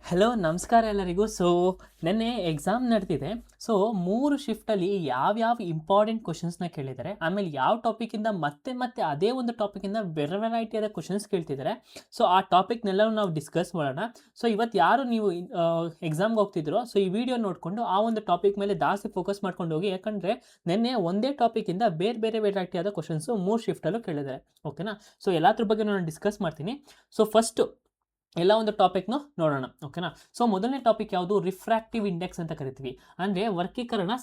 Hello ನಮಸ್ಕಾರ ಎಲ್ಲರಿಗೂ. ನೆನ್ನೆ ಎಕ್ಸಾಮ್ ನಡೆದಿದೆ. 3 ಶಿಫ್ಟಲ್ಲಿ ಯಾವ್ಯಾವ ಇಂಪಾರ್ಟೆಂಟ್ ಕ್ವಶನ್ಸ್ನ ಕೇಳಿದ್ದಾರೆ, ಆಮೇಲೆ ಯಾವ ಟಾಪಿಕಿಂದ ಮತ್ತೆ ಮತ್ತೆ ಅದೇ ಒಂದು ಟಾಪಿಕಿಂದ ವೆರೈಟಿಯಾದ ಕ್ವಶನ್ಸ್ ಕೇಳ್ತಿದ್ದಾರೆ. ಆ ಟಾಪಿಕ್ನೆಲ್ಲರೂ ನಾವು ಡಿಸ್ಕಸ್ ಮಾಡೋಣ. ಇವತ್ತು ಯಾರು ನೀವು ಎಕ್ಸಾಮ್ಗೆ ಹೋಗ್ತಿದ್ರು, ಈ ವಿಡಿಯೋ ನೋಡಿಕೊಂಡು ಆ ಒಂದು ಟಾಪಿಕ್ ಮೇಲೆ ಜಾಸ್ತಿ ಫೋಕಸ್ ಮಾಡ್ಕೊಂಡು ಹೋಗಿ. ಯಾಕಂದರೆ ನಿನ್ನೆ ಒಂದೇ ಟಾಪಿಕಿಂದ ಬೇರೆ ಬೇರೆ ವೆರೈಟಿಯಾದ ಕ್ವಶನ್ಸು 3 ಶಿಫ್ಟಲ್ಲೂ ಕೇಳಿದ್ದಾರೆ. ಓಕೆನಾ? ಎಲ್ಲದ್ರ ಬಗ್ಗೆ ನಾನು ಡಿಸ್ಕಸ್ ಮಾಡ್ತೀನಿ. ಫಸ್ಟು ಎಲ್ಲ ಒಂದು ಟಾಪಿಕ್ನು ನೋಡೋಣ. ಓಕೆನಾ? ಮೊದಲನೇ ಟಾಪಿಕ್ ಯಾವುದು? ರಿಫ್ರಾಕ್ಟಿವ್ ಇಂಡೆಕ್ಸ್ ಅಂತ ಕರಿತೀವಿ, ಅಂದರೆ ವರ್ಗೀಕರಣ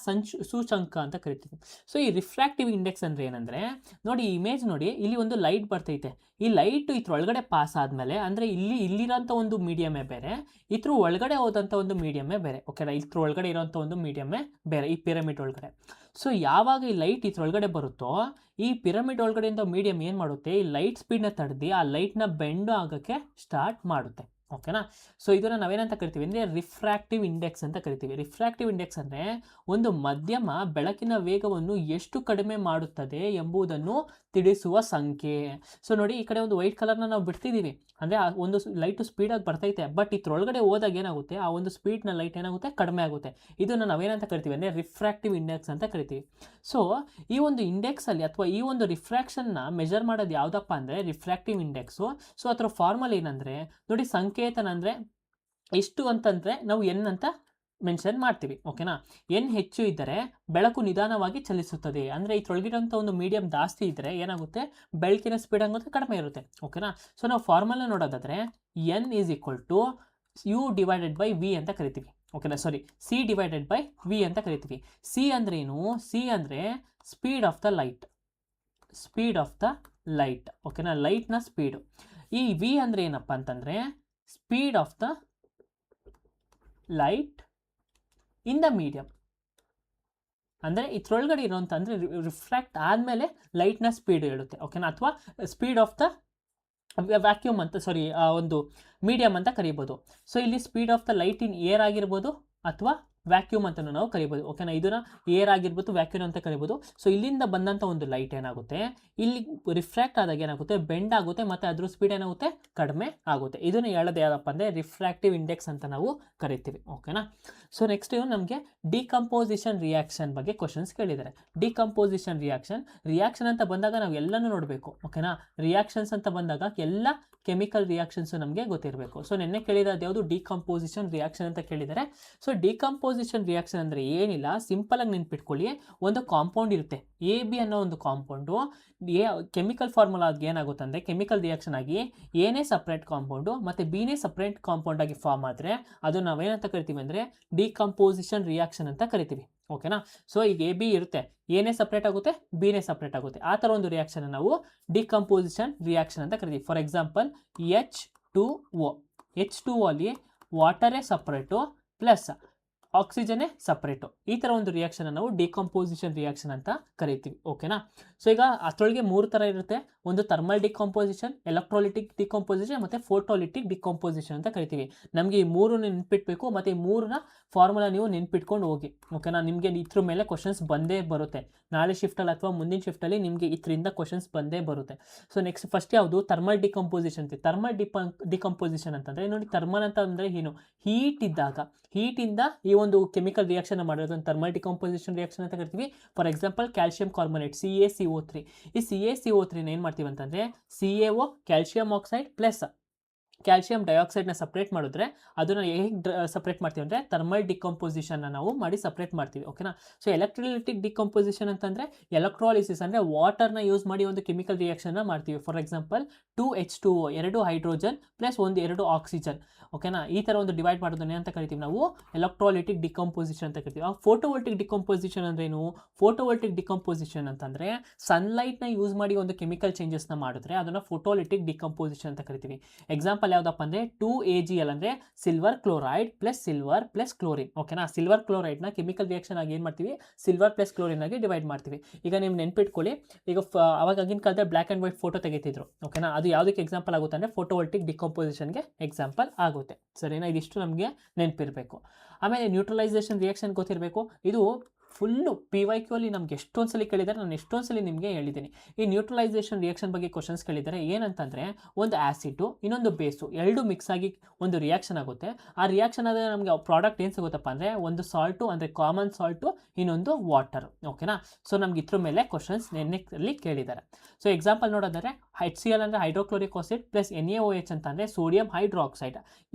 ಸೂಚಂಕ ಅಂತ ಕರಿತೀವಿ. ಈ ರಿಫ್ರಾಕ್ಟಿವ್ ಇಂಡೆಕ್ಸ್ ಅಂದರೆ ಏನಂದರೆ, ನೋಡಿ ಈ ಇಮೇಜ್ ನೋಡಿ, ಇಲ್ಲಿ ಒಂದು ಲೈಟ್ ಬರ್ತೈತೆ. ಈ ಲೈಟ್ ಇದ್ರೊಳಗಡೆ ಪಾಸ್ ಆದಮೇಲೆ, ಅಂದರೆ ಇಲ್ಲಿರೋಂಥ ಒಂದು ಮೀಡಿಯಮೇ ಬೇರೆ, ಇದ್ರ ಒಳಗಡೆ ಹೋದಂಥ ಒಂದು ಮೀಡಿಯಮೇ ಬೇರೆ. ಓಕೆನಾ? ಇದ್ರ ಒಳಗಡೆ ಇರೋಂಥ ಒಂದು ಮೀಡಿಯಮೇ ಬೇರೆ, ಈ ಪಿರಮಿಡ್ ಒಳಗಡೆ. ಯಾವಾಗ ಈ ಲೈಟ್ ಇದ್ರೊಳಗಡೆ ಬರುತ್ತೋ, ಈ ಪಿರಮಿಡ್ ಒಳಗಡೆಯಿಂದ ಮೀಡಿಯಮ್ ಏನು ಮಾಡುತ್ತೆ, ಈ ಲೈಟ್ ಸ್ಪೀಡ್ನ ತಡೆದು ಆ ಲೈಟ್ನ ಬೆಂಡು ಆಗೋಕ್ಕೆ ಸ್ಟಾರ್ಟ್ ಮಾಡುತ್ತೆ. ಓಕೆನಾ? ಇದನ್ನು ನಾವೇನಂತ ಕರಿತೀವಿ ಅಂದರೆ ರಿಫ್ರಾಕ್ಟಿವ್ ಇಂಡೆಕ್ಸ್ ಅಂತ ಕರಿತೀವಿ. ರಿಫ್ರಾಕ್ಟಿವ್ ಇಂಡೆಕ್ಸ್ ಅಂದರೆ ಒಂದು ಮಧ್ಯಮ ಬೆಳಕಿನ ವೇಗವನ್ನು ಎಷ್ಟು ಕಡಿಮೆ ಮಾಡುತ್ತದೆ ಎಂಬುದನ್ನು ತಿಳಿಸುವ ಸಂಖ್ಯೆ. ನೋಡಿ ಈ ಕಡೆ ಒಂದು ವೈಟ್ ಕಲರ್ನ ನಾವು ಬಿಡ್ತಿದ್ದೀವಿ, ಅಂದರೆ ಆ ಒಂದು ಲೈಟು ಸ್ಪೀಡಾಗಿ ಬರ್ತೈತೆ, ಬಟ್ ಇದ್ರೊಳಗಡೆ ಹೋದಾಗ ಏನಾಗುತ್ತೆ, ಆ ಒಂದು ಸ್ಪೀಡ್ನ ಲೈಟ್ ಏನಾಗುತ್ತೆ, ಕಡಿಮೆ ಆಗುತ್ತೆ. ಇದನ್ನು ನಾವೇನಂತ ಕರಿತೀವಿ ಅಂದರೆ ರಿಫ್ರಾಕ್ಟಿವ್ ಇಂಡೆಕ್ಸ್ ಅಂತ ಕರಿತೀವಿ. ಈ ಒಂದು ಇಂಡೆಕ್ಸಲ್ಲಿ ಅಥವಾ ಈ ಒಂದು ರಿಫ್ರಾಕ್ಷನ್ನ ಮೆಜರ್ ಮಾಡೋದು ಯಾವುದಪ್ಪ ಅಂದರೆ ರಿಫ್ರಾಕ್ಟಿವ್ ಇಂಡೆಕ್ಸು. ಅದರ ಫಾರ್ಮಲ್ ಏನಂದರೆ ನೋಡಿ, ಸಂಕೇತನ ಅಂದರೆ ಎಷ್ಟು ಅಂತಂದರೆ ನಾವು ಎನ್ ಅಂತ ಮೆನ್ಷನ್ ಮಾಡ್ತೀವಿ. ಓಕೆನಾ? ಎನ್ ಹೆಚ್ಚು ಇದ್ದರೆ ಬೆಳಕು ನಿಧಾನವಾಗಿ ಚಲಿಸುತ್ತದೆ, ಅಂದರೆ ಇದ್ರೊಳಗಿರೋಂಥ ಒಂದು ಮೀಡಿಯಮ್ ಜಾಸ್ತಿ ಇದ್ದರೆ ಏನಾಗುತ್ತೆ, ಬೆಳಕಿನ ಸ್ಪೀಡ್ ಆಗುತ್ತೆ, ಕಡಿಮೆ ಇರುತ್ತೆ. ಓಕೆನಾ? ನಾವು ಫಾರ್ಮಲ್ನ ನೋಡೋದಾದರೆ N is equal to U divided by V ಅಂತ ಕರಿತೀವಿ. ಓಕೆನಾ? ಸಿ ಡಿವೈಡೆಡ್ ಬೈ ವಿ ಅಂತ ಕರಿತೀವಿ. ಸಿ ಅಂದ್ರೆ ಏನು? ಸಿ ಅಂದರೆ speed of the light. Speed of the light. ಓಕೆನಾ? ಲೈಟ್ನ ಸ್ಪೀಡು. ಈ ವಿ ಅಂದರೆ ಏನಪ್ಪ ಅಂತಂದರೆ speed of the light in the medium. ಅಂದರೆ ಇದ್ರೊಳಗಡೆ ಇರೋಂಥ, ಅಂದರೆ ರಿಫ್ರಾಕ್ಟ್ ಆದಮೇಲೆ ಲೈಟ್ನ ಸ್ಪೀಡ್ ಹೇಳುತ್ತೆ. ಓಕೆನಾ? ಅಥವಾ ಸ್ಪೀಡ್ ಆಫ್ ದ ವ್ಯಾಕ್ಯೂಮ್ ಅಂತ, ಒಂದು ಮೀಡಿಯಮ್ ಅಂತ ಕರಿಬೋದು. ಇಲ್ಲಿ speed of the light in air ಆಗಿರ್ಬೋದು ಅಥವಾ ವ್ಯಾಕ್ಯೂಮ್ ಅಂತ ನಾವು ಕರಿಬೋದು. ಓಕೆನಾ? ಇದನ್ನು ಏರ್ ಆಗಿರ್ಬೋದು, ವ್ಯಾಕ್ಯೂಮ್ ಅಂತ ಕರಿಬೋದು. ಇಲ್ಲಿಂದ ಬಂದಂಥ ಒಂದು ಲೈಟ್ ಏನಾಗುತ್ತೆ, ಇಲ್ಲಿ ರಿಫ್ರಾಕ್ಟ್ ಆದಾಗ ಏನಾಗುತ್ತೆ, ಬೆಂಡ್ ಆಗುತ್ತೆ, ಮತ್ತು ಅದ್ರ ಸ್ಪೀಡ್ ಏನಾಗುತ್ತೆ, ಕಡಿಮೆ ಆಗುತ್ತೆ. ಇದನ್ನು ಹೇಳೋದು ಯಾವುದಪ್ಪ ಅಂದರೆ ರಿಫ್ರಾಕ್ಟಿವ್ ಇಂಡೆಕ್ಸ್ ಅಂತ ನಾವು ಕರಿತೀವಿ. ಓಕೆನಾ? ನೆಕ್ಸ್ಟ್ ನಮಗೆ ಡಿಕಂಪೋಸಿಷನ್ ರಿಯಾಕ್ಷನ್ ಬಗ್ಗೆ ಕ್ವಶನ್ಸ್ ಕೇಳಿದ್ದಾರೆ. ಡಿಕಂಪೋಸಿಷನ್ ರಿಯಾಕ್ಷನ್ ಅಂತ ಬಂದಾಗ ನಾವು ಎಲ್ಲನೂ ನೋಡಬೇಕು. ಓಕೆನಾ? ರಿಯಾಕ್ಷನ್ಸ್ ಅಂತ ಬಂದಾಗ ಎಲ್ಲ ಕೆಮಿಕಲ್ ರಿಯಾಕ್ಷನ್ಸ್ ನಮಗೆ ಗೊತ್ತಿರಬೇಕು. ನೆನ್ನೆ ಕೇಳಿರೋದು ಯಾವುದು? ಡಿಕಂಪೋಸಿಷನ್ ರಿಯಾಕ್ಷನ್ ಅಂತ ಕೇಳಿದ್ದಾರೆ. ಡಿಕಂಪೋಸಿಷನ್ ರಿಯಾಕ್ಷನ್ ಅಂದರೆ ಏನಿಲ್ಲ, ಸಿಂಪಲ್ ಆಗಿ ನೆನ್ಪಿಟ್ಕೊಳ್ಳಿ. ಒಂದು ಕಾಂಪೌಂಡ್ ಇರುತ್ತೆ, ಎ ಬಿ ಅನ್ನೋ ಒಂದು ಕಾಂಪೌಂಡು. ಕೆಮಿಕಲ್ ಫಾರ್ಮುಲಾ ಆಗಿ ಏನಾಗುತ್ತೆ ಅಂದರೆ, ಕೆಮಿಕಲ್ ರಿಯಾಕ್ಷನ್ ಆಗಿ ಏನೇ ಸಪ್ರೇಟ್ ಕಾಂಪೌಂಡು ಮತ್ತು ಬಿನೇ ಸಪ್ರೇಟ್ ಕಾಂಪೌಂಡ್ ಆಗಿ ಫಾರ್ಮ್ ಆದರೆ ಅದು ನಾವೇನಂತ ಕರಿತೀವಿ ಅಂದರೆ ಡಿಕಂಪೋಸಿಷನ್ ರಿಯಾಕ್ಷನ್ ಅಂತ ಕರಿತೀವಿ. ಓಕೆನಾ? ಈಗ ಎ ಬಿ ಇರುತ್ತೆ, ಏನೇ ಸಪ್ರೇಟ್ ಆಗುತ್ತೆ, ಬಿನೇ ಸಪ್ರೇಟ್ ಆಗುತ್ತೆ. ಆ ಥರ ಒಂದು ರಿಯಾಕ್ಷನ್ ನಾವು ಡಿಕಂಪೋಸಿಷನ್ ರಿಯಾಕ್ಷನ್ ಅಂತ ಕರಿತೀವಿ. For example H2O. H2O ಅಲ್ಲಿ ವಾಟರೇ ಸಪ್ರೇಟು ಪ್ಲಸ್ ಆಕ್ಸಿಜನ್ನೇ ಸಪ್ರೇಟು. ಈ ಥರ ಒಂದು ರಿಯಾಕ್ಷನ್ ನಾವು ಡಿಕಂಪೋಸಿಷನ್ ರಿಯಾಕ್ಷನ್ ಅಂತ ಕರಿತೀವಿ. ಓಕೆನಾ? ಈಗ ಅದರೊಳಗೆ 3 ಥರ ಇರುತ್ತೆ. ಒಂದು ಥರ್ಮಲ್ ಡಿಕಂಪೋಸಿಷನ್, ಎಲೆಕ್ಟ್ರೋಲಿಟಿಕ್ ಡಿಕಂಪೋಸಿಷನ್ ಮತ್ತು ಫೋಟೋಲಿಟಿಕ್ ಡಿಕಂಪೋಸಿಷನ್ ಅಂತ ಕರಿತೀವಿ. ನಮಗೆ ಈ 3 ನೆನ್ಪಿಟ್ಬೇಕು, ಮತ್ತು ಈ 3ನ ಫಾರ್ಮುಲಾ ನೀವು ನೆನ್ಪಿಟ್ಕೊಂಡು ಹೋಗಿ. ಓಕೆನಾ? ನಿಮಗೆ ಇದ್ರ ಮೇಲೆ ಕ್ವಶನ್ಸ್ ಬಂದೇ ಬರುತ್ತೆ. ನಾಳೆ ಶಿಫ್ಟಲ್ಲಿ ಅಥವಾ ಮುಂದಿನ ಶಿಫ್ಟಲ್ಲಿ ನಿಮಗೆ ಇದರಿಂದ ಕ್ವಶನ್ಸ್ ಬಂದೇ ಬರುತ್ತೆ. ನೆಕ್ಸ್ಟ್ ಫಸ್ಟ್ ಯಾವುದು? Thermal decomposition. ಥರ್ಮಲ್ ಡಿಕಂಪೋಸಿಷನ್ ಅಂತಂದರೆ ನೋಡಿ, ಥರ್ಮಲ್ ಅಂತ ಅಂದರೆ ಏನು? ಹೀಟ್ ಇದ್ದಾಗ, ಹೀಟಿಂದ ಈ ಒಂದು ಕೆಮಿಕಲ್ ರಿಯಾಕ್ಷನ್ ಮಾಡೋದನ್ನು ಥರ್ಮಲ್ ಡಿಕಂಪೋಸಿಷನ್ ರಿಯಾಕ್ಷನ್ ಅಂತ ಕರಿತೀವಿ. For example calcium carbonate, CaCO3. ಈ CaCO3ನ ಏನು ಮಾಡ್ತೀವಿ ಅಂತಂದರೆ CaO, calcium oxide plus calcium ಡೈಆಕ್ಸೈಡ್ನ ಸಪ್ರೇಟ್ ಮಾಡಿದ್ರೆ ಅದನ್ನು ಹೇಗೆ ಸಪ್ರೇಟ್ ಮಾಡ್ತೀವಿ ಅಂದರೆ ಥರ್ಮಲ್ ಡಿಕಂಪೋಸಿಷನ್ನ ನಾವು ಮಾಡಿ ಸಪ್ರೇಟ್ ಮಾಡ್ತೀವಿ. ಓಕೆನಾ? ಎಲೆಕ್ಟ್ರೋಲಿಟಿಕ್ ಡಿಕಂಪೋಸಿಷನ್ ಅಂತಂದರೆ ಎಲೆಕ್ಟ್ರಾಲಿಸಿಸ್, ಅಂದರೆ ವಾಟರ್ನ ಯೂಸ್ ಮಾಡಿ ಒಂದು ಕೆಮಿಕಲ್ ರಿಯಾಕ್ಷನ್ನ ಮಾಡ್ತೀವಿ. For example 2H2O, 2 hydrogen plus 2 oxygen. ಓಕೆನಾ? ಈ ಥರ ಒಂದು ಡಿವೈಡ್ ಮಾಡೋದನ್ನ ಅಂತ ಕರಿತೀವಿ ನಾವು ಎಲೆಕ್ಟ್ರಾಲಿಟಿಕ್ ಡಿಕಂಪೋಸಿಷನ್ ಅಂತ ಕರಿತೀವಿ. ಫೋಟೋವೋಲ್ಟಿಕ್ ಡಿಕಂಪೋಸಿಷನ್ ಅಂದ್ರೆ ಏನು? ಫೋಟೋವೋಲ್ಟಿಕ್ ಡಿಕಂಪೋಸಿಷನ್ ಅಂತಂದರೆ ಸನ್ಲೈಟ್ನ ಯೂಸ್ ಮಾಡಿ ಒಂದು ಕೆಮಿಕಲ್ ಚೇಂಜಸ್ನ ಮಾಡಿದ್ರೆ ಅದನ್ನು ಫೋಟೋಲಿಟಿಕ್ ಡಿಕಂಪೋಸಿಷನ್ ಅಂತ ಕರಿತೀವಿ. ಎಕ್ಸಾಂಪಲ್ ಯಾವುದಪ್ಪ ಅಂದರೆ 2AgL ಅಂದರೆ silver chloride plus silver plus chlorine. ಓಕೆನಾ? ಸಿಲ್ವರ್ ಕ್ಲೋರೈಡ್ನ ಕೆಮಿಕಲ್ ರಿಯಾಕ್ಷನ್ ಆಗಿ ಏನು ಮಾಡ್ತೀವಿ, ಸಿಲ್ವರ್ ಪ್ಲಸ್ ಕ್ಲೋರಿನ್ ಆಗಿ ಡಿವೈಡ್ ಮಾಡ್ತೀವಿ. ಈಗ ನೀವು ನೆನ್ಪಿಟ್ಕೊಳ್ಳಿ, ಈಗ ಅವಾಗಿನ ಕಾಲದಲ್ಲಿ ಬ್ಲ್ಯಾಕ್ ಆ್ಯಂಡ್ ವೈಟ್ ಫೋಟೋ ತೆಗಿತಿದ್ರು. ಓಕೆನಾ? ಅದು ಯಾವುದಕ್ಕೆ ಎಕ್ಸಾಂಪಲ್ ಆಗುತ್ತೆ ಅಂದರೆ ಫೋಟೋವೋಲ್ಟಿಕ್ ಡಿಕಂಪೋಸಿಷನ್ಗೆ ಎಕ್ಸಾಂಪಲ್ ಆಗುತ್ತೆ. ಸರಿನಾ? ಇದಿಷ್ಟು ನಮಗೆ ನೆನಪಿರಬೇಕು. ಆಮೇಲೆ ನ್ಯೂಟ್ರಲೈಸೇಷನ್ ರಿಯಾಕ್ಷನ್ ಗೊತ್ತಿರಬೇಕು. ಇದು ಫುಲ್ಲು PYQ ಅಲ್ಲಿ ನಮ್ಗೆ ಎಷ್ಟೊಂದು ಸಲ ಕೇಳಿದ್ದಾರೆ, ನಾನು ಎಷ್ಟೊಂದು ಸಲ ನಿಮಗೆ ಹೇಳಿದ್ದೀನಿ. ಈ ನ್ಯೂಟ್ರಲೈಸೇಷನ್ ರಿಯಾಕ್ಷನ್ ಬಗ್ಗೆ ಕ್ವಶನ್ಸ್ ಕೇಳಿದ್ದಾರೆ. ಏನಂತಂದರೆ ಒಂದು ಆ್ಯಸಿಡು ಇನ್ನೊಂದು ಬೇಸು ಎರಡು ಮಿಕ್ಸ್ ಆಗಿ ಒಂದು ರಿಯಾಕ್ಷನ್ ಆಗುತ್ತೆ. ಆ ರಿಯಾಕ್ಷನ್ ಆದರೆ ನಮಗೆ ಪ್ರಾಡಕ್ಟ್ ಏನು ಸಿಗುತ್ತಪ್ಪ ಅಂದರೆ ಒಂದು ಸಾಲ್ಟು ಅಂದರೆ ಕಾಮನ್ ಸಾಲ್ಟು, ಇನ್ನೊಂದು ವಾಟರ್. ಓಕೆನಾ. ಸೊ ನಮ್ಗೆ ಇದ್ರ ಮೇಲೆ ಕ್ವಶನ್ಸ್ ನೆನ್ನೆಲ್ಲಿ ಕೇಳಿದ್ದಾರೆ. ಸೊ ಎಕ್ಸಾಂಪಲ್ ನೋಡೋದಾದರೆ HCl ಅಂದರೆ ಹೈಡ್ರೋಕ್ಲೋರಿಕ್ ಆಸಿಡ್ ಪ್ಲಸ್ NaOH ಅಂತಂದರೆ ಸೋಡಿಯಂ ಹೈಡ್ರಾಕ್ಸೈಡ್.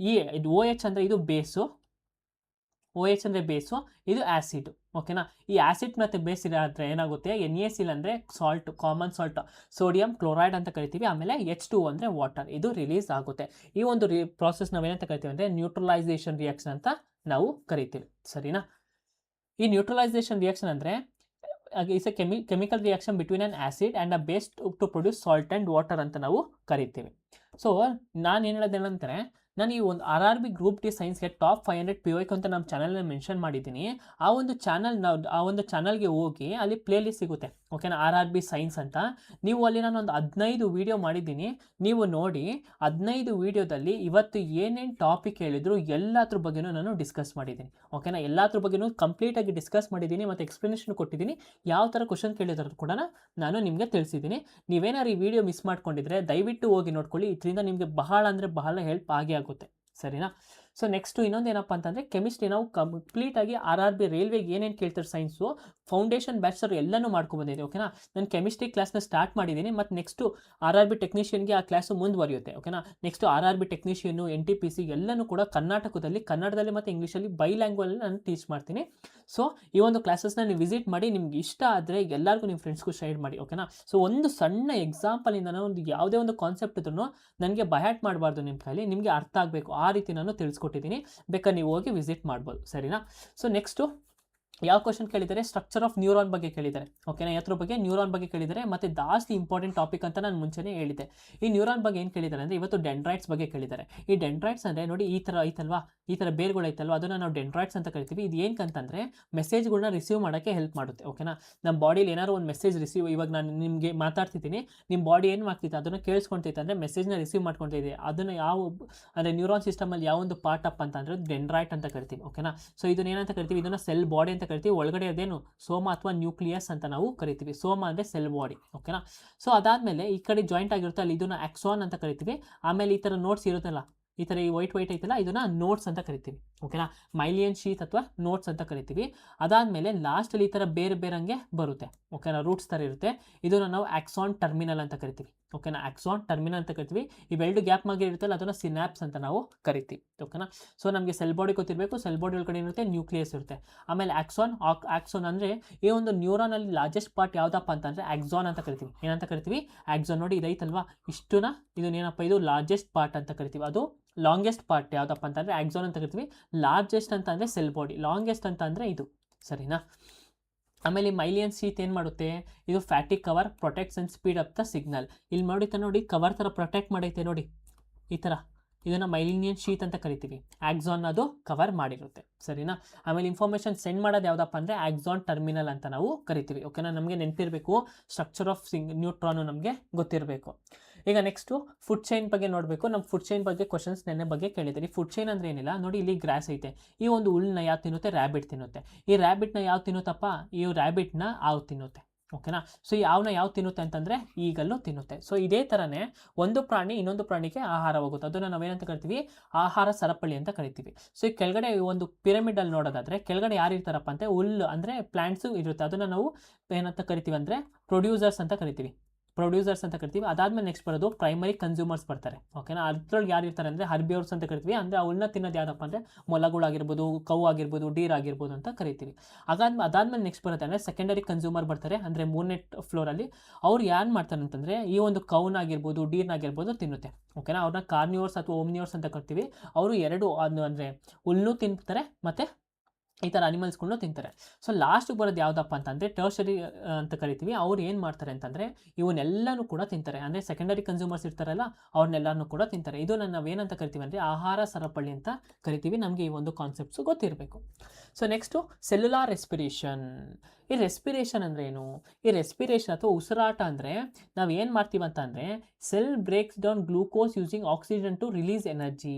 ಇದು OH ಅಂದರೆ ಇದು ಬೇಸು, OH ಅಂದರೆ ಬೇಸು, ಇದು ಆ್ಯಸಿಡ್. ಓಕೆನಾ. ಈ ಆ್ಯಸಿಡ್ ಮತ್ತು ಬೇಸ್ ಇರೋದ್ರೆ ಏನಾಗುತ್ತೆ, NaCl ಅಂದರೆ salt, common salt, sodium chloride ಅಂತ ಕರಿತೀವಿ. ಆಮೇಲೆ H2O ಅಂದರೆ ವಾಟರ್, ಇದು ರಿಲೀಸ್ ಆಗುತ್ತೆ. ಈ ಒಂದು ಪ್ರಾಸೆಸ್ ನಾವೇನಂತ ಕರಿತೀವಿ ಅಂದರೆ ನ್ಯೂಟ್ರಲೈಸೇಷನ್ ರಿಯಾಕ್ಷನ್ ಅಂತ ನಾವು ಕರಿತೀವಿ. ಸರಿನಾ. ಈ ನ್ಯೂಟ್ರಲೈಸೇಷನ್ ರಿಯಾಕ್ಷನ್ ಅಂದರೆ is a chemical reaction between an acid and a base to produce salt and water ಅಂತ ನಾವು ಕರಿತೀವಿ. ಸೊ ನಾನು ಏನು ಹೇಳೋದೇನಂದರೆ, ನಾನು ಈ ಒಂದು RRB ಗ್ರೂಪ್ ಡಿ ಸೈನ್ಸ್ಗೆ ಟಾಪ್ 500 PYQ ಅಂತ ನಮ್ಮ ಚಾನಲ್ನಲ್ಲಿ ಮೆನ್ಷನ್ ಮಾಡಿದ್ದೀನಿ. ಆ ಒಂದು ಚಾನಲ್ಗೆ ಹೋಗಿ ಅಲ್ಲಿ ಪ್ಲೇಲಿಸ್ಟ್ ಸಿಗುತ್ತೆ. ಓಕೆನಾ, RRB ಸೈನ್ಸ್ ಅಂತ. ನೀವು ಅಲ್ಲಿ ನಾನು ಒಂದು 15 ವೀಡಿಯೋ ಮಾಡಿದ್ದೀನಿ, ನೀವು ನೋಡಿ. 15 ವೀಡಿಯೋದಲ್ಲಿ ಇವತ್ತು ಏನೇನು ಟಾಪಿಕ್ ಹೇಳಿದ್ರು ಎಲ್ಲದ್ರ ಬಗ್ಗೆನೂ ನಾನು ಡಿಸ್ಕಸ್ ಮಾಡಿದ್ದೀನಿ. ಓಕೆನಾ, ಎಲ್ಲದ್ರ ಬಗ್ಗೆನೂ ಕಂಪ್ಲೀಟಾಗಿ ಡಿಸ್ಕಸ್ ಮಾಡಿದ್ದೀನಿ ಮತ್ತು ಎಕ್ಸ್ಪ್ಲನೇಷನ್ ಕೊಟ್ಟಿದ್ದೀನಿ. ಯಾವ ಥರ ಕ್ವಶನ್ ಕೇಳಿದ್ರು ಕೂಡ ನಾನು ನಿಮಗೆ ತಿಳಿಸಿದ್ದೀನಿ. ನೀವೇನಾದ್ರು ಈ ವಿಡಿಯೋ ಮಿಸ್ ಮಾಡ್ಕೊಂಡಿದ್ರೆ ದಯವಿಟ್ಟು ಹೋಗಿ ನೋಡ್ಕೊಳ್ಳಿ. ಇದರಿಂದ ನಿಮಗೆ ಬಹಳ ಅಂದರೆ ಬಹಳ ಹೆಲ್ಪ್ ಆಗುತ್ತೆ. ಸರಿನಾ. ಸೊ ನೆಕ್ಸ್ಟು ಇನ್ನೊಂದು ಏನಪ್ಪ ಅಂತಂದರೆ, ಕೆಮಿಸ್ಟ್ರಿ ನಾವು ಕಂಪ್ಲೀಟಾಗಿ RRB ರೈಲ್ವೆಗೆ ಏನೇನು ಕೇಳ್ತಾರೆ ಸೈನ್ಸು ಫೌಂಡೇಶನ್ ಬ್ಯಾಚರ್ ಎಲ್ಲನೂ ಮಾಡ್ಕೊಬಂದಿದೆ. ಓಕೆನಾ. ನಾನು ಕೆಮಿಸ್ಟ್ರಿ ಕ್ಲಾಸ್ನ ಸ್ಟಾರ್ಟ್ ಮಾಡಿದ್ದೀನಿ ಮತ್ತು ನೆಕ್ಸ್ಟು RRB ಟೆಕ್ನಿಷಿಯನ್ಗೆ ಆ ಕ್ಲಾಸು ಮುಂದುವರಿಯುತ್ತೆ. ಓಕೆನಾ. ನೆಕ್ಸ್ಟು RRB ಟೆಕ್ನಿಷಿಯನು NTPC ಎಲ್ಲನೂ ಕೂಡ ಕನ್ನಡದಲ್ಲಿ ಮತ್ತು ಇಂಗ್ಲೀಷಲ್ಲಿ ಬೈಲ್ಯಾಂಗ್ವಲ್ಲಿ ನಾನು ಟೀಚ್ ಮಾಡ್ತೀನಿ. ಸೊ ಈ ಒಂದು ಕ್ಲಾಸಸ್ನ ನೀವು ವಿಸಿಟ್ ಮಾಡಿ, ನಿಮ್ಗೆ ಇಷ್ಟ ಆದರೆ ಎಲ್ಲರಿಗೂ ನಿಮ್ಮ ಫ್ರೆಂಡ್ಸ್ಗೂ ಶೇರ್ ಮಾಡಿ. ಓಕೆನಾ. ಸೊ ಒಂದು ಸಣ್ಣ ಎಕ್ಸಾಂಪಲಿಂದ ನಾನು ಒಂದು ಯಾವುದೇ ಒಂದು ಕಾನ್ಸೆಪ್ಟ್ ಇದ್ರೂ ನನಗೆ ಬಯಾಟ್ ಮಾಡಬಾರ್ದು, ನಿಮ್ಮ ಕೈಲಿ ನಿಮಗೆ ಅರ್ಥ ಆಗಬೇಕು, ಆ ರೀತಿ ನಾನು ತಿಳಿಸ್ಕೊಟ್ಟಿದ್ದೀನಿ. ಬೇಕಾದ್ರೆ ನೀವು ಹೋಗಿ ವಿಸಿಟ್ ಮಾಡ್ಬೋದು. ಸರಿನಾ. ಸೊ ನೆಕ್ಸ್ಟು ಯಾವ ಕ್ವಶನ್ ಕೇಳಿದ್ದಾರೆ, ಸ್ಟ್ರಕ್ಚರ್ ಆಫ್ ನ್ಯೂರಾನ್ ಬಗ್ಗೆ ಕೇಳಿದ್ದಾರೆ. ಓಕೆನಾ, ಯಾತ್ರ ಬಗ್ಗೆ ನ್ಯೂರಾನ್ ಬಗ್ಗೆ ಕೇಳಿದ್ದಾರೆ. ಮತ್ತು ಜಾಸ್ತಿ ಇಂಪಾರ್ಟೆಂಟ್ ಟಾಪಿಕ್ ಅಂತ ನಾನು ಮುಂಚೆನೇ ಹೇಳಿದ್ದೆ. ಈ ನ್ಯೂರಾನ್ ಬಗ್ಗೆ ಏನು ಕೇಳಿದ್ದಾರೆ ಅಂದರೆ, ಇವತ್ತು ಡೆಂಡ್ರೈಟ್ಸ್ ಬಗ್ಗೆ ಕೇಳಿದ್ದಾರೆ. ಈ ಡೆಂಡ್ರೈಟ್ಸ್ ಅಂದರೆ ನೋಡಿ, ಈ ಥರ ಐತಲ್ವಾ, ಈ ಥರ ಬೇರ್ಗಳು ಐತಲ್ವಾ, ಅದನ್ನು ನಾವು ಡೆಂಡ್ರೈಟ್ಸ್ ಅಂತ ಕರಿತೀವಿ. ಇದು ಏನಕ್ಕಂತಂದರೆ ಮೆಸೇಜ್ಗಳನ್ನ ರಿಸೀವ್ ಮಾಡೋಕ್ಕೆ ಹೆಲ್ಪ್ ಮಾಡುತ್ತೆ. ಓಕೆನಾ. ನಮ್ಮ ಬಾಡಿಲಿ ಏನಾದ್ರು ಒಂದು ಮೆಸೇಜ್ ರಿಸೀವ್, ಇವಾಗ ನಾನು ನಿಮಗೆ ಮಾತಾಡ್ತಿದ್ದೀನಿ, ನಿಮ್ಮ ಬಾಡಿ ಏನು ಮಾಡ್ತಿತ್ತು ಅದನ್ನು ಕೇಳಿಸ್ಕೊಳ್ತೈತೆ ಅಂದರೆ ಮೆಸೇಜ್ನ ರಿಸೀವ್ ಮಾಡ್ಕೊಳ್ತಿದೆ. ಅದನ್ನು ಅಂದರೆ ನ್ಯೂರಾನ್ ಸಿಸ್ಟಮಲ್ಲಿ ಯಾವ ಒಂದು ಪಾರ್ಟ್ ಅಪ್ ಅಂತಂದರೆ ಡೆಂಡ್ರೈಟ್ ಅಂತ ಕರಿತೀವಿ. ಓಕೆನಾ. ಸೊ ಇದನ್ನ ಏನಂತ ಕರಿತೀವಿ, ಇದನ್ನು ಸೆಲ್ ಬಾಡಿ ಅಂತ ಕರಿತೀವಿ. ಒಳಗಡೆ ಅದೇನು ಸೋಮ ಅಥವಾ ನ್ಯೂಕ್ಲಿಯಸ್ ಅಂತ ನಾವು ಕರಿತೀವಿ. ಸೋಮ ಅಂದರೆ ಸೆಲ್ ಬಾಡಿ. ಓಕೆನಾ. ಸೊ ಅದಾದಮೇಲೆ ಈ ಕಡೆ ಜಾಯಿಂಟ್ ಆಗಿರುತ್ತೆ, ಅಲ್ಲಿ ಇದನ್ನು ಆಕ್ಸಾನ್ ಅಂತ ಕರಿತೀವಿ. ಆಮೇಲೆ ಈ ಥರ ನೋಟ್ಸ್ ಇರುತ್ತಲ್ಲ, ಈ ಥರ ಈ ವೈಟ್ ಐತಲ್ಲ, ಇದನ್ನು ನೋಟ್ಸ್ ಅಂತ ಕರಿತೀವಿ. ಓಕೆನಾ. ಮೈಲಿಯನ್ ಶೀತ್ ಅಥವಾ ನೋಟ್ಸ್ ಅಂತ ಕರಿತೀವಿ. ಅದಾದಮೇಲೆ ಲಾಸ್ಟಲ್ಲಿ ಈ ಥರ ಬೇರೆ ಬರುತ್ತೆ. ಓಕೆನಾ, ರೂಟ್ಸ್ ಥರ ಇರುತ್ತೆ. ಇದನ್ನು ನಾವು ಆಕ್ಸಾನ್ ಟರ್ಮಿನಲ್ ಅಂತ ಕರಿತೀವಿ. ಓಕೆನಾ, ಆಕ್ಸಾನ್ ಟರ್ಮಿನಲ್ ಅಂತ ಕರಿತೀವಿ. ಇವೆರಡು ಗ್ಯಾಪ್ ಮಗೆ ಇರುತ್ತಲ್ಲ, ಅದನ್ನು ಸಿನಾಪ್ಸ್ ಅಂತ ನಾವು ಕರಿತೀವಿ. ಓಕೆನಾ. ಸೊ ನಮಗೆ ಸೆಲ್ ಬಾಡಿ ಗೊತ್ತಿರಬೇಕು. ಸೆಲ್ ಬಾಡಿ ಒಳಗಡೆ ಇರುತ್ತೆ, ನ್ಯೂಕ್ಲಿಯಸ್ ಇರುತ್ತೆ. ಆಮೇಲೆ ಆಕ್ಸಾನ್ ಅಂದರೆ ಈ ಒಂದು ನ್ಯೂರಾನಲ್ಲಿ ಲಾರ್ಜೆಸ್ಟ್ ಪಾರ್ಟ್ ಯಾವುದಪ್ಪ ಅಂತಂದರೆ ಆಕ್ಸಾನ್ ಅಂತ ಕರಿತೀವಿ. ಏನಂತ ಕರಿತೀವಿ, ಆಕ್ಸಾನ್. ನೋಡಿ ಇದೈತಲ್ವಾ, ಇದನ್ನೇನಪ್ಪ, ಇದು ಲಾರ್ಜೆಸ್ಟ್ ಪಾರ್ಟ್ ಅಂತ ಕರಿತೀವಿ. ಅದು ಲಾಂಗೆಸ್ಟ್ ಪಾರ್ಟ್ ಯಾವುದಪ್ಪ ಅಂತಂದರೆ ಆಕ್ಸಾನ್ ಅಂತ ಕರಿತೀವಿ. ಲಾರ್ಜೆಸ್ಟ್ ಅಂತ ಅಂದರೆ ಸೆಲ್ ಬಾಡಿ, ಲಾಂಗೆಸ್ಟ್ ಅಂತ ಅಂದರೆ ಇದು. ಸರಿನಾ. ಆಮೇಲೆ ಮೈಲಿಯನ್ ಶೀತ್ ಏನು ಮಾಡುತ್ತೆ, ಇದು fatty cover protects and speed up the signal. ಇಲ್ಲಿ ನೋಡಿ ಕವರ್ ಥರ ಪ್ರೊಟೆಕ್ಟ್ ಮಾಡೈತೆ ನೋಡಿ, ಈ ಥರ. ಇದನ್ನು ಮೈಲಿನಿಯನ್ ಶೀತ್ ಅಂತ ಕರಿತೀವಿ. ಆಕ್ಸಾನ್ ಅದು ಕವರ್ ಮಾಡಿರುತ್ತೆ. ಸರಿನಾ. ಆಮೇಲೆ ಇನ್ಫಾರ್ಮೇಷನ್ ಸೆಂಡ್ ಮಾಡೋದು ಯಾವುದಪ್ಪ ಅಂದರೆ ಆಕ್ಸಾನ್ ಟರ್ಮಿನಲ್ ಅಂತ ನಾವು ಕರಿತೀವಿ. ಓಕೆನಾ. ನಮಗೆ ನೆನಪಿರಬೇಕು, ಸ್ಟ್ರಕ್ಚರ್ ಆಫ್ ನ್ಯೂಟ್ರಾನು ನಮಗೆ ಗೊತ್ತಿರಬೇಕು. ಈಗ ನೆಕ್ಸ್ಟು ಫುಡ್ ಚೈನ್ ಬಗ್ಗೆ ನೋಡಬೇಕು. ನಮ್ಮ ಫುಡ್ ಚೈನ್ ಬಗ್ಗೆ ಕ್ವಶನ್ಸ್ ನೆನ್ನೆ ಬಗ್ಗೆ ಕೇಳಿದ್ದೀರಿ. ಫುಡ್ ಚೈನ್ ಅಂದರೆ ಏನಿಲ್ಲ, ನೋಡಿ ಇಲ್ಲಿ ಗ್ರಾಸ್ ಐತೆ. ಈ ಒಂದು ಹುಲ್ಲನ್ನ ಯಾವ ತಿನ್ನುತ್ತೆ, ರ್ಯಾಬಿಟ್ ತಿನ್ನುತ್ತೆ. ಈ ರ್ಯಾಬಿಟ್ನ ಯಾವ ತಿನ್ನುತ್ತಪ್ಪ, ಈ ರ್ಯಾಬಿಟ್ನ ಹಾವು ತಿನ್ನುತ್ತೆ. ಓಕೆನಾ. ಸೊ ಯಾವ ತಿನ್ನುತ್ತೆ ಅಂತಂದರೆ ಈಗಲ್ಲೂ ತಿನ್ನುತ್ತೆ. ಸೊ ಇದೇ ಥರನೇ ಒಂದು ಪ್ರಾಣಿ ಇನ್ನೊಂದು ಪ್ರಾಣಿಗೆ ಆಹಾರ ಹೋಗುತ್ತೆ. ಅದನ್ನು ನಾವೇನಂತ ಕರಿತೀವಿ, ಆಹಾರ ಸರಪಳಿ ಅಂತ ಕರಿತೀವಿ. ಸೊ ಈ ಕೆಳಗಡೆ ಒಂದು ಪಿರಮಿಡಲ್ಲಿ ನೋಡೋದಾದರೆ ಕೆಳಗಡೆ ಯಾರು ಇರ್ತಾರಪ್ಪ ಅಂತ, ಹುಲ್ಲು ಅಂದರೆ ಪ್ಲಾಂಟ್ಸು ಇರುತ್ತೆ. ಅದನ್ನು ನಾವು ಏನಂತ ಕರಿತೀವಿ ಅಂದರೆ ಪ್ರೊಡ್ಯೂಸರ್ಸ್ ಅಂತ ಕರಿತೀವಿ. ಅದಾದಮೇಲೆ ನೆಕ್ಸ್ಟ್ ಬರೋದು ಪ್ರೈಮರಿ ಕನ್ಸ್ಯೂಮರ್ಸ್ ಬರ್ತಾರೆ. ಓಕೆನಾ. ಅದ್ರೊಳಗೆ ಯಾರು ಇರ್ತಾರೆ ಅಂದರೆ ಹರ್ಬಿವರ್ಸ್ ಅಂತ ಕರಿತೀವಿ. ಅಂದರೆ ಅವನ್ನ ತಿನ್ನೋದು ಯಾವುದಪ್ಪ ಅಂದರೆ ಮೊಲಗಳಾಗಿರ್ಬೋದು, ಕವು ಆಗಿರ್ಬೋದು, ಡೀರ್ ಆಗಿರ್ಬೋದು ಅಂತ ಕರಿತೀವಿ. ಅದಾದಮೇಲೆ ನೆಕ್ಸ್ಟ್ ಬರುತ್ತೆ ಅಂದರೆ ಸೆಕೆಂಡರಿ ಕನ್ಸ್ಯೂಮರ್ ಬರ್ತಾರೆ. ಅಂದರೆ 3ನೇ ಫ್ಲೋರಲ್ಲಿ ಅವ್ರು ಏನು ಮಾಡ್ತಾರೆ ಅಂತಂದರೆ ಈ ಒಂದು ಕೌನಾಗಿರ್ಬೋದು, ಡೀರ್ನಾಗಿರ್ಬೋದು ತಿನ್ನುತ್ತೆ. ಓಕೆನಾ. ಅವ್ರನ್ನ ಕಾರ್ನಿವರ್ಸ್ ಅಥವಾ ಓಮ್ನಿವರ್ಸ್ ಅಂತ ಕರಿತೀವಿ. ಅವರು ಎರಡು ಅಂದರೆ ಹುಲ್ಲು ತಿಂತಾರೆ ಮತ್ತು ಈ ಥರ ಅನಿಮಲ್ಸ್ಗಳನ್ನೂ ತಿಂತಾರೆ. ಸೊ ಲಾಸ್ಟಿಗೆ ಬರೋದು ಯಾವುದಪ್ಪ ಅಂತಂದರೆ ಟರ್ಷರಿ ಅಂತ ಕರಿತೀವಿ. ಅವ್ರು ಏನು ಮಾಡ್ತಾರೆ ಅಂತಂದರೆ ಇವನ್ನೆಲ್ಲನೂ ಕೂಡ ತಿಂತಾರೆ. ಅಂದರೆ ಸೆಕೆಂಡರಿ ಕನ್ಸ್ಯೂಮರ್ಸ್ ಇರ್ತಾರಲ್ಲ, ಅವ್ರನ್ನೆಲ್ಲನೂ ಕೂಡ ತಿಂತಾರೆ. ಇದು ನಾವೇನಂತ ಕರಿತೀವಿ ಅಂದರೆ ಆಹಾರ ಸರಪಳಿ ಅಂತ ಕರಿತೀವಿ. ನಮಗೆ ಈ ಒಂದು ಕಾನ್ಸೆಪ್ಟ್ಸು ಗೊತ್ತಿರಬೇಕು. So next cellular respiration. ಈ ರೆಸ್ಪಿರೇಷನ್ ಅಂದರೆ ಏನು, ಈ ರೆಸ್ಪಿರೇಷನ್ ಅಥವಾ ಉಸಿರಾಟ ಅಂದರೆ ನಾವು ಏನು ಮಾಡ್ತೀವಿ ಅಂತಂದರೆ cell breaks down glucose using oxygen to release energy.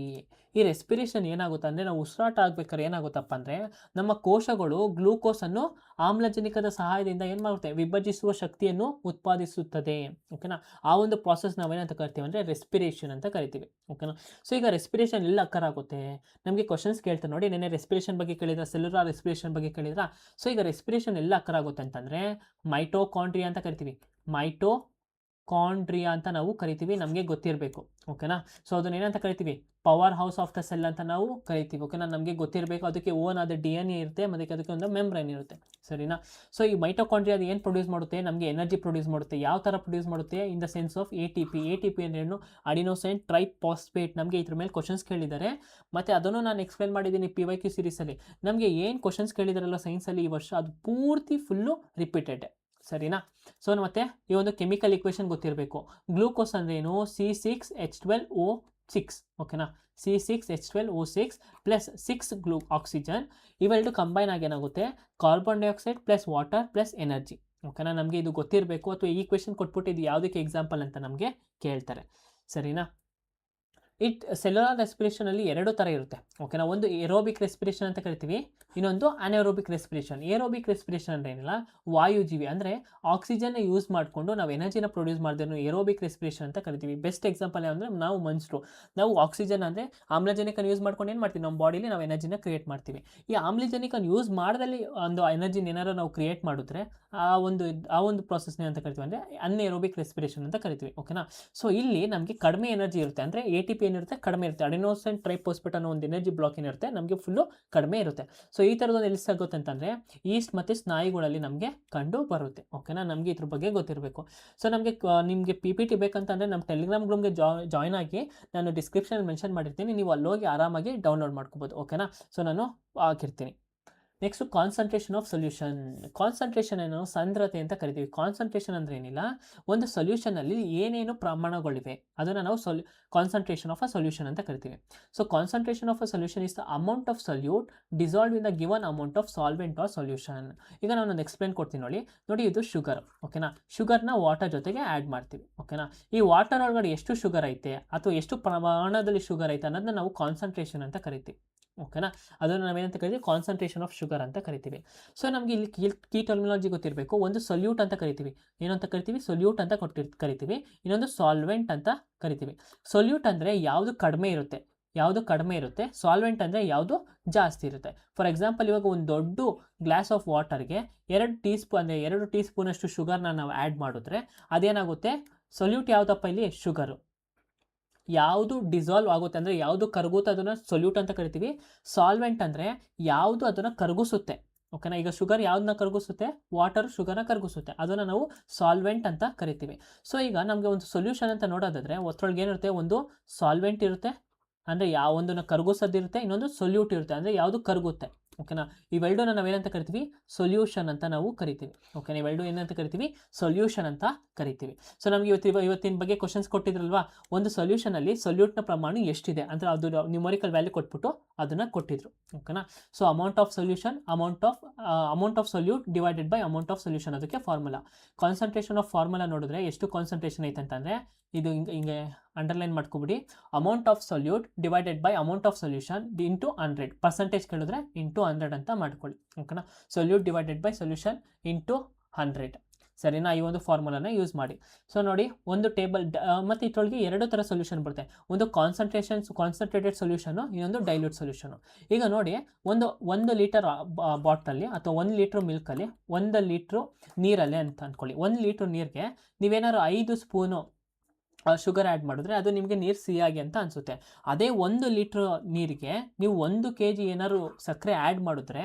ಈ ರೆಸ್ಪಿರೇಷನ್ ಏನಾಗುತ್ತೆ ಅಂದರೆ ನಾವು ಉಸಿರಾಟ ಆಗ್ಬೇಕಾದ್ರೆ ಏನಾಗುತ್ತಪ್ಪ ಅಂದರೆ ನಮ್ಮ ಕೋಶಗಳು ಗ್ಲೂಕೋಸನ್ನು ಆಮ್ಲಜನಕದ ಸಹಾಯದಿಂದ ಏನು ಮಾಡುತ್ತೆ, ವಿಭಜಿಸುವ ಶಕ್ತಿಯನ್ನು ಉತ್ಪಾದಿಸುತ್ತದೆ. ಓಕೆನಾ, ಆ ಒಂದು ಪ್ರಾಸೆಸ್ ನಾವೇನಂತ ಕರಿತೀವಿ ಅಂದರೆ ರೆಸ್ಪಿರೇಷನ್ ಅಂತ ಕರಿತೀವಿ. ಓಕೆನಾ, ಸೊ ಈಗ ರೆಸ್ಪಿರೇಷನ್ ಎಲ್ಲ ಅಕ್ಕರ್ ಆಗುತ್ತೆ, ನಮಗೆ ಕ್ವಶನ್ಸ್ ಕೇಳ್ತಾರೆ ನೋಡಿ, ನೆನ್ನೆ ರೆಸ್ಪಿರೇಷನ್ ಬಗ್ಗೆ ಕೇಳಿದ್ರೆ, ಸೆಲ್ಯುಲಾರ್ ರೆಸ್ಪಿರೇಷನ್ ಬಗ್ಗೆ ಕೇಳಿದ್ರ. ಸೊ ಈಗ ರೆಸ್ಪಿರೇಷನ್ ಎಲ್ಲ ಅಕ್ಕರ್ ಆಗುತ್ತೆ ಅಂತಂದರೆ ಮೈಟೋಕಾಂಡ್ರಿಯಾ ಅಂತ ಕರಿತೀವಿ. ಮೈಟೋಕಾಂಡ್ರಿಯಾ ಅಂತ ನಾವು ಕರಿತೀವಿ, ನಮಗೆ ಗೊತ್ತಿರಬೇಕು. ಓಕೆನಾ, ಸೊ ಅದನ್ನ ಏನಂತ ಕರಿತೀವಿ, power house of the cell ಅಂತ ನಾವು ಕರಿತೀವಿ. ಓಕೆನಾ, ನಮಗೆ ಗೊತ್ತಿರಬೇಕು. ಅದಕ್ಕೆ ಓನ್ ಆದ DNA ಇರುತ್ತೆ, ಮತ್ತು ಅದಕ್ಕೆ ಒಂದು ಮೆಂಬ್ರೇನ್ ಇರುತ್ತೆ. ಸರಿನಾ, ಸೊ ಈ ಮೈಟೋಕಾಂಡ್ರಿಯಾ ಏನು ಪ್ರೊಡ್ಯೂಸ್ ಮಾಡುತ್ತೆ, ನಮಗೆ ಎನರ್ಜಿ ಪ್ರೊಡ್ಯೂಸ್ ಮಾಡುತ್ತೆ. ಯಾವ ಥರ ಪ್ರೊಡ್ಯೂಸ್ ಮಾಡುತ್ತೆ, in the sense of ATP. ATP ಅಂದ್ರೇನು, ಅಡಿನೋಸೈನ್ ಟ್ರೈಫಾಸ್ಫೇಟ್. ನಮಗೆ ಇದ್ರ ಮೇಲೆ ಕ್ವಶನ್ಸ್ ಕೇಳಿದ್ದಾರೆ, ಮತ್ತು ಅದನ್ನು ನಾನು ಎಕ್ಸ್ಪ್ಲೇನ್ ಮಾಡಿದ್ದೀನಿ PYQ ಸೀರೀಸಲ್ಲಿ. ನಮಗೆ ಏನು ಕ್ವಶನ್ಸ್ ಕೇಳಿದಾರಲ್ಲ ಸೈನ್ಸಲ್ಲಿ ಈ ವರ್ಷ, ಅದು ಪೂರ್ತಿ ಫುಲ್ಲು ರಿಪೀಟೆಡ್. ಸರಿನಾ, ಸೊ ಮತ್ತೆ ಈ ಒಂದು ಕೆಮಿಕಲ್ ಇಕ್ವೇಷನ್ ಗೊತ್ತಿರಬೇಕು. ಗ್ಲೂಕೋಸ್ ಅಂದ್ರೇನು, C6H12O6. ಓಕೆನಾ, C6H12O6 ಪ್ಲಸ್ 6 ಆಕ್ಸಿಜನ್, ಇವೆರಡು ಕಂಬೈನ್ ಆಗಿ ಏನಾಗುತ್ತೆ, carbon dioxide plus water plus energy. ಓಕೆನಾ, ನಮಗೆ ಇದು ಗೊತ್ತಿರಬೇಕು. ಅಥವಾ ಈ ಕ್ವೆಶನ್ ಕೊಟ್ಬಿಟ್ಟು ಇದು ಯಾವುದಕ್ಕೆ ಎಕ್ಸಾಂಪಲ್ ಅಂತ ನಮಗೆ ಕೇಳ್ತಾರೆ. ಸರಿನಾ, ಸೆಲ್ಯುಲಾರ್ ರೆಸ್ಪಿರೇಷನಲ್ಲಿ ಎರಡು ಥರ ಇರುತ್ತೆ. ಓಕೆನಾ, ಒಂದು ಏರೋಬಿಕ್ ರೆಸ್ಪಿರೇಷನ್ ಅಂತ ಕರಿತೀವಿ, ಇನ್ನೊಂದು ಅನೈರೋಬಿಕ್ ರೆಸ್ಪಿರೇಷನ್. ಏರೋಬಿಕ್ ರೆಸ್ಪಿರೇಷನ್ ಅಂದರೆ ಏನಿಲ್ಲ, ವಾಯುಜೀವಿ ಅಂದರೆ ಆಕ್ಸಿಜನ್ನ ಯೂಸ್ ಮಾಡಿಕೊಂಡು ನಾವು ಎನರ್ಜಿನ ಪ್ರೊಡ್ಯೂಸ್ ಮಾಡಿದ್ರೆ ಏರೋಬಿಕ್ ರೆಸ್ಪಿರೇಷನ್ ಅಂತ ಕರಿತೀವಿ. ಬೆಸ್ಟ್ ಎಕ್ಸಾಂಪಲ್ ಅಂದರೆ ನಾವು ಮನುಷ್ಯರು, ನಾವು ಆಕ್ಸಿಜನ್ ಅಂದರೆ ಆಮ್ಲಜನಕನ ಯೂಸ್ ಮಾಡ್ಕೊಂಡು ಏನು ಮಾಡ್ತೀವಿ, ನಮ್ಮ ಬಾಡಿಲಿ ನಾವು ಎನರ್ಜಿನ ಕ್ರಿಯೇಟ್ ಮಾಡ್ತೀವಿ. ಈ ಆಮ್ಲಜನಕನ ಯೂಸ್ ಮಾಡ್ದಲ್ಲಿ ಒಂದು ಎನರ್ಜಿನ ಏನಾರು ನಾವು ಕ್ರಿಯೇಟ್ ಮಾಡಿದ್ರೆ ಆ ಒಂದು ಪ್ರಾಸೆಸ್ನೇ ಅಂತ ಕರಿತೀವಿ, ಅಂದರೆ ಅನ್ಏರೋಬಿಕ್ ರೆಸ್ಪಿರೇಷನ್ ಅಂತ ಕರಿತೀವಿ. ಓಕೆನಾ, ಸೊ ಇಲ್ಲಿ ನಮಗೆ ಕಡಿಮೆ ಎನರ್ಜಿ ಇರುತ್ತೆ, ಅಂದರೆ ATP ಏನಿರುತ್ತೆ ಕಡಿಮೆ ಇರುತ್ತೆ. ಅಡಿನೋಸೈನ್ ಟ್ರೈಫಾಸ್ಫೇಟ್ ಅನ್ನೋ ಒಂದು ಎನರ್ಜಿ ಬ್ಲಾಕ್ ಏನಿರುತ್ತೆ ನಮಗೆ ಫುಲ್ಲು ಕಡಿಮೆ ಇರುತ್ತೆ. ಸೊ ಈ ಥರದೊಂದು ಎಲ್ಲಿ ಸಿಗುತ್ತೆ ಅಂತಂದರೆ ಈಸ್ಟ್ ಮತ್ತು ಸ್ನಾಯುಗಳಲ್ಲಿ ನಮಗೆ ಕಂಡು ಬರುತ್ತೆ. ಓಕೆನಾ, ನಮಗೆ ಇದ್ರ ಬಗ್ಗೆ ಗೊತ್ತಿರಬೇಕು. ಸೊ ನಿಮಗೆ PPT ಬೇಕಂತಂದರೆ ನಮ್ಮ ಟೆಲಿಗ್ರಾಮ್ ಗ್ರೂಪ್ಗೆ ಜಾಯ್ನ್ ಆಗಿ, ನಾನು ಡಿಸ್ಕ್ರಿಪ್ಷನ್ ಮೆನ್ಷನ್ ಮಾಡಿರ್ತೀನಿ, ನೀವು ಅಲ್ಲೋಗಿ ಆರಾಮಾಗಿ ಡೌನ್ಲೋಡ್ ಮಾಡ್ಕೋಬೋದು. ಓಕೆನಾ, ಸೊ ನಾನು ಹಾಕಿರ್ತೀನಿ. Next concentration of solution. Concentration ಏನೋ ಸಾಂದ್ರತೆ ಅಂತ ಕರಿತೀವಿ. ಕಾನ್ಸಂಟ್ರೇಷನ್ ಅಂದರೆ ಏನಿಲ್ಲ, ಒಂದು ಸೊಲ್ಯೂಷನಲ್ಲಿ ಏನೇನು ಪ್ರಮಾಣಗಳಿವೆ ಅದನ್ನು ನಾವು ಕಾನ್ಸಂಟ್ರೇಷನ್ ಆಫ್ ಅ ಸೊಲ್ಯೂಷನ್ ಅಂತ ಕರಿತೀವಿ. So concentration of a solution is the amount of solute dissolve in the given amount of solvent or solution. ಈಗ ನಾನೊಂದು ಎಕ್ಸ್ಪ್ಲೇನ್ ಕೊಡ್ತೀನಿ ನೋಡಿ ಇದು ಶುಗರ್. ಓಕೆನಾ, ಶುಗರ್ನ ವಾಟರ್ ಜೊತೆಗೆ ಆ್ಯಡ್ ಮಾಡ್ತೀವಿ. ಓಕೆನಾ, ಈ ವಾಟರ್ ಒಳಗಡೆ ಎಷ್ಟು ಶುಗರ್ ಐತೆ ಅಥವಾ ಎಷ್ಟು ಪ್ರಮಾಣದಲ್ಲಿ ಶುಗರ್ ಐತೆ ಅನ್ನೋದನ್ನ ನಾವು ಕಾನ್ಸಂಟ್ರೇಷನ್ ಅಂತ ಕರಿತೀವಿ. ಓಕೆನಾ, ಅದನ್ನು ನಾವೇನಂತ ಕರಿತೀವಿ, ಕಾನ್ಸಂಟ್ರೇಷನ್ ಆಫ್ ಶುಗರ್ ಅಂತ ಕರಿತೀವಿ. ಸೊ ನಮಗೆ ಇಲ್ಲಿ ಕೀ ಟರ್ಮಿನಾಲಜಿ ಗೊತ್ತಿರಬೇಕು. ಒಂದು ಸೊಲ್ಯೂಟ್ ಅಂತ ಕರಿತೀವಿ, ಏನಂತ ಕರಿತೀವಿ, ಸೊಲ್ಯೂಟ್ ಅಂತ ಕರಿತೀವಿ. ಇನ್ನೊಂದು ಸಾಲ್ವೆಂಟ್ ಅಂತ ಕರಿತೀವಿ. ಸೊಲ್ಯೂಟ್ ಅಂದರೆ ಯಾವುದು ಕಡಿಮೆ ಇರುತ್ತೆ, ಸಾಲ್ವೆಂಟ್ ಅಂದರೆ ಯಾವುದು ಜಾಸ್ತಿ ಇರುತ್ತೆ. ಫಾರ್ ಎಕ್ಸಾಂಪಲ್, ಇವಾಗ ಒಂದು ದೊಡ್ಡ ಗ್ಲಾಸ್ ಆಫ್ ವಾಟರ್ಗೆ 2 ಟೀ ಸ್ಪೂನಷ್ಟು ಶುಗರ್ನ ನಾವು ಆ್ಯಡ್ ಮಾಡಿದ್ರೆ ಅದೇನಾಗುತ್ತೆ, ಸೊಲ್ಯೂಟ್ ಯಾವುದಪ್ಪ ಇಲ್ಲಿ, ಶುಗರು. ಯಾವುದು ಡಿಸಾಲ್ವ್ ಆಗುತ್ತೆ ಅಂದರೆ ಯಾವುದು ಕರಗುತ್ತೆ ಅದನ್ನು ಸೊಲ್ಯೂಟ್ ಅಂತ ಕರಿತೀವಿ. ಸಾಲ್ವೆಂಟ್ ಅಂದರೆ ಯಾವುದು ಅದನ್ನು ಕರಗಿಸುತ್ತೆ. ಓಕೆನಾ, ಈಗ ಶುಗರ್ ಯಾವುದನ್ನ ಕರಗಿಸುತ್ತೆ, ವಾಟರ್ ಶುಗರ್ನ ಕರಗಿಸುತ್ತೆ, ಅದನ್ನು ನಾವು ಸಾಲ್ವೆಂಟ್ ಅಂತ ಕರಿತೀವಿ. ಸೊ ಈಗ ನಮಗೆ ಒಂದು ಸೊಲ್ಯೂಷನ್ ಅಂತ ನೋಡೋದಾದರೆ ಒತ್ತರೊಳಗೆ ಏನಿರುತ್ತೆ, ಒಂದು ಸಾಲ್ವೆಂಟ್ ಇರುತ್ತೆ ಅಂದರೆ ಒಂದನ್ನು ಕರಗಿಸೋದಿರುತ್ತೆ, ಇನ್ನೊಂದು ಸೊಲ್ಯೂಟ್ ಇರುತ್ತೆ ಅಂದರೆ ಯಾವುದು ಕರಗುತ್ತೆ. ಓಕೆನಾ, ಇವೆರಡನ್ನ ನಾವೇನಂತ ಕರಿತೀವಿ, ಸೊಲ್ಯೂಷನ್ ಅಂತ ನಾವು ಕರಿತೀವಿ. ಓಕೆನಾ, ಇವೆರಡು ಏನಂತ ಕರಿತೀವಿ, ಸೊಲ್ಯೂಷನ್ ಅಂತ ಕರಿತೀವಿ. ಸೊ ನಮಗೆ ಇವತ್ತಿನ ಬಗ್ಗೆ ಕ್ವಶನ್ಸ್ ಕೊಟ್ಟಿದ್ರಲ್ವಾ, ಒಂದು ಸೊಲ್ಯೂಷನಲ್ಲಿ ಸೊಲ್ಯೂಟ್ನ ಪ್ರಮಾಣ ಎಷ್ಟಿದೆ ಅಂದರೆ ಅದು ನ್ಯೂಮರಿಕಲ್ ವ್ಯಾಲ್ಯೂ ಕೊಟ್ಬಿಟ್ಟು ಅದನ್ನು ಕೊಟ್ಟಿದ್ರು. ಓಕೆನಾ, so amount of solution, amount of solute divided by amount of solution, ಅದಕ್ಕೆ ಫಾರ್ಮುಲಾ. ಕಾನ್ಸಂಟ್ರೇಷನ್ ಆಫ್ ಫಾರ್ಮುಲಾ ನೋಡಿದ್ರೆ ಎಷ್ಟು ಕಾನ್ಸಂಟ್ರೇಷನ್ ಐತೆ ಅಂತಂದರೆ ಇದು ಹಿಂಗೆ ಅಂಡರ್ಲೈನ್ ಮಾಡ್ಕೊಬಿಡಿ, amount of solute divided by amount of solution into 100. Percentage ಕೇಳಿದ್ರೆ ಇಂಟು 100 ಅಂತ ಮಾಡ್ಕೊಳ್ಳಿ. ಓಕೆನಾ, solute divided by solution into 100. ಸರಿನಾ, ಈ ಒಂದು ಫಾರ್ಮುಲಾನ ಯೂಸ್ ಮಾಡಿ. ಸೊ ನೋಡಿ, ಒಂದು ಟೇಬಲ್ ಮತ್ತು ಇದರೊಳಗೆ ಎರಡು ಥರ ಸೊಲ್ಯೂಷನ್ ಬರುತ್ತೆ. ಒಂದು ಕಾನ್ಸಂಟ್ರೇಟೆಡ್ ಸೊಲ್ಯೂಷನು, ಇನ್ನೊಂದು ಡೈಲ್ಯೂಟ್ ಸೊಲ್ಯೂಷನು. ಈಗ ನೋಡಿ, ಒಂದು ಲೀಟರ್ ಬಾಟಲ್ಲಿ ಅಥವಾ 1 ಲೀಟ್ರ್ ಮಿಲ್ಕಲ್ಲಿ 1 ಲೀಟ್ರು ನೀರಲ್ಲಿ ಅಂತ ಅಂದ್ಕೊಳ್ಳಿ. 1 ಲೀಟ್ರ್ ನೀರಿಗೆ ನೀವೇನಾದ್ರು 5 ಸ್ಪೂನು ಶುಗರ್ ಆ್ಯಡ್ ಮಾಡಿದ್ರೆ ಅದು ನಿಮಗೆ ನೀರು ಸಿಹಿಯಾಗಿ ಅಂತ ಅನಿಸುತ್ತೆ. ಅದೇ 1 ಲೀಟ್ರ್ ನೀರಿಗೆ ನೀವು 1 kg ಏನಾದ್ರು ಸಕ್ಕರೆ ಆ್ಯಡ್ ಮಾಡಿದ್ರೆ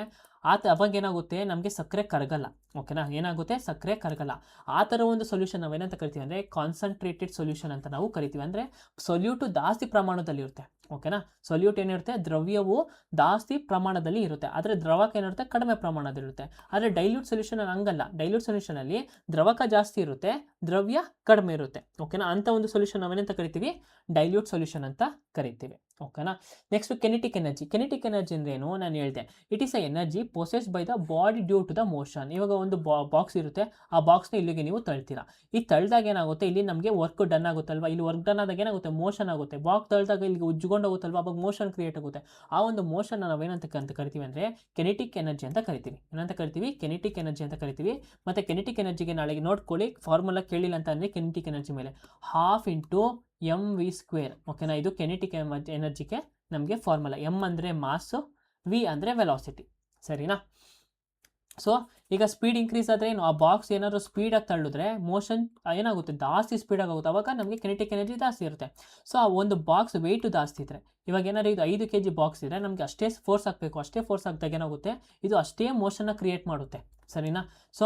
ಅವಾಗ ಏನಾಗುತ್ತೆ, ನಮಗೆ ಸಕ್ಕರೆ ಕರಗಲ್ಲ. ಓಕೆನಾ, ಏನಾಗುತ್ತೆ, ಸಕ್ಕರೆ ಕರಗಲ್ಲ. ಆ ಥರ ಒಂದು ಸೊಲ್ಯೂಷನ್ ನಾವೇನಂತ ಕರಿತೀವಿ ಅಂದರೆ ಕಾನ್ಸಂಟ್ರೇಟೆಡ್ ಸೊಲ್ಯೂಷನ್ ಅಂತ ನಾವು ಕರಿತೀವಿ. ಅಂದರೆ ಸೊಲ್ಯೂಟು ಜಾಸ್ತಿ ಪ್ರಮಾಣದಲ್ಲಿ ಇರುತ್ತೆ. ಓಕೆನಾ, ಸೊಲ್ಯೂಟ್ ಏನಿರುತ್ತೆ, ದ್ರವ್ಯವು ಜಾಸ್ತಿ ಪ್ರಮಾಣದಲ್ಲಿ ಇರುತ್ತೆ, ಆದರೆ ದ್ರವಕ ಏನಿರುತ್ತೆ ಕಡಿಮೆ ಪ್ರಮಾಣದಲ್ಲಿರುತ್ತೆ. ಆದರೆ ಡೈಲ್ಯೂಟ್ ಸೊಲ್ಯೂಷನ್ ಹಂಗಲ್ಲ. ಡೈಲ್ಯೂಟ್ ಸೊಲ್ಯೂಷನಲ್ಲಿ ದ್ರವಕ ಜಾಸ್ತಿ ಇರುತ್ತೆ, ದ್ರವ್ಯ ಕಡಿಮೆ ಇರುತ್ತೆ. ಓಕೆನಾ, ಅಂಥ ಒಂದು ಸೊಲ್ಯೂಷನ್ ನಾವೇನಂತ ಕರಿತೀವಿ, ಡೈಲ್ಯೂಟ್ ಸೊಲ್ಯೂಷನ್ ಅಂತ ಕರಿತೀವಿ. ಓಕೆನಾ. ನೆಕ್ಸ್ಟ್ ಕೆನೆಟಿಕ್ ಎನರ್ಜಿ ಅಂದ್ರೆ ಏನು ನಾನು ಹೇಳಿದೆ, it is a energy possessed by the body due to the motion. ಇವಾಗ ಒಂದು ಬಾಕ್ಸ್ ಇರುತ್ತೆ, ಆ ಬಾಕ್ಸ್ನ ಇಲ್ಲಿಗೆ ನೀವು ತಳ್ತೀರಾ, ಈ ತಳ್ದಾಗ ಏನಾಗುತ್ತೆ, ಇಲ್ಲಿ ನಮಗೆ ವರ್ಕ್ ಡನ್ ಆಗುತ್ತಲ್ವಾ, ಇಲ್ಲಿ ವರ್ಕ್ ಡನ್ ಆದಾಗ ಏನಾಗುತ್ತೆ, ಮೋಷನ್ ಆಗುತ್ತೆ. ಬಾಕ್ಸ್ ತಳ್ದಾಗ ಇಲ್ಲಿಗೆ ಉಜ್ಕೊಂಡು ಹೋಗುತ್ತಲ್ವಾ, ಅವಾಗ ಮೋಷನ್ ಕ್ರಿಯೇಟ್ ಆಗುತ್ತೆ. ಆ ಒಂದು ಮೋಷನ್ ನಾವೇನಂತ ಕರಿತೀವಿ ಅಂದರೆ ಕೆನೆಟಿಕ್ ಎನರ್ಜಿ ಅಂತ ಕರಿತೀವಿ. ಏನಂತ ಕರಿತೀವಿ, ಕೆನೆಟಿಕ್ ಎನರ್ಜಿ ಅಂತ ಕರಿತೀವಿ. ಮತ್ತು ಕೆನೆಟಿಕ್ ಎನರ್ಜಿಗೆ ನಾಳೆಗೆ ನೋಡ್ಕೊಳ್ಳಿ, ಫಾರ್ಮುಲಾ ಕೇಳಿಲ್ಲ ಅಂತ ಅಂದರೆ ಕೆನೆಟಿಕ್ ಎನರ್ಜಿ ಮೇಲೆ 12 mv². ಓಕೆನಾ, ಇದು ಕೆನೆಟಿಕ್ ಎನರ್ಜಿಗೆ ನಮಗೆ ಫಾರ್ಮುಲಾ. ಎಮ್ ಅಂದರೆ ಮಾಸು, ವಿ ಅಂದರೆ ವೆಲಾಸಿಟಿ. ಸರಿನಾ. ಸೊ ಈಗ ಸ್ಪೀಡ್ ಇನ್ಕ್ರೀಸ್ ಆದರೆ ಏನು, ಆ ಬಾಕ್ಸ್ ಏನಾದರೂ ಸ್ಪೀಡಾಗಿ ತಳ್ಳಿದ್ರೆ ಮೋಷನ್ ಏನಾಗುತ್ತೆ, ಜಾಸ್ತಿ ಸ್ಪೀಡಾಗಿ ಆಗುತ್ತೆ, ಅವಾಗ ನಮಗೆ ಕೆನೆಟಿಕ್ ಎನರ್ಜಿ ಜಾಸ್ತಿ ಇರುತ್ತೆ. ಸೊ ಆ ಒಂದು ಬಾಕ್ಸ್ ವೆಯ್ಟು ಜಾಸ್ತಿ ಇದ್ದರೆ, ಇವಾಗ ಏನಾದ್ರು ಇದು 5 kg ಬಾಕ್ಸ್ ಇದ್ದರೆ ನಮಗೆ ಅಷ್ಟೇ ಫೋರ್ಸ್ ಹಾಕಬೇಕು, ಅಷ್ಟೇ ಫೋರ್ಸ್ ಹಾಕಿದಾಗ ಏನಾಗುತ್ತೆ, ಇದು ಅಷ್ಟೇ ಮೋಷನ್ನ ಕ್ರಿಯೇಟ್ ಮಾಡುತ್ತೆ. ಸರಿನಾ. ಸೊ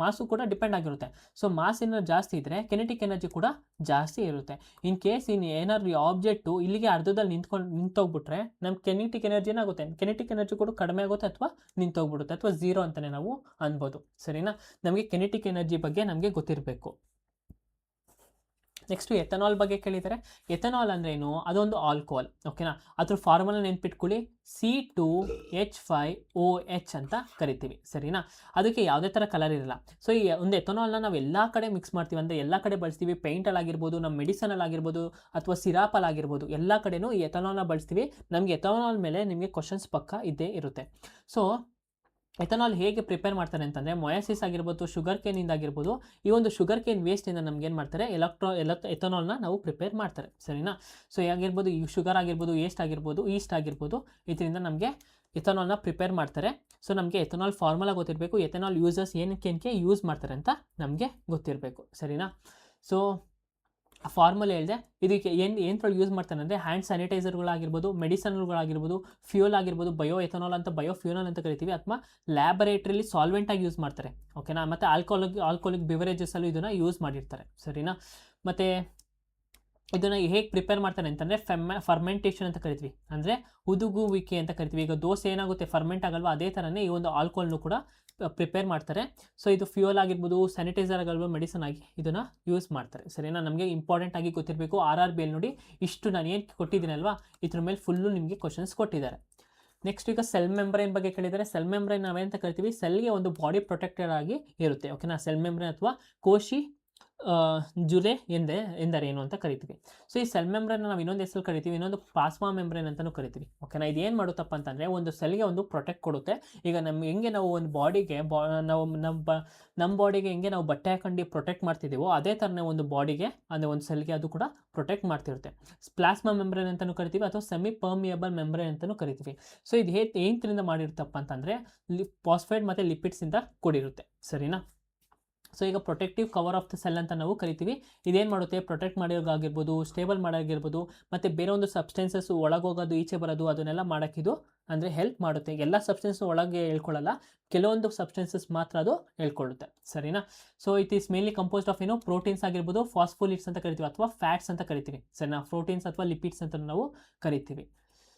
ಮಾಸು ಕೂಡ ಡಿಪೆಂಡ್ ಆಗಿರುತ್ತೆ. ಸೊ ಮಾಸ್ ಏನಾದ್ರು ಜಾಸ್ತಿ ಇದ್ದರೆ ಕೆನೆಟಿಕ್ ಎನರ್ಜಿ ಕೂಡ ಜಾಸ್ತಿ ಇರುತ್ತೆ. ಇನ್ ಕೇಸ್ ಏನಾದ್ರು ಈ ಆಬ್ಜೆಕ್ಟು ಇಲ್ಲಿಗೆ ಅರ್ಧದಲ್ಲಿ ನಿಂತೋಗ್ಬಿಟ್ರೆ ನಮ್ಮ ಕೆನೆಟಿಕ್ ಎನರ್ಜಿ ಏನಾಗುತ್ತೆ, ಕೆನೆಟಿಕ್ ಎನರ್ಜಿ ಕೂಡ ಕಡಿಮೆ ಆಗುತ್ತೆ ಅಥವಾ ನಿಂತೋಗ್ಬಿಡುತ್ತೆ, ಅಥವಾ ಝೀರೋ ಅಂತಲೇ ನಾವು ಅನ್ಬೋದು. ಸರಿನಾ. ನಮಗೆ ಕೆನೆಟಿಕ್ ಎನರ್ಜಿ ಬಗ್ಗೆ ನಮಗೆ ಗೊತ್ತಿರಬೇಕು. ನೆಕ್ಸ್ಟು ಎಥನಾಲ್ ಬಗ್ಗೆ ಕೇಳಿದರೆ, ಎಥನಾಲ್ ಅಂದರೆ ಏನು, ಅದೊಂದು ಆಲ್ಕೋಹಾಲ್. ಓಕೆನಾ, ಅದ್ರ ಫಾರ್ಮುಲಾ ನೆನ್ಪಿಟ್ಕೊಳ್ಳಿ, C2H5OH ಅಂತ ಕರಿತೀವಿ. ಸರಿನಾ. ಅದಕ್ಕೆ ಯಾವುದೇ ಥರ ಕಲರ್ ಇರಲ್ಲ. ಸೊ ಈ ಒಂದು ಎಥನಾಲ್ನ ನಾವು ಎಲ್ಲ ಕಡೆ ಮಿಕ್ಸ್ ಮಾಡ್ತೀವಿ, ಅಂದರೆ ಎಲ್ಲ ಕಡೆ ಬಳಸ್ತೀವಿ. ಪೇಂಟಲ್ಲಿ ಆಗಿರ್ಬೋದು, ನಮ್ಮ ಮೆಡಿಸನಲ್ಲಿ ಆಗಿರ್ಬೋದು, ಅಥವಾ ಸಿರಾಪಲ್ಲಿ ಆಗಿರ್ಬೋದು, ಎಲ್ಲ ಕಡೆನೂ ಈ ಎಥನಾಲ್ನ ಬಳಸ್ತೀವಿ. ನಮಗೆ ಎಥನಾಲ್ ಮೇಲೆ ನಿಮಗೆ ಕ್ವಶನ್ಸ್ ಪಕ್ಕ ಇದ್ದೇ ಇರುತ್ತೆ. ಸೊ ಎಥನಾಲ್ ಹೇಗೆ ಪ್ರಿಪೇರ್ ಮಾಡ್ತಾರೆ ಅಂತಂದರೆ, ಮೊಯಾಸಿಸ್ ಆಗಿರ್ಬೋದು, ಶುಗರ್ ಕೇನಿಂದ ಆಗಿರ್ಬೋದು, ಈ ಒಂದು ಶುಗರ್ ಕೇನ್ ವೇಸ್ಟಿಂದ ನಮ್ಗೆ ಏನು ಮಾಡ್ತಾರೆ, ಎಥನಾಲ್ನ ನಾವು ಪ್ರಿಪೇರ್ ಮಾಡ್ತಾರೆ. ಸರಿನಾ. ಸೊ ಹೇಗಿರ್ಬೋದು, ಈ ಶುಗರ್ ಆಗಿರ್ಬೋದು, ಈಸ್ಟ್ ಆಗಿರ್ಬೋದು, ಇದರಿಂದ ನಮಗೆ ಎಥನಾಲ್ನ ಪ್ರಿಪೇರ್ ಮಾಡ್ತಾರೆ. ಸೊ ನಮಗೆ ಎಥನಾಲ್ ಫಾರ್ಮುಲಾ ಗೊತ್ತಿರಬೇಕು, ಎಥನಾಲ್ ಯೂಸರ್ಸ್ ಏನಕ್ಕೆ ಯೂಸ್ ಮಾಡ್ತಾರೆ ಅಂತ ನಮಗೆ ಗೊತ್ತಿರಬೇಕು. ಸರಿನಾ. ಸೊ ಫಾರ್ಮುಲಾ ಹೇಳಿದೆ, ಇದಕ್ಕೆ ಏನ್ರಲ್ಲಿ ಯೂಸ್ ಮಾಡ್ತಾನೆ ಅಂದರೆ ಹ್ಯಾಂಡ್ ಸ್ಯಾನಿಟೈಸರ್ಗಳಾಗಿರ್ಬೋದು, ಮೆಡಿಸನ್ಗಳಾಗಿರ್ಬೋದು, ಫ್ಯೂಲ್ ಆಗಿರ್ಬೋದು, ಬಯೋ ಎಥನಾಲ್ ಅಂತ ಬಯೋ ಫ್ಯೂನಲ್ ಅಂತ ಕರಿತೀವಿ, ಅಥವಾ ಲ್ಯಾಬೊರೇಟ್ರಿಲಿ ಸಾಲ್ವೆಂಟಾಗಿ ಯೂಸ್ ಮಾಡ್ತಾರೆ. ಓಕೆನಾ. ಮತ್ತು ಆಲ್ಕೋಹಾಲಿಕ್ ಬಿವರೇಜಸಲ್ಲೂ ಇದನ್ನು ಯೂಸ್ ಮಾಡಿರ್ತಾರೆ. ಸರಿನಾ. ಮತ್ತು ಇದನ್ನು ಹೇಗೆ ಪ್ರಿಪೇರ್ ಮಾಡ್ತಾರೆ ಅಂತಂದರೆ ಫರ್ಮೆಂಟೇಷನ್ ಅಂತ ಕರಿತೀವಿ, ಅಂದರೆ ಹುದುಗುವಿಕೆ ಅಂತ ಕರಿತೀವಿ. ಈಗ ದೋಸೆ ಏನಾಗುತ್ತೆ, ಫರ್ಮೆಂಟ್ ಆಗಲ್ವಾ, ಅದೇ ಥರನೇ ಈ ಒಂದು ಆಲ್ಕೋಹಾಲ್ನು ಕೂಡ ಪ್ರಿಪೇರ್ ಮಾಡ್ತಾರೆ. ಸೊ ಇದು ಫ್ಯೂಯಲ್ ಆಗಿರ್ಬೋದು, ಸ್ಯಾನಿಟೈಸರ್ ಆಗಿರ್ಬೋದು, ಮೆಡಿಸನ್ ಆಗಿ ಇದನ್ನು ಯೂಸ್ ಮಾಡ್ತಾರೆ. ಸರಿನಾ. ನಮಗೆ ಇಂಪಾರ್ಟೆಂಟ್ ಆಗಿ ಗೊತ್ತಿರಬೇಕು. RRB ನೋಡಿ ಇಷ್ಟು ನಾನು ಏನು ಕೊಟ್ಟಿದ್ದೀನಿ ಅಲ್ವಾ, ಇದ್ರ ಮೇಲೆ ಫುಲ್ಲು ನಿಮಗೆ ಕ್ವಶನ್ಸ್ ಕೊಟ್ಟಿದ್ದಾರೆ. ನೆಕ್ಸ್ಟ್ ಈಗ ಸೆಲ್ ಮೆಂಬ್ರೇನ್ ಬಗ್ಗೆ ಕೇಳಿದರೆ, ಸೆಲ್ ಮೆಂಬ್ರೇನ್ ನಾವೇಂತ ಕರಿತೀವಿ, ಸೆಲ್ಗೆ ಒಂದು ಬಾಡಿ ಪ್ರೊಟೆಕ್ಟೆಡ್ ಆಗಿ ಇರುತ್ತೆ. ಓಕೆನಾ. ಸೆಲ್ ಮೆಂಬ್ರೇನ್ ಅಥವಾ ಕೋಶಿ ಜುಲೆ ಎಂದರೇನು ಅಂತ ಕರಿತೀವಿ. ಸೊ ಈ ಸೆಲ್ ಮೆಂಬ್ರೇನ್ ನಾವು ಇನ್ನೊಂದು ಹೆಸರು ಕರಿತೀವಿ, ಇನ್ನೊಂದು ಪ್ಲಾಸ್ಮಾ ಮೆಂಬ್ರೇನ್ ಅಂತಲೂ ಕರಿತೀವಿ. ಓಕೆನಾ. ಇದು ಏನು ಮಾಡುತ್ತಪ್ಪ ಅಂತಂದರೆ, ಒಂದು ಸೆಲ್ಗೆ ಒಂದು ಪ್ರೊಟೆಕ್ಟ್ ಕೊಡುತ್ತೆ. ಈಗ ಹೆಂಗೆ ನಾವು ಒಂದು ಬಾಡಿಗೆ ನಮ್ಮ ಬಾಡಿಗೆ ಹೆಂಗೆ ನಾವು ಬಟ್ಟೆ ಹಾಕೊಂಡು ಪ್ರೊಟೆಕ್ಟ್ ಮಾಡ್ತಿದ್ದೀವೋ, ಅದೇ ಥರನೇ ಒಂದು ಬಾಡಿಗೆ ಅಂದರೆ ಒಂದು ಸೆಲ್ಗೆ ಅದು ಕೂಡ ಪ್ರೊಟೆಕ್ಟ್ ಮಾಡ್ತಿರುತ್ತೆ. ಪ್ಲಾಸ್ಮಾ ಮೆಂಬ್ರೇನ್ ಅಂತಲೂ ಕರಿತೀವಿ, ಅಥವಾ ಸೆಮಿ ಪರ್ಮಿಯಬಲ್ ಮೆಂಬ್ರೇನ್ ಅಂತಲೂ ಕರಿತೀವಿ. ಸೊ ಇದು ಏನರಿಂದ ಮಾಡಿರುತ್ತಪ್ಪ ಅಂತಂದರೆ ಫಾಸ್ಫೇಟ್ ಮತ್ತು ಲಿಪಿಡ್ಸಿಂದ ಕೂಡಿರುತ್ತೆ. ಸರಿನಾ. ಸೊ ಈಗ protective cover of the cell ಅಂತ ನಾವು ಕರಿತೀವಿ. ಇದೇನು ಮಾಡುತ್ತೆ, ಪ್ರೊಟೆಕ್ಟ್ ಮಾಡೋದಾಗಿರ್ಬೋದು, ಸ್ಟೇಬಲ್ ಮಾಡೋಗಿರ್ಬೋದು, ಮತ್ತು ಬೇರೆ ಒಂದು ಸಬ್ಸ್ಟೆನ್ಸಸ್ ಒಳಗೋಗೋದು, ಈಚೆ ಬರೋದು, ಅದನ್ನೆಲ್ಲ ಮಾಡೋಕ್ಕಿದು ಅಂದರೆ ಹೆಲ್ಪ್ ಮಾಡುತ್ತೆ. ಎಲ್ಲ ಸಬ್ಸ್ಟೆನ್ಸ್ ಒಳಗೆ ಹೇಳ್ಕೊಳ್ಳಲ್ಲ, ಕೆಲವೊಂದು ಸಬ್ಸ್ಟೆನ್ಸಸ್ ಮಾತ್ರ ಅದು ಹೇಳ್ಕೊಳ್ಳುತ್ತೆ. ಸರಿನಾ. So it is mainly composed of proteins ಆಗಿರ್ಬೋದು, ಫಾಸ್ಫೋಲಿಪಿಡ್ಸ್ ಅಂತ ಕರಿತೀವಿ, ಅಥವಾ ಫ್ಯಾಟ್ಸ್ ಅಂತ ಕರಿತೀವಿ. ಸರಿನಾ. ಪ್ರೋಟೀನ್ಸ್ ಅಥವಾ ಲಿಪಿಡ್ಸ್ ಅಂತ ನಾವು ಕರಿತೀವಿ.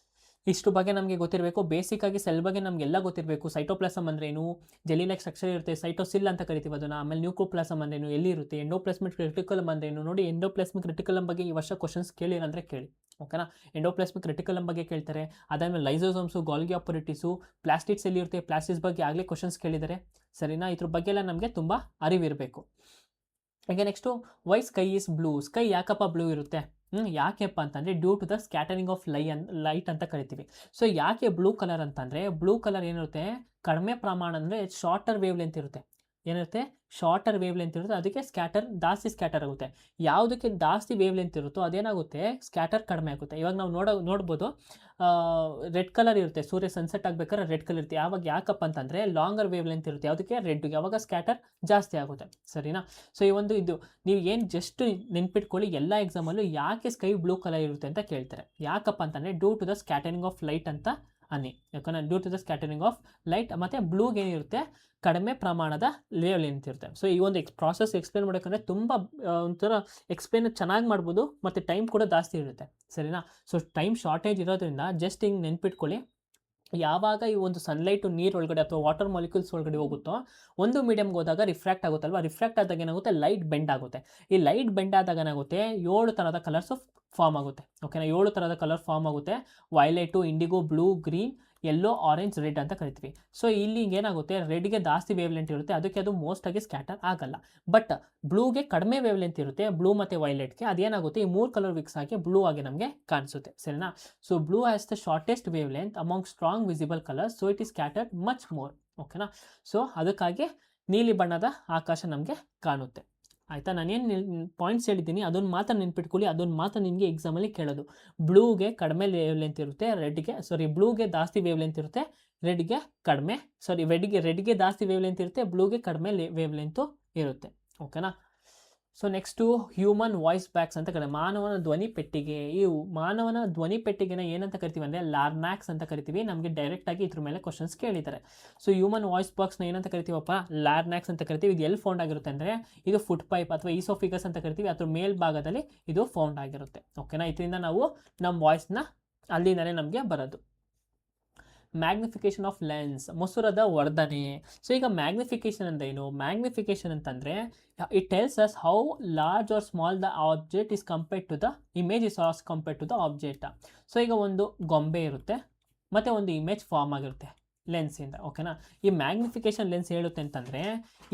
ಇಷ್ಟು ಬಗ್ಗೆ ನಮಗೆ ಗೊತ್ತಿರಬೇಕು. ಬೇಸಿಕ್ಕಾಗಿ ಸೆಲ್ ಬಗ್ಗೆ ನಮಗೆಲ್ಲ ಗೊತ್ತಿರಬೇಕು. ಸೈಟೋಪ್ಲಾಸಮ್ ಅಂದರೆ ಏನು, ಜೆಲಿ ಲೈಕ್ ಸ್ಟ್ರಕ್ಚರ್ ಇರುತ್ತೆ, ಸೈಟೋಸಿಲ್ ಅಂತ ಕರಿತೀವಿ ಅದನ್ನು. ಆಮೇಲೆ ನ್ಯೂಕ್ಲಿಯೋಪ್ಲಾಸಮ್ ಅಂದರೆ ಏನು, ಎಲ್ಲಿ ಇರುತ್ತೆ, ಎಂಡೋಪ್ಲಾಸ್ಮಿಕ್ ರೆಟಿಕ್ಯುಲಮ್ ಅಂದರೆ ಏನು. ನೋಡಿ, ಎಂಡೋಪ್ಲಾಸ್ಮಿಕ್ ರೆಟಿಕ್ಯುಲಮ್ ಬಗ್ಗೆ ಈ ವರ್ಷ ಕ್ವಶನ್ಸ್ ಕೇಳಿರಂದರೆ ಕೇಳಿ. ಓಕೆನಾ. ಎಂಡೋಪ್ಲಾಸ್ಮಿಕ್ ರೆಟಿಕ್ಯುಲಮ್ ಬಗ್ಗೆ ಕೇಳ್ತಾರೆ. ಅದಾದಮೇಲೆ ಲೈಸೋಸೋಮ್ಸು, ಗಾಲ್ಗಿ ಆಪರೇಟಿಸು, ಪ್ಲಾಸ್ಟಿಡ್ಸ್ ಎಲ್ಲಿ ಇರುತ್ತೆ, ಪ್ಲಾಸ್ಟಿಡ್ಸ್ ಬಗ್ಗೆ ಆಗಲೇ ಕ್ವಶನ್ಸ್ ಕೇಳಿದ್ದಾರೆ. ಸರಿನಾ. ಇದ್ರ ಬಗ್ಗೆ ಎಲ್ಲ ನಮಗೆ ತುಂಬ ಅರಿವಿರಬೇಕು. ಈಗ next, why sky is blue. Sky ಯಾಕಪ್ಪ ಬ್ಲೂ ಇರುತ್ತೆ, ಯಾಕೆಪ್ಪ ಅಂತಂದರೆ due to the scattering of light ಅಂತ ಕರಿತೀವಿ. ಸೊ ಯಾಕೆ ಬ್ಲೂ ಕಲರ್ ಅಂತಂದರೆ, ಬ್ಲೂ ಕಲರ್ ಏನಿರುತ್ತೆ, ಕಡಿಮೆ ಪ್ರಮಾಣ ಅಂದರೆ ಶಾರ್ಟರ್ ವೇವ್ ಲೆಂತ್ ಇರುತ್ತೆ. ಏನಿರುತ್ತೆ, ಶಾರ್ಟರ್ ವೇವ್ ಲೆಂತ್ ಇರುತ್ತೆ, ಅದಕ್ಕೆ ಜಾಸ್ತಿ ಸ್ಕ್ಯಾಟರ್ ಆಗುತ್ತೆ. ಯಾವುದಕ್ಕೆ ಜಾಸ್ತಿ ವೇವ್ ಲೆಂತ್ ಇರುತ್ತೋ ಅದೇನಾಗುತ್ತೆ, ಸ್ಕ್ಯಾಟರ್ ಕಡಿಮೆ ಆಗುತ್ತೆ. ಇವಾಗ ನಾವು ನೋಡ್ಬೋದು, ರೆಡ್ ಕಲರ್ ಇರುತ್ತೆ, ಸೂರ್ಯ ಸನ್ಸೆಟ್ ಆಗಬೇಕಾದ್ರೆ ರೆಡ್ ಕಲರ್ ಇರುತ್ತೆ. ಯಾಕಪ್ಪ ಅಂತಂದರೆ ಲಾಂಗರ್ ವೇವ್ ಲೆಂತ್ ಇರುತ್ತೆ, ಯಾವುದಕ್ಕೆ, ರೆಡ್ಗೆ, ಯಾವಾಗ ಸ್ಕ್ಯಾಟರ್ ಜಾಸ್ತಿ ಆಗುತ್ತೆ. ಸರಿನಾ. ಸೊ ಈ ಒಂದು ಇದು ನೀವು ಏನು ಜಸ್ಟ್ ನೆನ್ಪಿಟ್ಕೊಳ್ಳಿ, ಎಲ್ಲ ಎಕ್ಸಾಮಲ್ಲೂ ಯಾಕೆ ಸ್ಕೈ ಬ್ಲೂ ಕಲರ್ ಇರುತ್ತೆ ಅಂತ ಕೇಳ್ತಾರೆ. ಯಾಕಪ್ಪ ಅಂತಂದರೆ due to the scattering of light ಅಂತ ಅನ್ನಿ. ಯಾಕಂದರೆ due to the scattering of light, ಮತ್ತು ಬ್ಲೂಗೆ ಏನಿರುತ್ತೆ, ಕಡಿಮೆ ಪ್ರಮಾಣದ ವೇವ್ ಲೆಂತ್ ಇರುತ್ತೆ. ಸೊ ಈ ಒಂದು ಪ್ರಾಸೆಸ್ ಎಕ್ಸ್ಪ್ಲೇನ್ ಮಾಡೋಕ್ಕಂದರೆ ತುಂಬ ಒಂಥರ ಎಕ್ಸ್ಪ್ಲೇನ್ ಚೆನ್ನಾಗಿ ಮಾಡ್ಬೋದು, ಮತ್ತು ಟೈಮ್ ಕೂಡ ಜಾಸ್ತಿ ಇರುತ್ತೆ. ಸರಿನಾ. ಸೊ ಟೈಮ್ ಶಾರ್ಟೇಜ್ ಇರೋದ್ರಿಂದ ಜಸ್ಟ್ ಹಿಂಗೆ ನೆನ್ಪಿಟ್ಕೊಳ್ಳಿ, ಯಾವಾಗ ಈ ಒಂದು ಸನ್ಲೈಟು ನೀರೊಳಗಡೆ ಅಥವಾ ವಾಟರ್ ಮಾಲಿಕ್ಯೂಲ್ಸ್ ಒಳಗಡೆ ಹೋಗುತ್ತೋ, ಒಂದು ಮೀಡಿಯಮ್ಗೆ ಹೋದಾಗ ರಿಫ್ರಾಕ್ಟ್ ಆಗುತ್ತಲ್ವ, ರಿಫ್ರಾಕ್ಟ್ ಆದಾಗ ಏನಾಗುತ್ತೆ, ಲೈಟ್ ಬೆಂಡ್ ಆಗುತ್ತೆ. ಈ ಲೈಟ್ ಬೆಂಡ್ ಆದಾಗ ಏನಾಗುತ್ತೆ, 7 ಥರದ ಕಲರ್ಸ್ ಫಾರ್ಮ್ ಆಗುತ್ತೆ. ಓಕೆನಾ, 7 ಥರದ ಕಲರ್ ಫಾರ್ಮ್ ಆಗುತ್ತೆ. Violet, indigo, blue, green, yellow, orange, red ಅಂತ ಕರಿತೀವಿ. ಸೊ ಇಲ್ಲಿ ಏನಾಗುತ್ತೆ, ರೆಡ್ಗೆ ಜಾಸ್ತಿ ವೇವ್ ಲೆಂತ್ ಇರುತ್ತೆ, ಅದಕ್ಕೆ ಅದು ಮೋಸ್ಟ್ ಆಗಿ ಸ್ಕ್ಯಾಟರ್ ಆಗಲ್ಲ. ಬಟ್ ಬ್ಲೂಗೆ ಕಡಿಮೆ ವೇವ್ ಲೆಂತ್ ಇರುತ್ತೆ, ಬ್ಲೂ ಮತ್ತು ವೈಲೆಟ್ಗೆ ಅದೇನಾಗುತ್ತೆ, ಈ 3 ಕಲರ್ ಮಿಕ್ಸ್ ಆಗಿ ಬ್ಲೂ ಆಗಿ ನಮಗೆ ಕಾಣಿಸುತ್ತೆ. ಸರಿನಾ. So blue has the shortest wave length among strong visible colours, so it is scattered much more. ಓಕೆನಾ. ಸೊ ಅದಕ್ಕಾಗಿ ನೀಲಿ ಬಣ್ಣದ ಆಕಾಶ ನಮಗೆ ಕಾಣುತ್ತೆ. ಆಯಿತಾ. ನಾನೇನು ಪಾಯಿಂಟ್ಸ್ ಹೇಳಿದ್ದೀನಿ ಅದನ್ನು ಮಾತ್ರ ನೆನ್ಪಿಟ್ಕೊಳ್ಳಿ, ಅದನ್ನು ಮಾತ್ರ ನಿಮಗೆ ಎಕ್ಸಾಮಲ್ಲಿ ಕೇಳೋದು. ಬ್ಲೂಗೆ ಕಡಿಮೆ ವೇವ್ ಲೆಂತ್ ಇರುತ್ತೆ, ಬ್ಲೂಗೆ ಜಾಸ್ತಿ ವೇವ್ ಲೆಂತ್ ಇರುತ್ತೆ, ರೆಡ್ಗೆ ಜಾಸ್ತಿ ವೇವ್ ಲೆಂತ್ ಇರುತ್ತೆ, ಬ್ಲೂಗೆ ಕಡಿಮೆ ವೇವ್ ಲೆಂತು ಇರುತ್ತೆ. ಓಕೆನಾ. So next human voice bags ಅಂತ ಕರೀತಾರೆ, ಮಾನವನ ಧ್ವನಿ ಪೆಟ್ಟಿಗೆ. ಈ ಮಾನವನ ಧ್ವನಿ ಪೆಟ್ಟಿಗೆನ ಏನಂತ ಕರಿತೀವಿ ಅಂದರೆ ಲಾರ್ನಾಕ್ಸ್ ಅಂತ ಕರಿತೀವಿ. ನಮಗೆ ಡೈರೆಕ್ಟಾಗಿ ಇದ್ರ ಮೇಲೆ ಕ್ವಶನ್ಸ್ ಕೇಳಿದ್ದಾರೆ. ಸೊ ಹ್ಯೂಮನ್ ವಾಯ್ಸ್ ಬಾಕ್ಸ್ನ ಏನಂತ ಕರಿತೀವಪ್ಪ, ಲಾರ್ನಾಕ್ಸ್ ಅಂತ ಕರಿತೀವಿ. ಇದು ಎಲ್ಲಿ ಫೌಂಡ್ ಆಗಿರುತ್ತೆ ಅಂದರೆ, ಇದು ಫುಟ್ ಪೈಪ್ ಅಥವಾ ಈಸೋಫಿಗಸ್ ಅಂತ ಕರಿತೀವಿ, ಅದ್ರ ಮೇಲ್ಭಾಗದಲ್ಲಿ ಇದು ಫೌಂಡ್ ಆಗಿರುತ್ತೆ. ಓಕೆನಾ. ಇದರಿಂದ ನಾವು ನಮ್ಮ ವಾಯ್ಸ್ನ ಅಲ್ಲಿಂದಲೇ ನಮಗೆ ಬರೋದು. ಮ್ಯಾಗ್ನಿಫಿಕೇಶನ್ ಆಫ್ ಲೆನ್ಸ್, ಮೊಸರದ ವರ್ಧನೆ. ಸೊ ಈಗ ಮ್ಯಾಗ್ನಿಫಿಕೇಶನ್ ಅಂತ ಏನು, ಮ್ಯಾಗ್ನಿಫಿಕೇಶನ್ ಅಂತಂದರೆ it tells us how large or small the object is compared to the image is as compared to the object. So ಈಗ ಒಂದು ಗೊಂಬೆ ಇರುತ್ತೆ ಮತ್ತು ಒಂದು ಇಮೇಜ್ ಫಾರ್ಮ್ ಆಗಿರುತ್ತೆ ಲೆನ್ಸಿಂದ. ಓಕೆನಾ. ಈ ಮ್ಯಾಗ್ನಿಫಿಕೇಶನ್ ಲೆನ್ಸ್ ಹೇಳುತ್ತೆ ಅಂತಂದರೆ,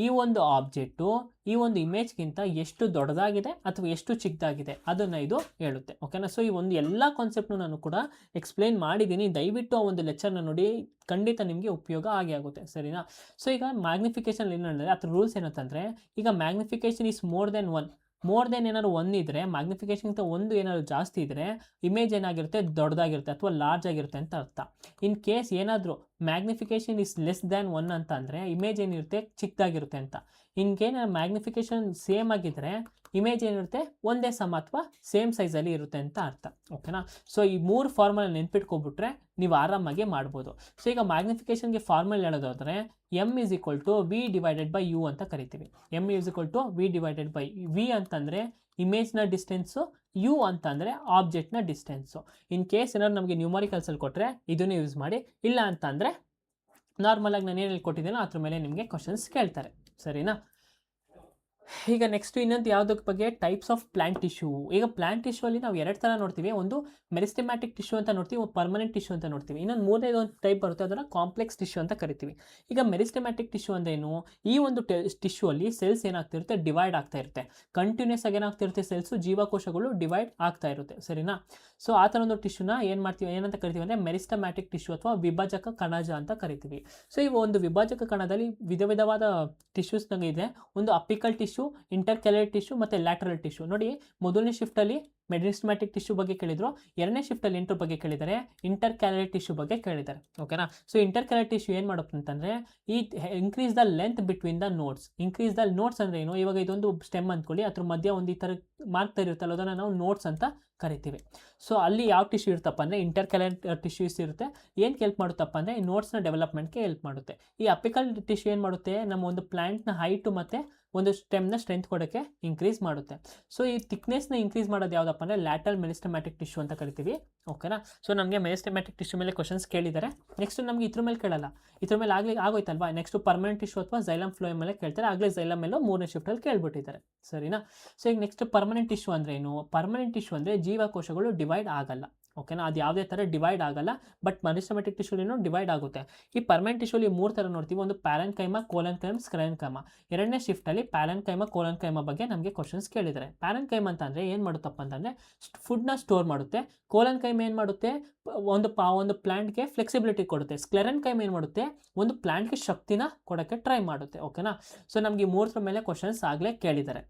ಈ ಒಂದು ಆಬ್ಜೆಕ್ಟು ಈ ಒಂದು ಇಮೇಜ್ಗಿಂತ ಎಷ್ಟು ದೊಡ್ಡದಾಗಿದೆ ಅಥವಾ ಎಷ್ಟು ಚಿಕ್ಕದಾಗಿದೆ ಅದನ್ನು ಇದು ಹೇಳುತ್ತೆ. ಓಕೆನಾ. ಸೊ ಈ ಒಂದು ಎಲ್ಲ ಕಾನ್ಸೆಪ್ಟ್ನು ನಾನು ಕೂಡ ಎಕ್ಸ್ಪ್ಲೇನ್ ಮಾಡಿದ್ದೀನಿ. ದಯವಿಟ್ಟು ಆ ಒಂದು ಲೆಕ್ಚರ್ನ ನೋಡಿ, ಖಂಡಿತ ನಿಮಗೆ ಉಪಯೋಗ ಆಗೇ ಆಗುತ್ತೆ. ಸರಿನಾ. ಸೊ ಈಗ ಮ್ಯಾಗ್ನಿಫಿಕೇಶನ್ ಏನು ಹೇಳಿದ್ರೆ ಅದ್ರ ರೂಲ್ಸ್ ಏನಂತಂದರೆ, ಈಗ ಮ್ಯಾಗ್ನಿಫಿಕೇಶನ್ ಈಸ್ ಮೋರ್ ದೆನ್ ಏನಾದ್ರು 1 ಇದ್ದರೆ, ಮ್ಯಾಗ್ನಿಫಿಕೇಶನ್ಗಿಂತ 1 ಏನಾದ್ರು ಜಾಸ್ತಿ ಇದ್ದರೆ ಇಮೇಜ್ ಏನಾಗಿರುತ್ತೆ, ದೊಡ್ಡದಾಗಿರುತ್ತೆ ಅಥವಾ ಲಾರ್ಜ್ ಆಗಿರುತ್ತೆ ಅಂತ ಅರ್ಥ. ಇನ್ ಕೇಸ್ ಏನಾದರೂ ಮ್ಯಾಗ್ನಿಫಿಕೇಶನ್ ಇಸ್ ಲೆಸ್ ದ್ಯಾನ್ 1 ಅಂತ ಅಂದರೆ ಇಮೇಜ್ ಏನಿರುತ್ತೆ, ಚಿಕ್ಕದಾಗಿರುತ್ತೆ ಅಂತ. ಇನ್ಕೇನು ಮ್ಯಾಗ್ನಿಫಿಕೇಶನ್ ಸೇಮ್ ಆಗಿದ್ದರೆ ಇಮೇಜ್ ಏನಿರುತ್ತೆ, ಒಂದೇ ಸಮ ಅಥವಾ ಸೇಮ್ ಸೈಜಲ್ಲಿ ಇರುತ್ತೆ ಅಂತ ಅರ್ಥ. ಓಕೆನಾ. ಸೊ ಈ 3 ಫಾರ್ಮಲ್ ನೆನ್ಪಿಟ್ಕೊಬಿಟ್ರೆ ನೀವು ಆರಾಮಾಗಿ ಮಾಡ್ಬೋದು. ಸೊ ಈಗ ಮ್ಯಾಗ್ನಿಫಿಕೇಶನ್ಗೆ ಫಾರ್ಮಲ್ ಹೇಳೋದಾದರೆ m = v/u ಅಂತ ಕರಿತೀವಿ. m = v/v ಅಂತಂದರೆ ಇಮೇಜ್ನ ಡಿಸ್ಟೆನ್ಸು, ಯು ಅಂತಂದರೆ ಆಬ್ಜೆಕ್ಟ್ನ ಡಿಸ್ಟೆನ್ಸು. ಇನ್ ಕೇಸ್ ಏನಾದ್ರು ನಮಗೆ ನ್ಯೂಮರಿಕಲ್ಸಲ್ಲಿ ಕೊಟ್ಟರೆ ಇದನ್ನು ಯೂಸ್ ಮಾಡಿ, ಇಲ್ಲ ಅಂತಂದರೆ ನಾರ್ಮಲಾಗಿ ನಾನು ಏನು ಹೇಳ್ಕೊಟ್ಟಿದ್ದೀನೋ ಅದ್ರ ಮೇಲೆ ನಿಮಗೆ ಕ್ವಶನ್ಸ್ ಕೇಳ್ತಾರೆ. ಸರಿನಾ. ಈಗ ನೆಕ್ಸ್ಟ್ ಇನ್ನೊಂದು ಯಾವುದಕ್ಕೆ ಬಗ್ಗೆ, ಟೈಪ್ಸ್ ಆಫ್ ಪ್ಲಾಂಟ್ ಟಿಶ್ಯೂ. ಈಗ ಪ್ಲಾಂಟ್ ಟಿಶ್ಯೂ ಅಲ್ಲಿ ನಾವು 2 ಥರ ನೋಡ್ತೀವಿ, ಒಂದು ಮೆರಿಸ್ಟೆಮ್ಯಾಟಿಕ್ ಟಿಶ್ಯೂ ಅಂತ ನೋಡ್ತೀವಿ, ಒಂದು ಪರ್ಮನೆಂಟ್ ಟಿಶ್ಯೂ ಅಂತ ನೋಡ್ತೀವಿ. ಇನ್ನೊಂದು 3ನೇದು ಒಂದು ಟೈಪ್ ಬರುತ್ತೆ, ಅದನ್ನು ಕಾಂಪ್ಲೆಕ್ಸ್ ಟಿಶ್ಯೂ ಅಂತ ಕರಿತೀವಿ. ಈಗ ಮೆರಿಸ್ಟೆಮ್ಯಾಟಿಕ್ ಟಿಶ್ಯೂ ಅಂದ್ರೇನು, ಈ ಒಂದು ಟಿಶ್ಯೂ ಅಲ್ಲಿ ಸೆಲ್ಸ್ ಏನಾಗ್ತಿರುತ್ತೆ, ಡಿವೈಡ್ ಆಗ್ತಾ ಇರುತ್ತೆ. ಕಂಟಿನ್ಯೂಸ್ ಆಗಿ ಏನಾಗ್ತಿರುತ್ತೆ, ಸೆಲ್ಸು ಜೀವಕೋಶಗಳು ಡಿವೈಡ್ ಆಗ್ತಾ ಇರುತ್ತೆ. ಸರಿನಾ. ಸೊ ಆ ಥರ ಒಂದು ಟಿಶ್ಯೂನ ಏನಂತ ಕರಿತೀವಿ ಅಂದರೆ ಮೆರಿಸ್ಟೆಮ್ಯಾಟಿಕ್ ಟಿಶ್ಯೂ ಅಥವಾ ವಿಭಜಕ ಕಣಜ ಅಂತ ಕರಿತೀವಿ. ಸೊ ಈ ಒಂದು ವಿಭಜಕ ಕಣದಲ್ಲಿ ವಿಧವಾದ ಟಿಶ್ಯೂಸ್ ನಂಗೆ ಇದೆ. ಒಂದು ಅಪಿಕಲ್ ಟಿಶ್ಯೂ, ಇಂಟರ್ಕ್ಯಾಲರ್ ಟಿಶ್ಯೂ ಮತ್ತು ಲ್ಯಾಟರಲ್ ಟಿಶ್ಯೂ. ನೋಡಿ, ಮೊದಲನೇ ಶಿಫ್ಟಲ್ಲಿ ಮೆರಿಸ್ಟೆಮ್ಯಾಟಿಕ್ ಟಿಶ್ಯೂ ಬಗ್ಗೆ ಕೇಳಿದ್ರು, 2ನೇ ಶಿಫ್ಟಲ್ಲಿ ಎಂಟ್ರ ಬಗ್ಗೆ ಕೇಳಿದ್ದಾರೆ, ಇಂಟರ್ಕ್ಯಾಲರ್ ಟಿಶ್ಯೂ ಬಗ್ಗೆ ಕೇಳಿದ್ದಾರೆ. ಓಕೆನಾ. ಸೊ ಇಂಟರ್ಕ್ಯಾಲರ್ ಟಿಶ್ಯೂ ಏನು ಮಾಡುತ್ತೆ ಅಂತಂದರೆ, ಈ increase the length between the notes. Increase the notes ಅಂದರೆ ಏನು, ಇವಾಗ ಇದೊಂದು ಸ್ಟೆಮ್ ಅಂದ್ಕೊಳ್ಳಿ, ಅದ್ರ ಮಧ್ಯ ಒಂದು ಈ ಥರ ಮಾರ್ಕ್ ಇರುತ್ತಲ್ಲ, ಅದನ್ನು ನಾವು ನೋಟ್ಸ್ ಅಂತ ಕರಿತೀವಿ. ಸೊ ಅಲ್ಲಿ ಯಾವ ಟಿಶ್ಯೂ ಇರುತ್ತಪ್ಪ ಅಂದರೆ ಇಂಟರ್ಕ್ಯಾಲರ್ ಟಿಶ್ಯೂಸ್ ಇರುತ್ತೆ. ಏನು ಹೆಲ್ಪ್ ಮಾಡುತ್ತಪ್ಪ ಅಂದರೆ ಈ ನೋಟ್ಸ್ನ ಡೆವಲಪ್ಮೆಂಟ್ಗೆ ಹೆಲ್ಪ್ ಮಾಡುತ್ತೆ. ಈ ಅಪಿಕಲ್ ಟಿಶ್ಯೂ ಏನು ಮಾಡುತ್ತೆ, ನಮ್ಮ ಒಂದು ಪ್ಲ್ಯಾಂಟ್ನ ಹೈಟು ಮತ್ತು ಒಂದು ಸ್ಟೆಮ್ನ ಸ್ಟ್ರೆಂತ್ ಕೊಡೋಕ್ಕೆ ಇಂಕ್ರೀಸ್ ಮಾಡುತ್ತೆ. ಸೊ ಈ ಥಿಕ್ನೆಸ್ನ ಇಂಕ್ರೀಸ್ ಮಾಡೋದು ಯಾವುದಪ್ಪ ಅಂದರೆ ಲ್ಯಾಟರಲ್ ಮೆರಿಸ್ಟೆಮ್ಯಾಟಿಕ್ ಟಿಶ್ಯೂ ಅಂತ ಕರಿತೀವಿ. ಓಕೆನಾ. ಸೊ ನಮಗೆ ಮೆರಿಸ್ಟೆಮ್ಯಾಟಿಕ್ ಟಿಶ್ಯೂ ಮೇಲೆ ಕ್ವಶನ್ಸ್ ಕೇಳಿದ್ದಾರೆ. ನೆಕ್ಸ್ಟ್ ನಮಗೆ ಇದ್ರ ಮೇಲೆ ಕೇಳಲ್ಲ, ಇದ್ರ ಮೇಲೆ ಆಗೋಯ್ತಲ್ವಾ. ನೆಕ್ಸ್ಟ್ ಪರ್ಮನೆಂಟ್ ಟಿಶ್ಯೂ ಅಥವಾ ಜೈಲಮ್ ಫ್ಲೋಯಮ್ ಮೇಲೆ ಕೇಳ್ತಾರೆ. ಆಗಲೇ ಜೈಲಮ್ ಮೇಲೂ 3ನೇ ಶಿಫ್ಟಲ್ಲಿ ಕೇಳ್ಬಿಟ್ಟಿದ್ದಾರೆ. ಸರಿನಾ. ಸೊ ಈಗ ನೆಕ್ಸ್ಟ್ ಪರ್ಮನೆಂಟ್ ಟಿಶ್ಯೂ ಅಂದರೆ ಏನು, ಪರ್ಮನೆಂಟ್ ಟಿಶ್ಯೂ ಅಂದರೆ ಜೀವಕೋಶಗಳು ಡಿವೈಡ್ ಆಗಲ್ಲ. ಓಕೆನಾ. ಅದು ಯಾವುದೇ ಥರ ಡಿವೈಡ್ ಆಗಲ್ಲ, ಬಟ್ ಮೆರಿಸ್ಟೆಮ್ಯಾಟಿಕ್ ಟಿಶ್ಯೂಲಿನೂ ಡಿವೈಡ್ ಆಗುತ್ತೆ. ಈ ಪರ್ಮನೆಂಟ್ ಟಿಶ್ಯೂಲಿ 3 ಥರ ನೋಡ್ತೀವಿ, ಒಂದು ಪ್ಯಾರೆನ್ಕೈಮಾ, ಕೋಲನ್ಕೈಮ್, ಸ್ಕ್ಲೆರೆನ್ಕೈಮಾ. 2ನೇ ಶಿಫ್ಟಲ್ಲಿ ಪ್ಯಾರೆನ್ಕೈಮಾ, ಕೋಲನ್ಕೈಮಾ ಬಗ್ಗೆ ನಮಗೆ ಕ್ವಶನ್ಸ್ ಕೇಳಿದ್ದಾರೆ. ಪ್ಯಾರೆನ್ಕೈಮಾ ಅಂತಂದರೆ ಏನು ಮಾಡುತ್ತಪ್ಪ ಅಂತಂದರೆ ಫುಡ್ನ ಸ್ಟೋರ್ ಮಾಡುತ್ತೆ. ಕೋಲನ್ಕೈಮ್ ಏನು ಮಾಡುತ್ತೆ, ಒಂದು ಪ್ಲಾಂಟ್ಗೆ ಫ್ಲೆಕ್ಸಿಬಿಲಿಟಿ ಕೊಡುತ್ತೆ. ಸ್ಕ್ಲೆರೆನ್ಕೈಮ್ ಏನು ಮಾಡುತ್ತೆ, ಒಂದು ಪ್ಲಾಂಟ್ಗೆ ಶಕ್ತಿನ ಕೊಡೋಕ್ಕೆ ಟ್ರೈ ಮಾಡುತ್ತೆ. ಓಕೆನಾ. ಸೊ ನಮಗೆ 3 ಮೇಲೆ ಕ್ವಶನ್ಸ್ ಆಗಲೇ ಕೇಳಿದ್ದಾರೆ.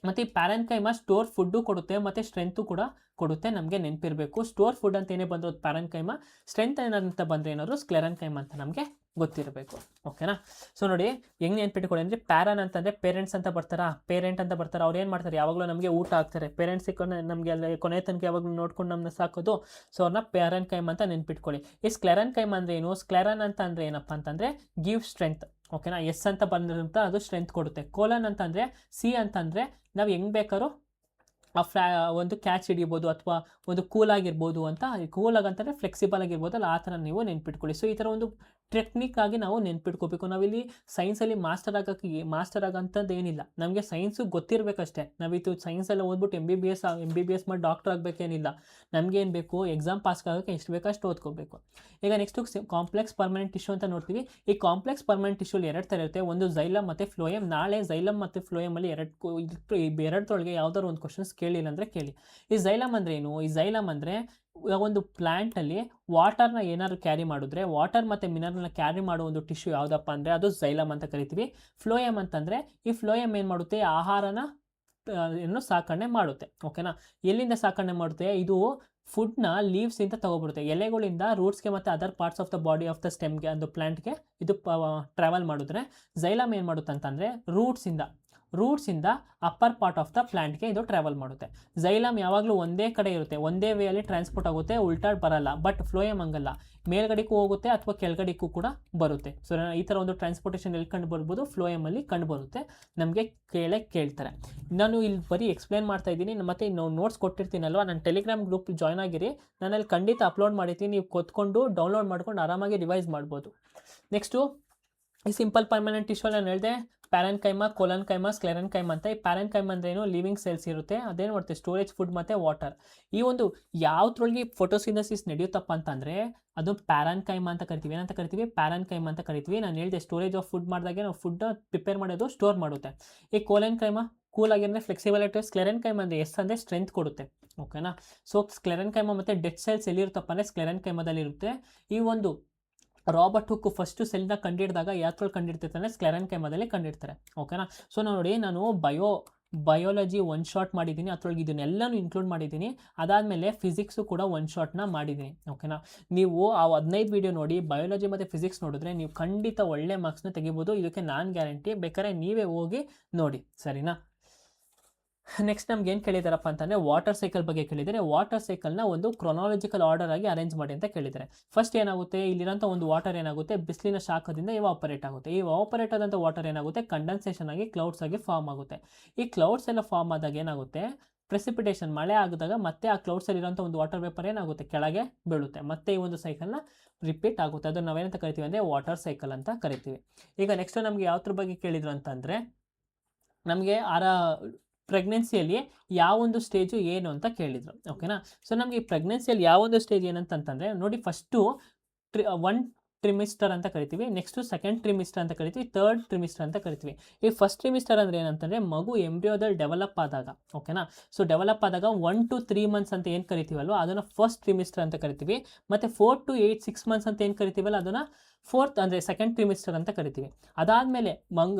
ಮತ್ತು ಈ ಪ್ಯಾರೆನ್ಕೈಮಾ ಸ್ಟೋರ್ ಫುಡ್ಡು ಕೊಡುತ್ತೆ ಮತ್ತು ಸ್ಟ್ರೆಂತು ಕೂಡ ಕೊಡುತ್ತೆ. ನಮಗೆ ನೆನಪಿರಬೇಕು, ಸ್ಟೋರ್ ಫುಡ್ ಅಂತ ಏನೇ ಬಂದರೂ ಪ್ಯಾರೆನ್ಕೈಮಾ, ಸ್ಟ್ರೆಂತ್ ಏನಂತ ಬಂದರೆ ಏನಾದರೂ ಸ್ಕ್ಲೆರೆನ್ಕೈಮಾ ಅಂತ ನಮಗೆ ಗೊತ್ತಿರಬೇಕು. ಓಕೆನಾ. ಸೊ ನೋಡಿ ಹೆಂಗೆ ನೆನ್ಪಿಟ್ಕೊಳ್ಳಿ ಅಂದರೆ, ಪ್ಯಾರನ್ ಅಂತಂದರೆ ಪೇರೆಂಟ್ಸ್ ಅಂತ ಬರ್ತಾರಾ, ಪೇರೆಂಟ್ ಅಂತ ಬರ್ತಾರೆ. ಅವ್ರು ಏನು ಮಾಡ್ತಾರೆ, ಯಾವಾಗಲೂ ನಮಗೆ ಊಟ ಹಾಕ್ತಾರೆ. ಪೇರೆಂಟ್ಸಿಗೆ ನಮಗೆ ಅಲ್ಲಿ ಕೊನೆ ತನಕ ಯಾವಾಗಲೂ ನೋಡ್ಕೊಂಡು ನಮ್ಮನ್ನ ಸಾಕೋದು. ಸೊ ಅವ್ರನ್ನ ಪ್ಯಾರೆನ್ಕೈಮ್ ಅಂತ ನೆನ್ಪಿಟ್ಕೊಳ್ಳಿ. ಈ ಸ್ಕ್ಲೆರೆನ್ಕೈಮ್ ಅಂದರೆ ಏನು, ಸ್ಕ್ಲೆರನ್ ಅಂತ ಅಂದರೆ ಏನಪ್ಪ ಅಂತಂದರೆ ಗಿವ್ ಸ್ಟ್ರೆಂತ್. ಓಕೆನಾ. ಎಸ್ ಅಂತ ಬಂದಿರಂತ ಅದು ಸ್ಟ್ರೆಂತ್ ಕೊಡುತ್ತೆ. ಕೋಲನ್ ಅಂತಂದರೆ ಸಿ ಅಂತಂದರೆ ನಾವು ಹೆಂಗೆ ಬೇಕಾದ್ರೂ ಒಂದು ಕ್ಯಾಚ್ ಹಿಡಿಬೋದು ಅಥವಾ ಒಂದು ಕೂಲಾಗಿರ್ಬೋದು ಅಂತ. ಕೂಲಾಗಿ ಅಂತಂದರೆ ಫ್ಲೆಕ್ಸಿಬಲ್ ಆಗಿರ್ಬೋದಲ್ಲ, ಆ ಥರ ನೀವು ನೆನ್ಪಿಟ್ಕೊಳ್ಳಿ. ಸೊ ಈ ಥರ ಒಂದು ಟೆಕ್ನಿಕ್ ಆಗಿ ನಾವು ನೆನ್ಪಿಟ್ಕೋಬೇಕು. ನಾವಿಲ್ಲಿ ಸೈನ್ಸಲ್ಲಿ ಮಾಸ್ಟರ್ ಆಗೋಂಥದ್ದು ಏನಿಲ್ಲ, ನಮಗೆ ಸೈನ್ಸು ಗೊತ್ತಿರಬೇಕಷ್ಟೇ. ನಾವಿತ್ತು ಸೈನ್ಸೆಲ್ಲ ಓದ್ಬಿಟ್ಟು ಎಮ್ ಬಿ ಬಿ ಎಸ್ ಮಾಡಿ ಡಾಕ್ಟರ್ ಆಗಬೇಕೇನಿಲ್ಲ. ನಮಗೇನು ಬೇಕು, ಎಕ್ಸಾಮ್ ಪಾಸ್ ಆಗೋಕ್ಕೆ ಎಷ್ಟು ಬೇಕೋ ಅಷ್ಟು ಓದ್ಕೋಬೇಕು. ಈಗ ನೆಕ್ಸ್ಟು ಕಾಂಪ್ಲೆಕ್ಸ್ ಪರ್ಮನೆಂಟ್ ಟಿಶ್ಯೂ ಅಂತ ನೋಡ್ತೀವಿ. ಈ ಕಾಂಪ್ಲೆಕ್ಸ್ ಪರ್ಮನೆಂಟ್ ಟಿಶ್ಯೂಲಿ 2 ಥರ ಇರುತ್ತೆ, ಒಂದು ಝೈಲಮ್ ಮತ್ತು ಫ್ಲೋಯಮ್. ನಾಳೆ ಝೈಲಮ್ ಮತ್ತು ಫ್ಲೋಯಮಲ್ಲಿ ಎರಡರೊಳಗೆ ಯಾವ್ದಾದ್ರು ಒಂದು ಕ್ವಶನ್ಸ್ ಕೇಳಿಲ್ಲ ಅಂದರೆ ಕೇಳಿ. ಈ ಝೈಲಮ್ ಅಂದರೆ ಏನು? ಈ ಝೈಲಮ್ ಅಂದರೆ ಒಂದು ಪ್ಲ್ಯಾಂಟಲ್ಲಿ ವಾಟರ್ನ ಏನಾದ್ರು ಕ್ಯಾರಿ ಮಾಡಿದ್ರೆ, ವಾಟರ್ ಮತ್ತು ಮಿನರಲ್ನ ಕ್ಯಾರಿ ಮಾಡೋ ಒಂದು ಟಿಶ್ಯೂ ಯಾವುದಪ್ಪ ಅಂದರೆ ಅದು ಝೈಲಮ್ ಅಂತ ಕರಿತೀವಿ. ಫ್ಲೋಯಮ್ ಅಂತಂದರೆ ಈ ಫ್ಲೋಯಮ್ ಏನು ಮಾಡುತ್ತೆ, ಆಹಾರನ ಸಾಕಣೆ ಮಾಡುತ್ತೆ. ಓಕೆನಾ? ಎಲ್ಲಿಂದ ಸಾಕಣೆ ಮಾಡುತ್ತೆ? ಇದು ಫುಡ್ನ ಲೀವ್ಸಿಂದ ತೊಗೊಬಿಡುತ್ತೆ, ಎಲೆಗಳಿಂದ ರೂಟ್ಸ್ಗೆ ಮತ್ತು other parts of the body of the ಸ್ಟೆಮ್ಗೆ, ಒಂದು ಪ್ಲ್ಯಾಂಟ್ಗೆ ಇದು ಟ್ರಾವೆಲ್ ಮಾಡಿದ್ರೆ, ಝೈಲಮ್ ಏನು ಮಾಡುತ್ತೆ ಅಂತಂದರೆ ರೂಟ್ಸಿಂದ ಅಪ್ಪರ್ ಪಾರ್ಟ್ ಆಫ್ ದ ಪ್ಲ್ಯಾಂಟ್ಗೆ ಇದು ಟ್ರಾವೆಲ್ ಮಾಡುತ್ತೆ. ಝೈಲಮ್ ಯಾವಾಗಲೂ ಒಂದೇ ಕಡೆ ಇರುತ್ತೆ, ಒಂದೇ ವೇಯಲ್ಲಿ ಟ್ರಾನ್ಸ್ಪೋರ್ಟ್ ಆಗುತ್ತೆ, ಉಲ್ಟಾಡ್ ಬರಲ್ಲ. ಬಟ್ ಫ್ಲೋಯಮ್ ಹಂಗಲ್ಲ, ಮೇಲ್ಗಡೆಗೂ ಹೋಗುತ್ತೆ ಅಥವಾ ಕೆಳಗಡೆಗೂ ಕೂಡ ಬರುತ್ತೆ. ಸೊ ಈ ಥರ ಒಂದು ಟ್ರಾನ್ಸ್ಪೋರ್ಟೇಷನ್ ಎಲ್ಲಿ ಕಂಡು ಬರ್ಬೋದು? ಫ್ಲೋಯಮಲ್ಲಿ ಕಂಡು ಬರುತ್ತೆ. ನಮಗೆ ಕೇಳ್ತಾರೆ. ನಾನು ಇಲ್ಲಿ ಬರೀ ಎಕ್ಸ್ಪ್ಲೇನ್ ಮಾಡ್ತಾ ಇದ್ದೀನಿ, ಮತ್ತು ನೋಟ್ಸ್ ಕೊಟ್ಟಿರ್ತೀನಲ್ವ, ನಾನು ಟೆಲಿಗ್ರಾಮ್ ಗ್ರೂಪ್ ಜಾಯ್ನ್ ಆಗಿರಿ. ನಾನಲ್ಲಿ ಖಂಡಿತ ಅಪ್ಲೋಡ್ ಮಾಡಿರ್ತೀನಿ, ನೀವು ಕೂತ್ಕೊಂಡು ಡೌನ್ಲೋಡ್ ಮಾಡ್ಕೊಂಡು ಆರಾಮಾಗಿ ರಿವೈಸ್ ಮಾಡ್ಬೋದು. ನೆಕ್ಸ್ಟು ಈ ಸಿಂಪಲ್ ಪರ್ಮನೆಂಟ್ ಟಿಶ್ಯೂ ನಾನು ಹೇಳಿದೆ, ಪ್ಯಾರೆನ್ಕೈಮಾ, ಕೊಲನ್ಕೈಮಾ, ಸ್ಕ್ಲೆರೆನ್ಕೈಮಾ ಅಂತ. ಈ ಪ್ಯಾರೆನ್ಕೈಮಾ ಅಂದ್ರೆ ಏನು? ಲಿವಿಂಗ್ ಸೆಲ್ಸ್ ಇರುತ್ತೆ, ಅದೇನು ಮಾಡುತ್ತೆ? ಸ್ಟೋರೇಜ್ ಫುಡ್ ಮತ್ತು ವಾಟರ್. ಈ ಒಂದು ಯಾವುದ್ರೊಳಗೆ ಫೋಟೋಸಿಂಥಸಿಸ್ ನಡೆಯುತ್ತಪ್ಪ ಅಂತಂದರೆ ಅದು ಪ್ಯಾರೆನ್ಕೈಮಾ ಅಂತ ಕರಿತೀವಿ. ಏನಂತ ಕರಿತೀವಿ? ಪ್ಯಾರೆನ್ಕೈಮಾ ಅಂತ ಕರಿತೀವಿ. ನಾನು ಹೇಳಿದೆ ಸ್ಟೋರೇಜ್ ಆಫ್ ಫುಡ್ ಮಾಡಿದಾಗೆ ನಾವು ಫುಡ್ ಪ್ರಿಪೇರ್ ಮಾಡೋದು ಸ್ಟೋರ್ ಮಾಡುತ್ತೆ. ಈ ಕೊಲನ್ಕೈಮಾ ಕೂಲ್ ಆಗಿದ್ರೆ ಫ್ಲೆಕ್ಸಿಬಿಲಿಟಿ. ಸ್ಕ್ಲೆರೆನ್ಕೈಮಾ ಅಂದರೆ ಅಂದರೆ ಸ್ಟ್ರೆಂತ್ ಕೊಡುತ್ತೆ. ಓಕೆನಾ? ಸೊ ಸ್ಕ್ಲೆರೆನ್ಕೈಮಾ ಮತ್ತು ಡೆಡ್ ಸೆಲ್ಸ್ ಎಲ್ಲಿರುತ್ತಪ್ಪ ಅಂದರೆ ಸ್ಕ್ಲೆರೆನ್ಕೈಮಾದಲ್ಲಿ ಇರುತ್ತೆ. ಈ ಒಂದು ರಾಬರ್ಟ್ ಹುಕ್ ಫಸ್ಟು ಸೆಲ್ನ ಕಂಡಿಡಿದಾಗ ಯಾತ್ರಲ್ಲಿ ಕಂಡಿಡ್ತಿರ್ತಾನೆ? ಸ್ಕ್ಲೆರೆನ್ಕೈಮಾದಲ್ಲಿ ಕಂಡಿಡ್ತಾರೆ. ಓಕೆನಾ? ಸೊ ನೋಡಿ, ನಾನು ಬಯೋಲಜಿ 1 ಶಾಟ್ ಮಾಡಿದ್ದೀನಿ, ಅದರೊಳಗೆ ಇದನ್ನೆಲ್ಲನೂ ಇನ್ಕ್ಲೂಡ್ ಮಾಡಿದ್ದೀನಿ. ಅದಾದಮೇಲೆ ಫಿಸಿಕ್ಸು ಕೂಡ 1 ಶಾಟ್ನ ಮಾಡಿದ್ದೀನಿ. ಓಕೆನಾ? ನೀವು ಆ 15 ವೀಡಿಯೋ ನೋಡಿ, ಬಯೋಲಜಿ ಮತ್ತು ಫಿಸಿಕ್ಸ್ ನೋಡಿದ್ರೆ ನೀವು ಖಂಡಿತ ಒಳ್ಳೆ ಮಾರ್ಕ್ಸ್ನ ತೆಗಿಬೋದು. ಇದಕ್ಕೆ ನಾನು ಗ್ಯಾರಂಟಿ. ಬೇಕಾದ್ರೆ ನೀವೇ ಹೋಗಿ ನೋಡಿ, ಸರಿನಾ? ನೆಕ್ಸ್ಟ್ ನಮ್ಗೆ ಏನು ಕೇಳಿದಾರಪ್ಪ ಅಂತಂದರೆ ವಾಟರ್ ಸೈಕಲ್ ಬಗ್ಗೆ ಕೇಳಿದರೆ. ವಾಟರ್ ಸೈಕಲ್ನ ಒಂದು ಕ್ರೊನಾಲಜಿಕಲ್ ಆರ್ಡರ್ ಆಗಿ ಅರೇಂಜ್ ಮಾಡಿ ಅಂತ ಕೇಳಿದ್ದಾರೆ. ಫಸ್ಟ್ ಏನಾಗುತ್ತೆ, ಇಲ್ಲಿರೋಂಥ ಒಂದು ವಾಟರ್ ಏನಾಗುತ್ತೆ, ಬಿಸಿಲಿನ ಶಾಖದಿಂದ ಇವಾಪರೇಟ್ ಆಗುತ್ತೆ. ಈ ಇವಾಪರೇಟ್ ಆದಂಥ ವಾಟರ್ ಏನಾಗುತ್ತೆ, ಕಂಡೆನ್ಸೇಷನ್ ಆಗಿ ಕ್ಲೌಡ್ಸ್ ಆಗಿ ಫಾರ್ಮ್ ಆಗುತ್ತೆ. ಈ ಕ್ಲೌಡ್ಸ್ ಎಲ್ಲ ಫಾರ್ಮ್ ಆದಾಗ ಏನಾಗುತ್ತೆ, ಪ್ರೆಸಿಪಿಟೇಷನ್, ಮಳೆ ಆಗಿದಾಗ ಮತ್ತೆ ಆ ಕ್ಲೌಡ್ಸಲ್ಲಿರೋಂಥ ಒಂದು ವಾಟರ್ ವೇಪರ್ ಏನಾಗುತ್ತೆ, ಕೆಳಗೆ ಬೀಳುತ್ತೆ. ಮತ್ತೆ ಈ ಒಂದು ಸೈಕಲ್ನ ರಿಪೀಟ್ ಆಗುತ್ತೆ. ಅದನ್ನು ನಾವೇನಂತ ಕರಿತೀವಿ ಅಂದರೆ ವಾಟರ್ ಸೈಕಲ್ ಅಂತ ಕರಿತೀವಿ. ಈಗ ನೆಕ್ಸ್ಟ್ ನಮಗೆ ಯಾವ್ದ್ರ ಬಗ್ಗೆ ಕೇಳಿದ್ರು ಅಂತಂದರೆ, ನಮಗೆ ಪ್ರೆಗ್ನೆನ್ಸಿಯಲ್ಲಿ ಯಾವೊಂದು ಸ್ಟೇಜು ಏನು ಅಂತ ಕೇಳಿದರು. ಓಕೆನಾ? ಸೊ ನಮಗೆ ಈ ಪ್ರೆಗ್ನೆನ್ಸಿಯಲ್ಲಿ ಯಾವೊಂದು ಸ್ಟೇಜ್ ಏನಂತಂದರೆ ನೋಡಿ, ಫಸ್ಟು 1 ಟ್ರಿಮಿಸ್ಟರ್ ಅಂತ ಕರಿತೀವಿ, ನೆಕ್ಸ್ಟು 2nd ಟ್ರಿಮಿಸ್ಟರ್ ಅಂತ ಕರಿತೀವಿ, 3rd ಟ್ರಿಮಿಸ್ಟರ್ ಅಂತ ಕರಿತೀವಿ. ಈ ಫಸ್ಟ್ ಟ್ರಿಮಿಸ್ಟರ್ ಅಂದರೆ ಏನಂತಂದರೆ ಮಗು ಎಂಬ್ರಿಯೋದಲ್ಲಿ ಡೆವಲಪ್ ಆದಾಗ. ಓಕೆನಾ? ಸೊ ಡೆವಲಪ್ ಆದಾಗ 1 to 3 ಮಂತ್ಸ್ ಅಂತ ಏನು ಕರಿತೀವಲ್ವ ಅದನ್ನು ಫಸ್ಟ್ ಟ್ರಿಮಿಸ್ಟರ್ ಅಂತ ಕರಿತೀವಿ. ಮತ್ತು 4 to 6 ಮಂತ್ಸ್ ಅಂತ ಏನು ಕರಿತೀವಲ್ಲ ಅದನ್ನು 4th ಅಂದರೆ 2nd ಟ್ರಿಮಿಸ್ಟರ್ ಅಂತ ಕರಿತೀವಿ. ಅದಾದಮೇಲೆ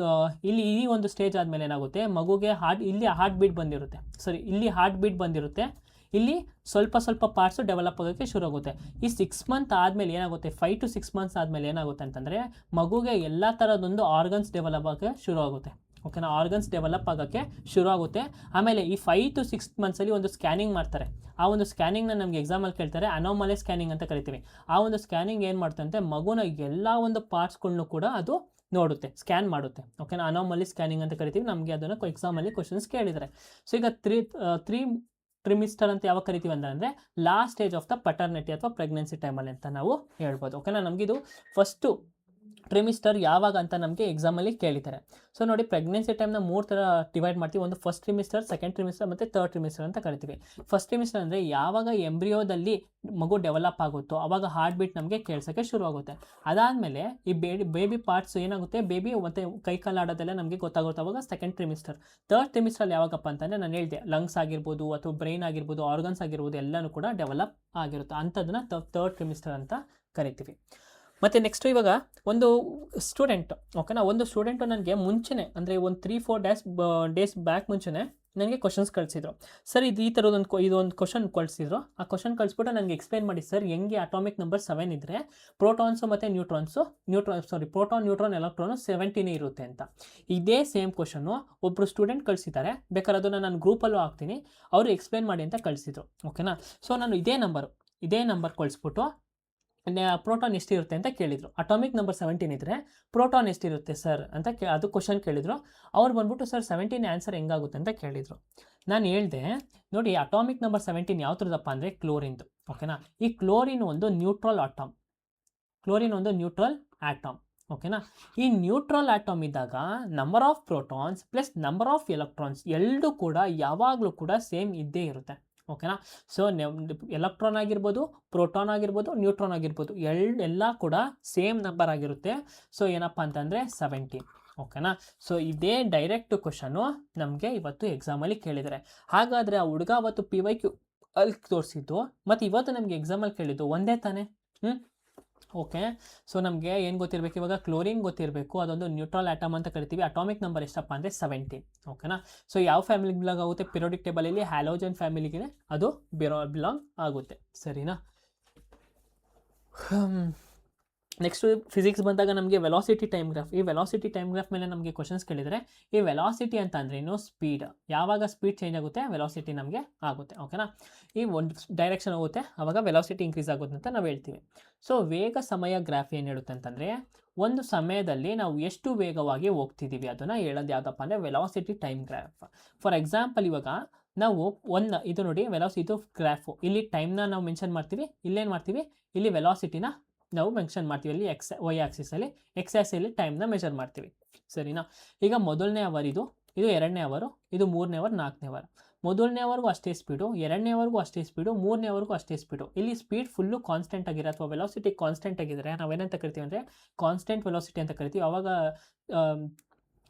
ಇಲ್ಲಿ ಈ ಒಂದು ಸ್ಟೇಜ್ ಆದಮೇಲೆ ಏನಾಗುತ್ತೆ, ಮಗುಗೆ ಇಲ್ಲಿ ಹಾರ್ಟ್ ಬೀಟ್ ಬಂದಿರುತ್ತೆ. ಇಲ್ಲಿ ಸ್ವಲ್ಪ ಪಾರ್ಟ್ಸು ಡೆವಲಪ್ ಆಗೋಕ್ಕೆ ಶುರು ಆಗುತ್ತೆ. ಈ 6 ಮಂತ್ ಆದಮೇಲೆ ಏನಾಗುತ್ತೆ, 5 to 6 ಮಂತ್ಸ್ ಆದಮೇಲೆ ಏನಾಗುತ್ತೆ ಅಂತಂದರೆ ಮಗುಗೆ ಎಲ್ಲ ಥರದೊಂದು ಆರ್ಗನ್ಸ್ ಡೆವಲಪ್ ಆಗೋಕ್ಕೆ ಶುರು ಆಗುತ್ತೆ. ಓಕೆನಾ? ಆರ್ಗನ್ಸ್ ಡೆವಲಪ್ ಆಗೋಕ್ಕೆ ಶುರು ಆಗುತ್ತೆ. ಆಮೇಲೆ ಈ 5 to 6 ಮಂತ್ಸಲ್ಲಿ ಒಂದು ಸ್ಕ್ಯಾನಿಂಗ್ ಮಾಡ್ತಾರೆ. ಆ ಒಂದು ಸ್ಕ್ಯಾನಿಂಗ್ನ ನಮಗೆ ಎಕ್ಸಾಮಲ್ಲಿ ಕೇಳ್ತಾರೆ, ಅನೋಮಲಿ ಸ್ಕ್ಯಾನಿಂಗ್ ಅಂತ ಕರಿತೀವಿ. ಆ ಒಂದು ಸ್ಕ್ಯಾನಿಂಗ್ ಏನು ಮಾಡ್ತಂತೆ, ಮಗುನ ಎಲ್ಲ ಒಂದು ಪಾರ್ಟ್ಸ್ಗಳನ್ನೂ ಕೂಡ ಅದು ನೋಡುತ್ತೆ, ಸ್ಕ್ಯಾನ್ ಮಾಡುತ್ತೆ. ಓಕೆನಾ? ಅನೋಮಲಿ ಸ್ಕ್ಯಾನಿಂಗ್ ಅಂತ ಕರಿತೀವಿ. ನಮಗೆ ಅದನ್ನು ಎಕ್ಸಾಮಲ್ಲಿ ಕ್ವಶನ್ಸ್ ಕೇಳಿದ್ದಾರೆ. ಸೊ ಈಗ 3 ಟ್ರಿಮಿಸ್ಟರ್ ಅಂತ ಯಾವಾಗ ಕರಿತೀವಿ ಅಂದರೆ ಲಾಸ್ಟ್ ಸ್ಟೇಜ್ ಆಫ್ ದ ಪಟರ್ನಿಟಿ ಅಥವಾ ಪ್ರೆಗ್ನೆನ್ಸಿ ಟೈಮಲ್ಲಿ ಅಂತ ನಾವು ಹೇಳ್ಬೋದು. ಓಕೆನಾ? ನಮಗಿದು ಫಸ್ಟು ಟ್ರಿಮಿಸ್ಟರ್ ಯಾವಾಗ ಅಂತ ನಮಗೆ ಎಕ್ಸಾಮಲ್ಲಿ ಕೇಳಿದ್ದಾರೆ. ಸೊ ನೋಡಿ, ಪ್ರೆಗ್ನೆನ್ಸಿ ಟೈಮ್ನ 3 ಥರ ಡಿವೈಡ್ ಮಾಡ್ತೀವಿ. ಒಂದು ಫಸ್ಟ್ ಟ್ರಿಮಿಸ್ಟರ್, 2nd ಟ್ರಿಮಿಸ್ಟರ್ ಮತ್ತು 3rd ಟ್ರಿಮಿಸ್ಟರ್ ಅಂತ ಕರಿತೀವಿ. ಫಸ್ಟ್ ಟ್ರಿಮಿಸ್ಟರ್ ಅಂದರೆ ಯಾವಾಗ ಎಂಬ್ರಿಯೋದಲ್ಲಿ ಮಗು ಡೆವಲಪ್ ಆಗುತ್ತೋ ಆವಾಗ ಹಾರ್ಟ್ ಬೀಟ್ ನಮಗೆ ಕೇಳಿಸೋಕ್ಕೆ ಶುರು ಆಗುತ್ತೆ. ಅದಾದಮೇಲೆ ಈ ಬೇಬಿ ಪಾರ್ಟ್ಸ್ ಏನಾಗುತ್ತೆ, ಬೇಬಿ ಮತ್ತು ಕೈಕಾಲು ಆಡೋದೆಲ್ಲ ನಮಗೆ ಗೊತ್ತಾಗುತ್ತೆ. ಅವಾಗ 2nd ಟ್ರಿಮಿಸ್ಟರ್. 3rd ಟ್ರಿಮಿಸ್ಟರ್ ಯಾವಾಗಪ್ಪ ಅಂತಂದರೆ ನಾನು ಹೇಳಿದೆ, ಲಂಗ್ಸ್ ಆಗಿರ್ಬೋದು ಅಥವಾ ಬ್ರೈನ್ ಆಗಿರ್ಬೋದು, ಆರ್ಗನ್ಸ್ ಆಗಿರ್ಬೋದು, ಎಲ್ಲನೂ ಕೂಡ ಡೆವಲಪ್ ಆಗಿರುತ್ತೆ. ಅಂಥದ್ದನ್ನು 3rd ಟ್ರಿಮಿಸ್ಟರ್ ಅಂತ ಕರಿತೀವಿ. ಮತ್ತು ನೆಕ್ಸ್ಟು ಇವಾಗ ಒಂದು ಸ್ಟೂಡೆಂಟ್, ಓಕೆನಾ, ಒಂದು ಸ್ಟೂಡೆಂಟು ನನಗೆ ಮುಂಚೆನೇ ಅಂದರೆ ಒಂದು 3-4 ಡೇಸ್ ಬ್ಯಾಕ್ ಮುಂಚೆನೇ ನನಗೆ ಕ್ವಶನ್ಸ್ ಕಳಿಸಿದ್ರು. ಸರ್ ಈ ಇದೊಂದು ಕ್ವಶನ್ ಕಳಿಸಿದ್ರು. ಆ ಕ್ವಶನ್ ಕಳಿಸ್ಬಿಟ್ಟು ನನಗೆ ಎಕ್ಸ್ಪ್ಲೈನ್ ಮಾಡಿ ಸರ್, ಹೆಂಗೆ ಅಟಾಮಿಕ್ ನಂಬರ್ 7 ಇದ್ದರೆ ಪ್ರೋಟಾನ್ಸು ಮತ್ತು ಪ್ರೋಟಾನ್, ನ್ಯೂಟ್ರಾನ್, ಎಲೆಕ್ಟ್ರಾನು 17 ಇರುತ್ತೆ ಅಂತ. ಇದೇ ಸೇಮ್ ಕ್ವಶನ್ನು ಒಬ್ಬರು ಸ್ಟೂಡೆಂಟ್ ಕಳಿಸಿದ್ದಾರೆ. ಬೇಕಾದ್ರೆ ಅದನ್ನು ನಾನು ಗ್ರೂಪಲ್ಲೂ ಹಾಕ್ತೀನಿ, ಅವರು ಎಕ್ಸ್ಪ್ಲೈನ್ ಮಾಡಿ ಅಂತ ಕಳಿಸಿದ್ರು. ಓಕೆನಾ? ಸೊ ನಾನು ಇದೇ ನಂಬರ್ ಕಳಿಸ್ಬಿಟ್ಟು ಪ್ರೋಟಾನ್ ಎಷ್ಟಿರುತ್ತೆ ಅಂತ ಕೇಳಿದರು. ಅಟಾಮಿಕ್ ನಂಬರ್ 17 ಇದ್ದರೆ ಪ್ರೋಟಾನ್ ಎಷ್ಟಿರುತ್ತೆ ಸರ್ ಅಂತ ಅದು ಕ್ವಶನ್ ಕೇಳಿದರು. ಅವ್ರು ಬಂದ್ಬಿಟ್ಟು ಸರ್ 17 ಆನ್ಸರ್ ಹೆಂಗಾಗುತ್ತೆ ಅಂತ ಕೇಳಿದರು. ನಾನು ಹೇಳಿದೆ ನೋಡಿ ಅಟಾಮಿಕ್ ನಂಬರ್ 17 ಯಾವ ಥರದಪ್ಪ ಅಂದರೆ ಕ್ಲೋರಿನ್ದು. ಓಕೆನಾ, ಈ ಕ್ಲೋರಿನ್ ಒಂದು ನ್ಯೂಟ್ರಲ್ ಆಟಮ್, ಕ್ಲೋರಿನ್ ಒಂದು ನ್ಯೂಟ್ರಲ್ ಆಟಮ್. ಓಕೆನಾ, ಈ ನ್ಯೂಟ್ರಲ್ ಆಟಮ್ ಇದ್ದಾಗ number of protons plus number of electrons ಎರಡೂ ಕೂಡ ಯಾವಾಗಲೂ ಕೂಡ ಸೇಮ್ ಇದ್ದೇ ಇರುತ್ತೆ. ಓಕೆನಾ, ಸೊ ಎಲೆಕ್ಟ್ರಾನ್ ಆಗಿರ್ಬೋದು, ಪ್ರೋಟಾನ್ ಆಗಿರ್ಬೋದು, ನ್ಯೂಟ್ರಾನ್ ಆಗಿರ್ಬೋದು, ಎಲ್ಲ ಕೂಡ ಸೇಮ್ ನಂಬರ್ ಆಗಿರುತ್ತೆ. ಸೊ ಏನಪ್ಪ ಅಂತಂದರೆ 17. ಓಕೆನಾ, ಸೊ ಇದೇ ಡೈರೆಕ್ಟ್ ಕ್ವಶನು ನಮಗೆ ಇವತ್ತು ಎಕ್ಸಾಮಲ್ಲಿ ಕೇಳಿದ್ದಾರೆ. ಹಾಗಾದರೆ ಆ ಹುಡುಗ ಅವತ್ತು PYQ ಅಲ್ಲಿ ತೋರಿಸಿದ್ದು ಮತ್ತು ಇವತ್ತು ನಮಗೆ ಎಕ್ಸಾಮಲ್ಲಿ ಕೇಳಿದ್ದು ಒಂದೇ ತಾನೇ? ಓಕೆ, ಸೊ ನಮಗೆ ಏನು ಗೊತ್ತಿರಬೇಕು ಇವಾಗ? ಕ್ಲೋರಿನ್ ಗೊತ್ತಿರಬೇಕು, ಅದೊಂದು ನ್ಯೂಟ್ರಲ್ ಆಟಮ್ ಅಂತ ಕರಿತೀವಿ. ಅಟಾಮಿಕ್ ನಂಬರ್ ಎಷ್ಟಪ್ಪ ಅಂದರೆ 17. ಓಕೆನಾ, ಸೊ ಯಾವ ಫ್ಯಾಮಿಲಿಗೆ ಬಿಲಾಂಗ್ ಆಗುತ್ತೆ? ಪಿರಿಯೋಡಿಕ್ ಟೇಬಲಲ್ಲಿ ಹ್ಯಾಲೋಜನ್ ಫ್ಯಾಮಿಲಿಗೆ ಅದು ಬಿಲಾಂಗ್ ಆಗುತ್ತೆ. ಸರಿನಾ? ನೆಕ್ಸ್ಟ್ ಫಿಸಿಕ್ಸ್ ಬಂದಾಗ ನಮಗೆ ವೆಲಾಸಿಟಿ ಟೈಮ್ ಗ್ರಾಫ್. ಈ ವೆಲಾಸಿಟಿ ಟೈಮ್ ಗ್ರಾಫ್ ಮೇಲೆ ನಮಗೆ ಕ್ವಶನ್ಸ್ ಕೇಳಿದರೆ, ಈ ವೆಲಾಸಿಟಿ ಅಂತ ಅಂದ್ರೇನು? ಸ್ಪೀಡ್. ಯಾವಾಗ ಸ್ಪೀಡ್ ಚೇಂಜ್ ಆಗುತ್ತೆ ವೆಲಾಸಿಟಿ ನಮಗೆ ಆಗುತ್ತೆ. ಓಕೆನಾ, ಈ ಒಂದು ಡೈರೆಕ್ಷನ್ ಹೋಗುತ್ತೆ ಆವಾಗ ವೆಲಾಸಿಟಿ ಇನ್ಕ್ರೀಸ್ ಆಗುತ್ತೆ ಅಂತ ನಾವು ಹೇಳ್ತೀವಿ. ಸೊ ವೇಗ ಸಮಯ ಗ್ರಾಫ್ ಏನು ಹೇಳುತ್ತೆ ಅಂತಂದರೆ, ಒಂದು ಸಮಯದಲ್ಲಿ ನಾವು ಎಷ್ಟು ವೇಗವಾಗಿ ಹೋಗ್ತಿದ್ದೀವಿ ಅದನ್ನು ಹೇಳೋದು ಯಾವುದಪ್ಪ ಅಂದರೆ velocity time graph. For example ಇವಾಗ ನಾವು ಇದು ನೋಡಿ ಇದು ಗ್ರಾಫು. ಇಲ್ಲಿ ಟೈಮ್ನ ನಾವು ಮೆನ್ಷನ್ ಮಾಡ್ತೀವಿ, ಇಲ್ಲೇನು ಮಾಡ್ತೀವಿ? ಇಲ್ಲಿ ವೆಲಾಸಿಟಿನ ನಾವು ಮೆನ್ಷನ್ ಮಾಡ್ತೀವಿ. ಅಲ್ಲಿ ವೈ ಆಕ್ಸಿಸಲ್ಲಿ, ಎಕ್ಸ್ ಆಕ್ಸಿಸಲ್ಲಿ ಟೈಮ್ನ ಮೆಜರ್ ಮಾಡ್ತೀವಿ. ಸರಿನಾ? ಈಗ ಮೊದಲನೇ ಅವರ್ ಇದು 2ನೇ ಅವರು, ಇದು 3ನೇ ಅವರ್, 4ನೇ ಅವರ್. ಮೊದಲನೇ ಅವರ್ಗೂ ಅಷ್ಟೇ ಸ್ಪೀಡು, 2ನೇ ಅವರ್ಗೂ ಅಷ್ಟೇ ಸ್ಪೀಡು, 3ನೇ ಅವರ್ಗೂ ಅಷ್ಟೇ ಸ್ಪೀಡು. ಇಲ್ಲಿ ಸ್ಪೀಡ್ ಫುಲ್ಲು ಕಾನ್ಸ್ಟೆಂಟ್ ಆಗಿರೋ ಅಥವಾ ವೆಲಾಸಿಟಿ ಕಾನ್ಸ್ಟೆಂಟ್ ಆಗಿದ್ದರೆ ನಾವೇನಂತ ಕರಿತೀವಿ ಅಂದರೆ ಕಾನ್ಸ್ಟೆಂಟ್ ವೆಲಾಸಿಟಿ ಅಂತ ಕರಿತೀವಿ. ಆವಾಗ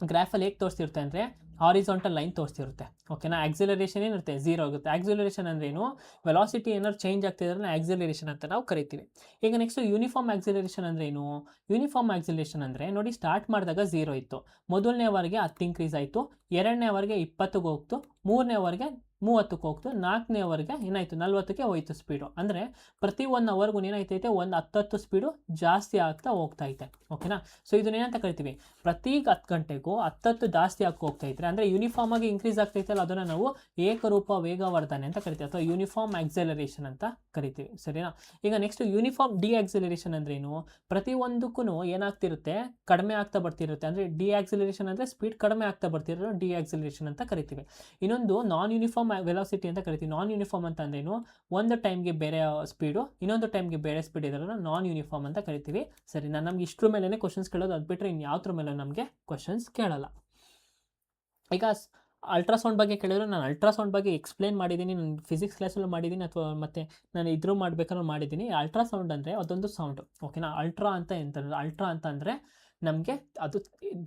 ಗ್ರಾಫಲ್ಲಿ ಹೇಗೆ ತೋರಿಸ್ತಿರುತ್ತೆ ಅಂದರೆ ಹಾರಿಜಾಂಟಲ್ ಲೈನ್ ತೋರಿಸ್ತಿರುತ್ತೆ. ಓಕೆನಾ, ಆಕ್ಸಿಲರೇಷನ್ ಏನಿರುತ್ತೆ 0 ಆಗುತ್ತೆ. ಆಕ್ಸಿಲರೇಷನ್ ಅಂದ್ರೇನು? ವೆಲಾಸಿಟಿ ಏನಾದ್ರು ಚೇಂಜ್ ಆಗ್ತಿದ್ರೆ ಆಕ್ಸಿಲರೇಷನ್ ಅಂತ ನಾವು ಕರಿತೀವಿ. ಈಗ ನೆಕ್ಸ್ಟ್ ಯೂನಿಫಾರ್ಮ್ ಆಕ್ಸಿಲರೇಷನ್ ಅಂದ್ರೆ ಏನು? ಯೂನಿಫಾರ್ಮ್ ಆಕ್ಸಿಲರೇಷನ್ ಅಂದರೆ ನೋಡಿ, ಸ್ಟಾರ್ಟ್ ಮಾಡಿದಾಗ 0 ಇತ್ತು, ಮೊದಲನೇ ಅವರ್ಗೆ 10 ಇನ್ಕ್ರೀಸ್ ಆಯಿತು, 2ನೇ ಅವರ್ಗೆ 20ಗೆ ಹೋಗ್ತು, 3ನೇ ಅವರ್ಗೆ 30ಕ್ಕೆ ಹೋಗ್ತು, 4ನೇ ಅವರ್ಗೆ ಏನಾಯಿತು 40ಕ್ಕೆ ಹೋಯ್ತು ಸ್ಪೀಡು. ಅಂದರೆ ಪ್ರತಿ 1 ಅವರ್ಗೂ ಏನಾಯ್ತೈತೆ ಒಂದು 10 ಸ್ಪೀಡು ಜಾಸ್ತಿ ಆಗ್ತಾ ಹೋಗ್ತಾ ಐತೆ. ಓಕೆನಾ, ಸೊ ಇದನ್ನೇನಂತ ಕರಿತೀವಿ? ಪ್ರತಿ 10 ಗಂಟೆಗೂ 10 ಜಾಸ್ತಿ ಆಗ್ತಾ ಹೋಗ್ತಾ ಇದ್ರೆ ಅಂದರೆ ಯೂನಿಫಾರ್ಮ್ ಆಗಿ ಇನ್ಕ್ರೀಸ್ ಆಗ್ತೈತಲ್ಲ, ಅದನ್ನು ನಾವು ಏಕರೂಪ ವೇಗವರ್ಧನೆ ಅಂತ ಕರಿತೀವಿ ಅಥವಾ ಯೂನಿಫಾರ್ಮ್ ಆಕ್ಸೆಲರೇಷನ್ ಅಂತ ಕರಿತೀವಿ. ಸರಿನಾ? ಈಗ ನೆಕ್ಸ್ಟ್ ಯೂನಿಫಾರ್ಮ್ ಡಿ ಆಕ್ಸೆಲರೇಷನ್ ಅಂದ್ರೇನು? ಪ್ರತಿ ಒಂದಕ್ಕೂ ಏನಾಗ್ತಿರುತ್ತೆ? ಕಡಿಮೆ ಆಗ್ತಾ ಬರ್ತಿರುತ್ತೆ. ಅಂದರೆ ಡಿ ಆಕ್ಸೆಲರೇಷನ್ ಅಂದರೆ ಸ್ಪೀಡ್ ಕಡಿಮೆ ಆಗ್ತಾ ಬರ್ತಿರೋ ಡಿ ಆಕ್ಸೆಲರೇಷನ್ ಅಂತ ಕರಿತೀವಿ. ಇನ್ನೊಂದು ನಾನ್ ಯೂನಿಫಾರ್ಮ್ ವೆಲಾಸಿಟಿ ಅಂತ ಕರಿತೀವಿ. ನಾನ್ ಯೂನಿಫಾರ್ಮ್ ಅಂತ ಅಂದ್ರೇನು? ಒಂದು ಟೈಮ್ಗೆ ಬೇರೆ ಸ್ಪೀಡು, ಇನ್ನೊಂದು ಟೈಮ್ಗೆ ಬೇರೆ ಸ್ಪೀಡ್ ಇರೋದನ್ನ ನಾನ್ ಯೂನಿಫಾರ್ಮ್ ಅಂತ ಕರಿತೀವಿ. ಸರಿನಾ? ನಮ್ಗೆ ಇಷ್ಟ್ರ ಮೇಲೆ ಕ್ವಶನ್ಸ್ ಕೇಳೋದು, ಅದು ಬಿಟ್ಟರೆ ಇನ್ನು ಯಾವ್ದ್ರ ಮೇಲೆ ನಮಗೆ ಕ್ವಶನ್ಸ್ ಕೇಳಲ್ಲ. ಈಗ ಅಲ್ಟ್ರಾಸೌಂಡ್ ಬಗ್ಗೆ ಕೇಳಿದ್ರು, ನಾನು ಅಲ್ಟ್ರಾಸೌಂಡ್ ಬಗ್ಗೆ ಎಕ್ಸ್ಪ್ಲೇನ್ ಮಾಡಿದ್ದೀನಿ, ನಾನು ಫಿಸಿಕ್ಸ್ ಕ್ಲಾಸಲ್ಲೂ ಮಾಡಿದ್ದೀನಿ ಅಥವಾ ಮತ್ತು ನಾನು ಇದ್ರೂ ಮಾಡಬೇಕಾದ್ರೂ ಮಾಡಿದ್ದೀನಿ. ಅಲ್ಟ್ರಾಸೌಂಡ್ ಅಂದರೆ ಅದೊಂದು ಸೌಂಡು. ಓಕೆನಾ, ಅಲ್ಟ್ರಾ ಅಂತ ಅಂದರೆ ನಮಗೆ ಅದು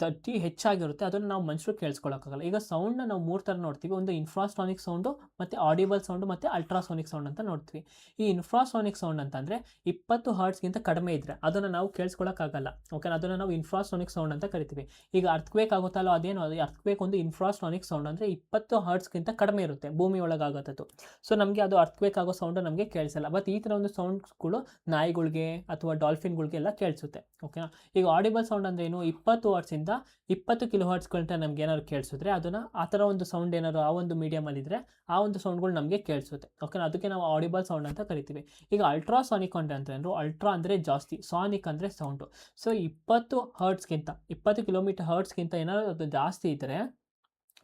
ಅತಿ ಹೆಚ್ಚಾಗಿರುತ್ತೆ, ಅದನ್ನು ನಾವು ಮನುಷ್ಯರು ಕೇಳಿಸ್ಕೊಳ್ಳೋಕ್ಕಾಗಲ್ಲ. ಈಗ ಸೌಂಡ್ನ ನಾವು 3 ಥರ ನೋಡ್ತೀವಿ. ಒಂದು ಇನ್ಫ್ರಾಸಾನಿಕ್ ಸೌಂಡು, ಮತ್ತು ಆಡಿಬಲ್ ಸೌಂಡು, ಮತ್ತು ಅಲ್ಟ್ರಾಸಾನಿಕ್ ಸೌಂಡ್ ಅಂತ ನೋಡ್ತೀವಿ. ಈ ಇನ್ಫ್ರಾಸಾನಿಕ್ ಸೌಂಡ್ ಅಂತಂದರೆ 20 ಹರ್ಟ್ಸ್ಗಿಂತ ಕಡಿಮೆ ಇದ್ದರೆ ಅದನ್ನು ನಾವು ಕೇಳಿಸ್ಕೊಳ್ಳೋಕ್ಕಾಗಲ್ಲ. ಓಕೆನಾ, ಅದನ್ನು ನಾವು ಇನ್ಫ್ರಾಸಾನಿಕ್ ಸೌಂಡ್ ಅಂತ ಕರಿತೀವಿ. ಈಗ ಅರ್ಥಕ್ವೇಕ್ ಆಗುತ್ತಲ್ಲ, ಅದೇನು ಅದು ಅರ್ಥಕ್ವೇಕ್ ಒಂದು ಇನ್ಫ್ರಾಸಾನಿಕ್ ಸೌಂಡ್ ಅಂದರೆ 20 ಹರ್ಟ್ಸ್ಗಿಂತ ಕಡಿಮೆ ಇರುತ್ತೆ ಭೂಮಿ ಒಳಗಾಗೋದು. ಸೊ ನಮಗೆ ಅದು ಅರ್ಥಕ್ವೇಕ್ ಆಗೋ ಸೌಂಡು ನಮಗೆ ಕೇಳಿಸಲ್ಲ. ಬಟ್ ಈ ಥರ ಒಂದು ಸೌಂಡ್ಸ್ಗಳು ನಾಯಿಗಳಿಗೆ ಅಥವಾ ಡಾಲ್ಫಿನ್ಗಳಿಗೆ ಎಲ್ಲ ಕೇಳಿಸುತ್ತೆ. ಓಕೆನಾ, ಈಗ ಆಡಿಬಲ್ ಸೌಂಡ್ ಅಂದ್ರೆ ಏನು? 20 ಹರ್ಟ್ಸಿಂದ 20 ಕಿಲೋ ಹರ್ಟ್ಸ್ಗಳಂತ ನಮ್ಗೆ ಏನಾದ್ರು ಕೇಳಿಸಿದ್ರೆ ಅದನ್ನು ಆ ಥರ ಒಂದು ಸೌಂಡ್ ಏನಾದ್ರು ಆ ಒಂದು ಮೀಡಿಯಮಲ್ಲಿ ಇದ್ದರೆ ಆ ಒಂದು ಸೌಂಡ್ಗಳು ನಮಗೆ ಕೇಳಿಸುತ್ತೆ. ಓಕೆನಾ, ಅದಕ್ಕೆ ನಾವು ಆಡಿಬಲ್ ಸೌಂಡ್ ಅಂತ ಕರಿತೀವಿ. ಈಗ ಅಲ್ಟ್ರಾಸಾನಿಕ್ ಅಂದರೆ ಅಲ್ಟ್ರಾ ಅಂದರೆ ಜಾಸ್ತಿ, ಸಾನಿಕ್ ಅಂದರೆ ಸೌಂಡು. ಸೊ 20 ಹರ್ಟ್ಸ್ಗಿಂತ 20 ಕಿಲೋಮೀಟರ್ ಹರ್ಟ್ಸ್ಗಿಂತ ಏನಾದ್ರು ಅದು ಜಾಸ್ತಿ ಇದ್ದರೆ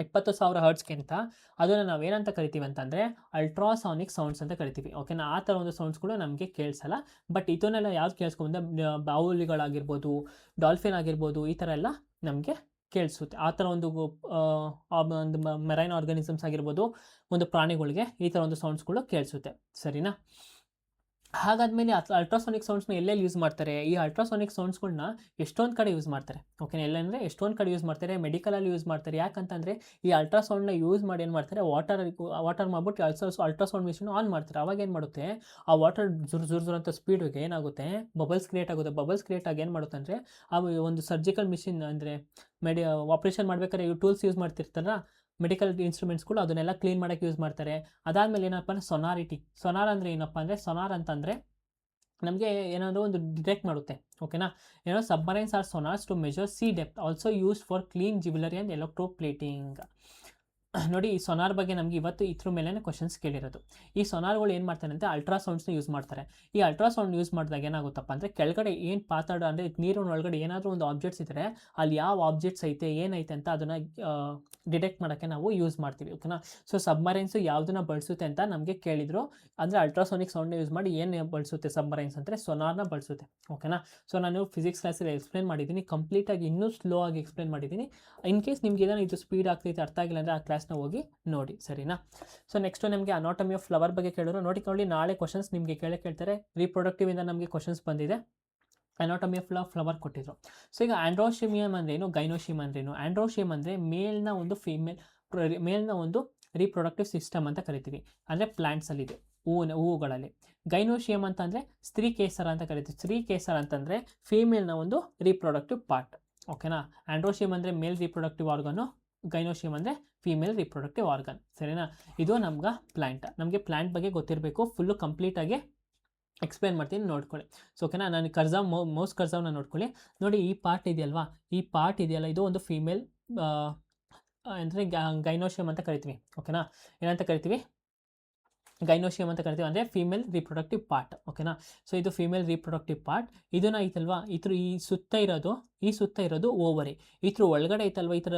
20,000 ಹರ್ಟ್ಸ್ಗಿಂತ ಅದನ್ನು ನಾವೇನಂತ ಕರಿತೀವಿ ಅಂತಂದರೆ ಅಲ್ಟ್ರಾಸಾನಿಕ್ ಸೌಂಡ್ಸ್ ಅಂತ ಕರಿತೀವಿ. ಓಕೆನಾ, ಆ ಥರ ಒಂದು ಸೌಂಡ್ಸ್ಗಳು ನಮಗೆ ಕೇಳಿಸಲ್ಲ. ಬಟ್ ಇದನ್ನೆಲ್ಲ ಯಾವ್ದು ಕೇಳಿಸ್ಕೊಂಡ್ರೆ ಬಾವುಲಿಗಳಾಗಿರ್ಬೋದು, ಡಾಲ್ಫಿನ್ ಆಗಿರ್ಬೋದು, ಈ ಥರ ಎಲ್ಲ ನಮಗೆ ಕೇಳಿಸುತ್ತೆ. ಆ ಥರ ಒಂದು ಮೆರೈನ್ ಆರ್ಗಾನಿಸಮ್ಸ್ ಆಗಿರ್ಬೋದು, ಒಂದು ಪ್ರಾಣಿಗಳಿಗೆ ಈ ಥರ ಒಂದು ಸೌಂಡ್ಸ್ಗಳು ಕೇಳಿಸುತ್ತೆ. ಸರಿನಾ? ಹಾಗಾದ್ಮೇಲೆ ಅಲ್ಟ್ರಾಸಾನಿಕ್ ಸೌಂಡ್ಸ್ನ ಎಲ್ಲೆಲ್ಲಿ ಯೂಸ್ ಮಾಡ್ತಾರೆ? ಈ ಅಲ್ಟ್ರಾಸಾನಿಕ್ ಸೌಂಡ್ಸ್ಗಳನ್ನ ಎಷ್ಟೊಂದು ಕಡೆ ಯೂಸ್ ಮಾಡ್ತಾರೆ. ಓಕೆ, ಎಲ್ಲಂದರೆ ಎಷ್ಟೊಂದು ಕಡೆ ಯೂಸ್ ಮಾಡ್ತಾರೆ. ಮೆಡಿಕಲಲ್ಲಿ ಯೂಸ್ ಮಾಡ್ತಾರೆ. ಯಾಕಂತಂದರೆ ಈ ಅಲ್ಟ್ರಾಸೌಂಡ್ನ ಯೂಸ್ ಮಾಡಿ ಏನು ಮಾಡ್ತಾರೆ, ವಾಟರ್ ಮಾಡ್ಬಿಟ್ಟು ಅಲ್ಟ್ರಾಸೌಂಡ್ ಮಿಷಿನ್ ಆನ್ ಮಾಡ್ತಾರೆ. ಅವಾಗ ಏನು ಮಾಡುತ್ತೆ, ಆ ವಾಟರ್ ಜುರ್ ಅಂತ ಸ್ಪೀಡ್ಗೆ ಏನಾಗುತ್ತೆ, ಬಬಲ್ಸ್ ಕ್ರಿಯೇಟ್ ಆಗುತ್ತೆ. ಬಬಲ್ಸ್ ಕ್ರಿಯೇಟ್ ಆಗಿ ಏನು ಮಾಡುತ್ತೆ ಅಂದರೆ ಆ ಒಂದು ಸರ್ಜಿಕಲ್ ಮಿಷಿನ್ ಅಂದರೆ ಆಪ್ರೇಷನ್ ಮಾಡ್ಬೇಕಾದ್ರೆ ಇವು ಟೂಲ್ಸ್ ಯೂಸ್ ಮಾಡ್ತಿರ್ತಾರಲ್ಲ, ಮೆಡಿಕಲ್ ಇನ್ಸ್ಟ್ರೂಮೆಂಟ್ಸ್ಗಳು, ಅದನ್ನೆಲ್ಲ ಕ್ಲೀನ್ ಮಾಡೋಕ್ಕೆ ಯೂಸ್ ಮಾಡ್ತಾರೆ. ಅದಾದಮೇಲೆ ಏನಪ್ಪ ಅಂದರೆ ಸೊನಾರ್ ಅಂದರೆ ಏನಪ್ಪ ಅಂದರೆ, ಸೊನಾರ್ ಅಂತಂದರೆ ನಮಗೆ ಏನಾದರೂ ಒಂದು ಡಿಟೆಕ್ಟ್ ಮಾಡುತ್ತೆ. ಓಕೆನಾ, submarines are sonars to measure sea depth, also use for clean jewellery and electroplating. ನೋಡಿ ಈ ಸೊನಾರ್ ಬಗ್ಗೆ ನಮಗೆ ಇವತ್ತು ಇದ್ರ ಮೇಲೆ ಕ್ವಶನ್ಸ್ ಕೇಳಿರೋದು. ಈ ಸೊನಾರ್ಗಳು ಏನು ಮಾಡ್ತಾರೆ ಅಂದರೆ ಅಲ್ಟ್ರಾಸೌಂಡ್ಸ್ನ ಯೂಸ್ ಮಾಡ್ತಾರೆ. ಈ ಅಲ್ಟ್ರಾಸೌಂಡ್ ಯೂಸ್ ಮಾಡಿದಾಗ ಏನಾಗುತ್ತಪ್ಪ ಅಂದರೆ ಕೆಳಗಡೆ ಏನು ಪಾತಾಡ ಅಂದರೆ ನೀರಿನ ಒಳಗಡೆ ಏನಾದರೂ ಒಂದು ಆಬ್ಜೆಕ್ಟ್ಸ್ ಇದ್ದರೆ ಅಲ್ಲಿ ಯಾವ ಆಬ್ಜೆಕ್ಟ್ಸ್ ಐತೆ ಏನೈತೆ ಅಂತ ಅದನ್ನು ಡಿಟೆಕ್ಟ್ ಮಾಡೋಕ್ಕೆ ನಾವು ಯೂಸ್ ಮಾಡ್ತೀವಿ. ಓಕೆನಾ. ಸೊ ಸಬ್ಮರೈನ್ಸು ಯಾವುದನ್ನ ಬಳಸುತ್ತೆ ಅಂತ ನಮಗೆ ಕೇಳಿದರು. ಅಂದರೆ ಅಲ್ಟ್ರಾಸೋನಿಕ್ ಸೌಂಡ್ನ ಯೂಸ್ ಮಾಡಿ ಏನು ಬಳಸುತ್ತೆ ಸಬ್ಮರೈನ್ಸ್ ಅಂದರೆ ಸೊನಾರ್ನ ಬಳಸುತ್ತೆ. ಓಕೆನಾ. ಸೊ ನಾನು ಫಿಸಿಕ್ಸ್ ಕ್ಲಾಸಲ್ಲಿ ಎಕ್ಸ್ಪ್ಲೇನ್ ಮಾಡಿದ್ದೀನಿ, ಕಂಪ್ಲೀಟಾಗಿ ಇನ್ನೂ ಸ್ಲೋ ಆಗಿ ಎಕ್ಸ್ಪ್ಲೇನ್ ಮಾಡಿದ್ದೀನಿ. ಇನ್ ಕೇಸ್ ನಿಮ್ಗೆ ಏನಾದ್ರು ಇದು ಸ್ಪೀಡ್ ಆಗ್ತೈತೆ ಅರ್ಥ ಆಗಿಲ್ಲ ಅಂದರೆ ಆ ಕ್ಲಾಸ್ನ ಹೋಗಿ ನೋಡಿ, ಸರಿನಾ. ಸೊ ನೆಕ್ಸ್ಟು ನಮಗೆ ಅನಾಟಮಿ ಆಫ್ ಫ್ಲವರ್ ಬಗ್ಗೆ ಕೇಳಿದ್ರು. ನೋಡಿ ನಾಳೆ ಕ್ವಶನ್ಸ್ ನಿಮಗೆ ಕೇಳ್ತಾರೆ. ರೀಪ್ರೊಡಕ್ಟಿವ್ ಇಂದ ನಮಗೆ ಕ್ವಶನ್ಸ್ ಬಂದಿದೆ. ಅನಾಟಮಿ ಆಫ್ ಫ್ಲವರ್ ಕೊಟ್ಟಿದ್ರು. ಸೊ ಈಗ ಆಂಡ್ರೋಶಿಮಿಯಮ್ ಅಂದ್ರೇನು, ಗೈನೋಶಿಯಮ್ ಅಂದ್ರೇನು. ಆಂಡ್ರೋಶಿಯಮ್ ಅಂದರೆ ಮೇಲ್ನ ಒಂದು ರೀಪ್ರೊಡಕ್ಟಿವ್ ಸಿಸ್ಟಮ್ ಅಂತ ಕರಿತೀವಿ, ಅಂದರೆ ಪ್ಲಾಂಟ್ಸಲ್ಲಿದೆ, ಹೂವುಗಳಲ್ಲಿ. ಗೈನೋಶಿಯಮ್ ಅಂತ ಅಂದರೆ ಸ್ತ್ರೀ ಕೇಸರ ಅಂತ ಕರಿತೀವಿ. ಸ್ತ್ರೀ ಕೇಸರ ಅಂತಂದರೆ ಫೀಮೇಲ್ನ ಒಂದು ರೀಪ್ರೊಡಕ್ಟಿವ್ ಪಾರ್ಟ್. ಓಕೆನಾ. ಆಂಡ್ರೋಶಿಯಮ್ ಅಂದರೆ ಮೇಲ್ ರೀಪ್ರೊಡಕ್ಟಿವ್ ಆರ್ಗನು, ಗೈನೋಶಿಯಮ್ ಅಂದರೆ ಫೀಮೇಲ್ ರೀಪ್ರೊಡಕ್ಟಿವ್ ಆರ್ಗನ್. ಸರಿನಾ. ಇದು ನಮ್ಗೆ ಪ್ಲ್ಯಾಂಟ್. ನಮಗೆ ಪ್ಲ್ಯಾಂಟ್ ಬಗ್ಗೆ ಗೊತ್ತಿರಬೇಕು, ಫುಲ್ಲು ಕಂಪ್ಲೀಟಾಗಿ ಎಕ್ಸ್ಪ್ಲೇನ್ ಮಾಡ್ತೀನಿ, ನೋಡ್ಕೊಳ್ಳಿ. ಸೊ ಓಕೆನಾ. ನಾನು ಮೌಸ್ ಕರ್ಸವ್ನ ನೋಡ್ಕೊಳ್ಳಿ. ನೋಡಿ ಈ ಪಾರ್ಟ್ ಇದೆಯಲ್ಲ, ಇದು ಒಂದು ಫೀಮೇಲ್ ಅಂದರೆ ಗೈನೋಶಿಯಮ್ ಅಂತ ಕರಿತೀವಿ. ಓಕೆನಾ. ಏನಂತ ಕರಿತೀವಿ, ಗೈನೋಶಿಯಮ್ ಅಂತ ಕರಿತೀವಿ, ಅಂದರೆ ಫೀಮೇಲ್ ರೀಪ್ರೊಡಕ್ಟಿವ್ ಪಾರ್ಟ್. ಓಕೆನಾ. ಸೊ ಇದು ಫೀಮೇಲ್ ರೀಪ್ರೊಡಕ್ಟಿವ್ ಪಾರ್ಟ್. ಇದನ್ನ ಐತಲ್ವಾ, ಈ ಸುತ್ತ ಇರೋದು ಓವರಿ. ಇದ್ರ ಒಳಗಡೆ ಐತಲ್ವ, ಈ ಥರ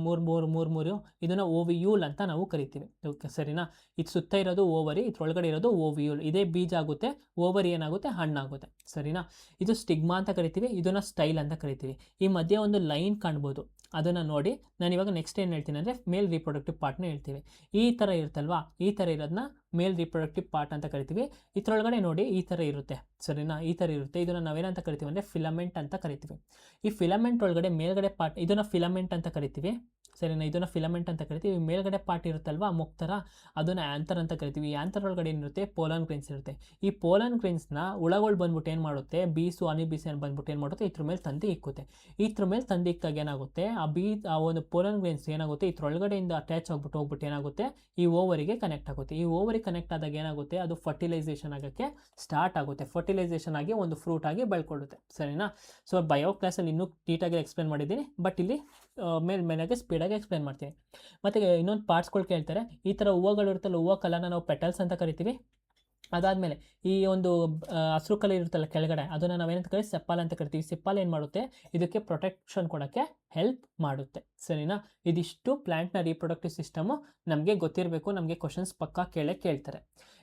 ಮೂರು ಇದನ್ನು ಓವಿಯೂಲ್ ಅಂತ ನಾವು ಕರಿತೀವಿ. ಓಕೆ, ಸರಿನಾ. ಇದು ಸುತ್ತ ಇರೋದು ಓವರಿ, ಇದ್ರೊಳಗಡೆ ಇರೋದು ಓವಿಯೂಲ್. ಇದೇ ಬೀಜ ಆಗುತ್ತೆ, ಓವರಿ ಏನಾಗುತ್ತೆ, ಹಣ್ಣಾಗುತ್ತೆ. ಸರಿನಾ. ಇದು ಸ್ಟಿಗ್ಮಾ ಅಂತ ಕರಿತೀವಿ, ಇದನ್ನು ಸ್ಟೈಲ್ ಅಂತ ಕರಿತೀವಿ. ಈ ಮಧ್ಯೆ ಒಂದು ಲೈನ್ ಕಾಣ್ಬೋದು, ಅದನ್ನು ನೋಡಿ. ನಾನು ಇವಾಗ ನೆಕ್ಸ್ಟ್ ಏನು ಹೇಳ್ತೀನಿ ಅಂದರೆ ಮೇಲ್ ರೀಪ್ರೊಡಕ್ಟಿವ್ ಪಾರ್ಟ್ನ ಹೇಳ್ತೀವಿ. ಈ ಥರ ಇರುತ್ತಲ್ವಾ, ಈ ಥರ ಇರೋದನ್ನ ಮೇಲ್ ರೀಪ್ರೊಡಕ್ಟಿವ್ ಪಾರ್ಟ್ ಅಂತ ಕರಿತೀವಿ. ಇದರೊಳಗಡೆ ನೋಡಿ ಈ ಥರ ಇರುತ್ತೆ, ಸರಿನಾ. ಈ ಥರ ಇರುತ್ತೆ. ಇದನ್ನು ನಾವೇನಂತ ಕರಿತೀವಿ ಅಂದರೆ ಫಿಲಮೆಂಟ್ ಅಂತ ಕರಿತೀವಿ. ಈ ಫಿಲಮೆಂಟ್ ಒಳಗಡೆ ಮೇಲ್ಗಡೆ ಪಾರ್ಟ್, ಇದನ್ನು ಫಿಲಮೆಂಟ್ ಅಂತ ಕರಿತೀವಿ, ಸರಿನಾ. ಇದನ್ನು ಫಿಲಮೆಂಟ್ ಅಂತ ಕರಿತೀವಿ. ಮೇಲ್ಗಡೆ ಪಾರ್ಟ್ ಇರುತ್ತಲ್ವಾ ಮುಕ್ತರ, ಅದನ್ನು ಆ್ಯಂಥರ್ ಅಂತ ಕರಿತೀವಿ. ಆ್ಯಂಥರ್ ಒಳಗಡೆ ಏನಿರುತ್ತೆ, ಪೋಲನ್ ಗ್ರೈನ್ಸ್ ಇರುತ್ತೆ. ಈ ಪೋಲನ್ ಗ್ರೈನ್ಸ್ನ ಹುಳಗಳು ಬಂದ್ಬಿಟ್ಟು ಏನು ಮಾಡುತ್ತೆ, ಬೀಸು ಅನಿಬೀಸು ಬಂದ್ಬಿಟ್ಟು ಏನು ಮಾಡುತ್ತೆ, ಇದ್ರ ಮೇಲೆ ತಂದು ಇಕ್ಕುತ್ತೆ. ಇದ್ರ ಮೇಲೆ ತಂದು ಇಕ್ಕಾಗ ಏನಾಗುತ್ತೆ, ಆ ಒಂದು ಪೋಲನ್ ಗ್ರೈನ್ಸ್ ಏನಾಗುತ್ತೆ, ಇದ್ರೊಳಗಡೆಯಿಂದ ಅಟ್ಯಾಚ್ ಹೋಗ್ಬಿಟ್ಟು ಏನಾಗುತ್ತೆ, ಈ ಓವರಿಗೆ ಕನೆಕ್ಟ್ ಆಗುತ್ತೆ. ಈ ಓವರಿಗೆ ಕನೆಕ್ಟ್ ಆದಾಗ ಏನಾಗುತ್ತೆ, ಅದು ಫರ್ಟಿಲೈಸೇಷನ್ ಆಗೋಕ್ಕೆ ಸ್ಟಾರ್ಟ್ ಆಗುತ್ತೆ. ಫರ್ಟಿಲೈಸೇಷನ್ ಆಗಿ ಒಂದು ಫ್ರೂಟ್ ಆಗಿ ಬೆಳ್ಕೊಳ್ಳುತ್ತೆ, ಸರಿನಾ. ಸೊ ಬಯೋ ಕ್ಲಾಸಲ್ಲಿ ಇನ್ನೂ ನೀಟಾಗಿ ಎಕ್ಸ್ಪ್ಲೇನ್ ಮಾಡಿದ್ದೀನಿ, ಬಟ್ ಇಲ್ಲಿ ಮೇಲಾಗಿ ಸ್ಪೀಡಾಗಿ ಎಕ್ಸ್ಪ್ಲೇನ್ ಮಾಡ್ತೀನಿ. ಮತ್ತು ಇನ್ನೊಂದು ಪಾರ್ಟ್ಸ್ಗಳು ಕೇಳ್ತಾರೆ. ಈ ಥರ ಹೂವುಗಳು ಇರುತ್ತಲ್ಲ, ಹೂವು ಕಲರ್ನ ನಾವು ಪೆಟಲ್ಸ್ ಅಂತ ಕರಿತೀವಿ. ಅದಾದಮೇಲೆ ಈ ಒಂದು ಹಸಿರು ಕಲರ್ ಇರುತ್ತಲ್ಲ ಕೆಳಗಡೆ, ಅದನ್ನು ನಾವೇನಂತ ಕರಿತೀವಿ, ಸೆಪ್ಪಾಲ್ ಅಂತ ಕರಿತೀವಿ. ಸೆಪ್ಪಾಲ್ ಏನು ಮಾಡುತ್ತೆ, ಇದಕ್ಕೆ ಪ್ರೊಟೆಕ್ಷನ್ ಕೊಡೋಕ್ಕೆ ಹೆಲ್ಪ್ ಮಾಡುತ್ತೆ, ಸರಿನಾ. ಇದಿಷ್ಟು ಪ್ಲ್ಯಾಂಟ್ನ ರೀಪ್ರೊಡಕ್ಟಿವ್ ಸಿಸ್ಟಮು ನಮಗೆ ಗೊತ್ತಿರಬೇಕು, ನಮಗೆ ಕ್ವಶನ್ಸ್ ಪಕ್ಕಾ ಕೇಳ್ತಾರೆ.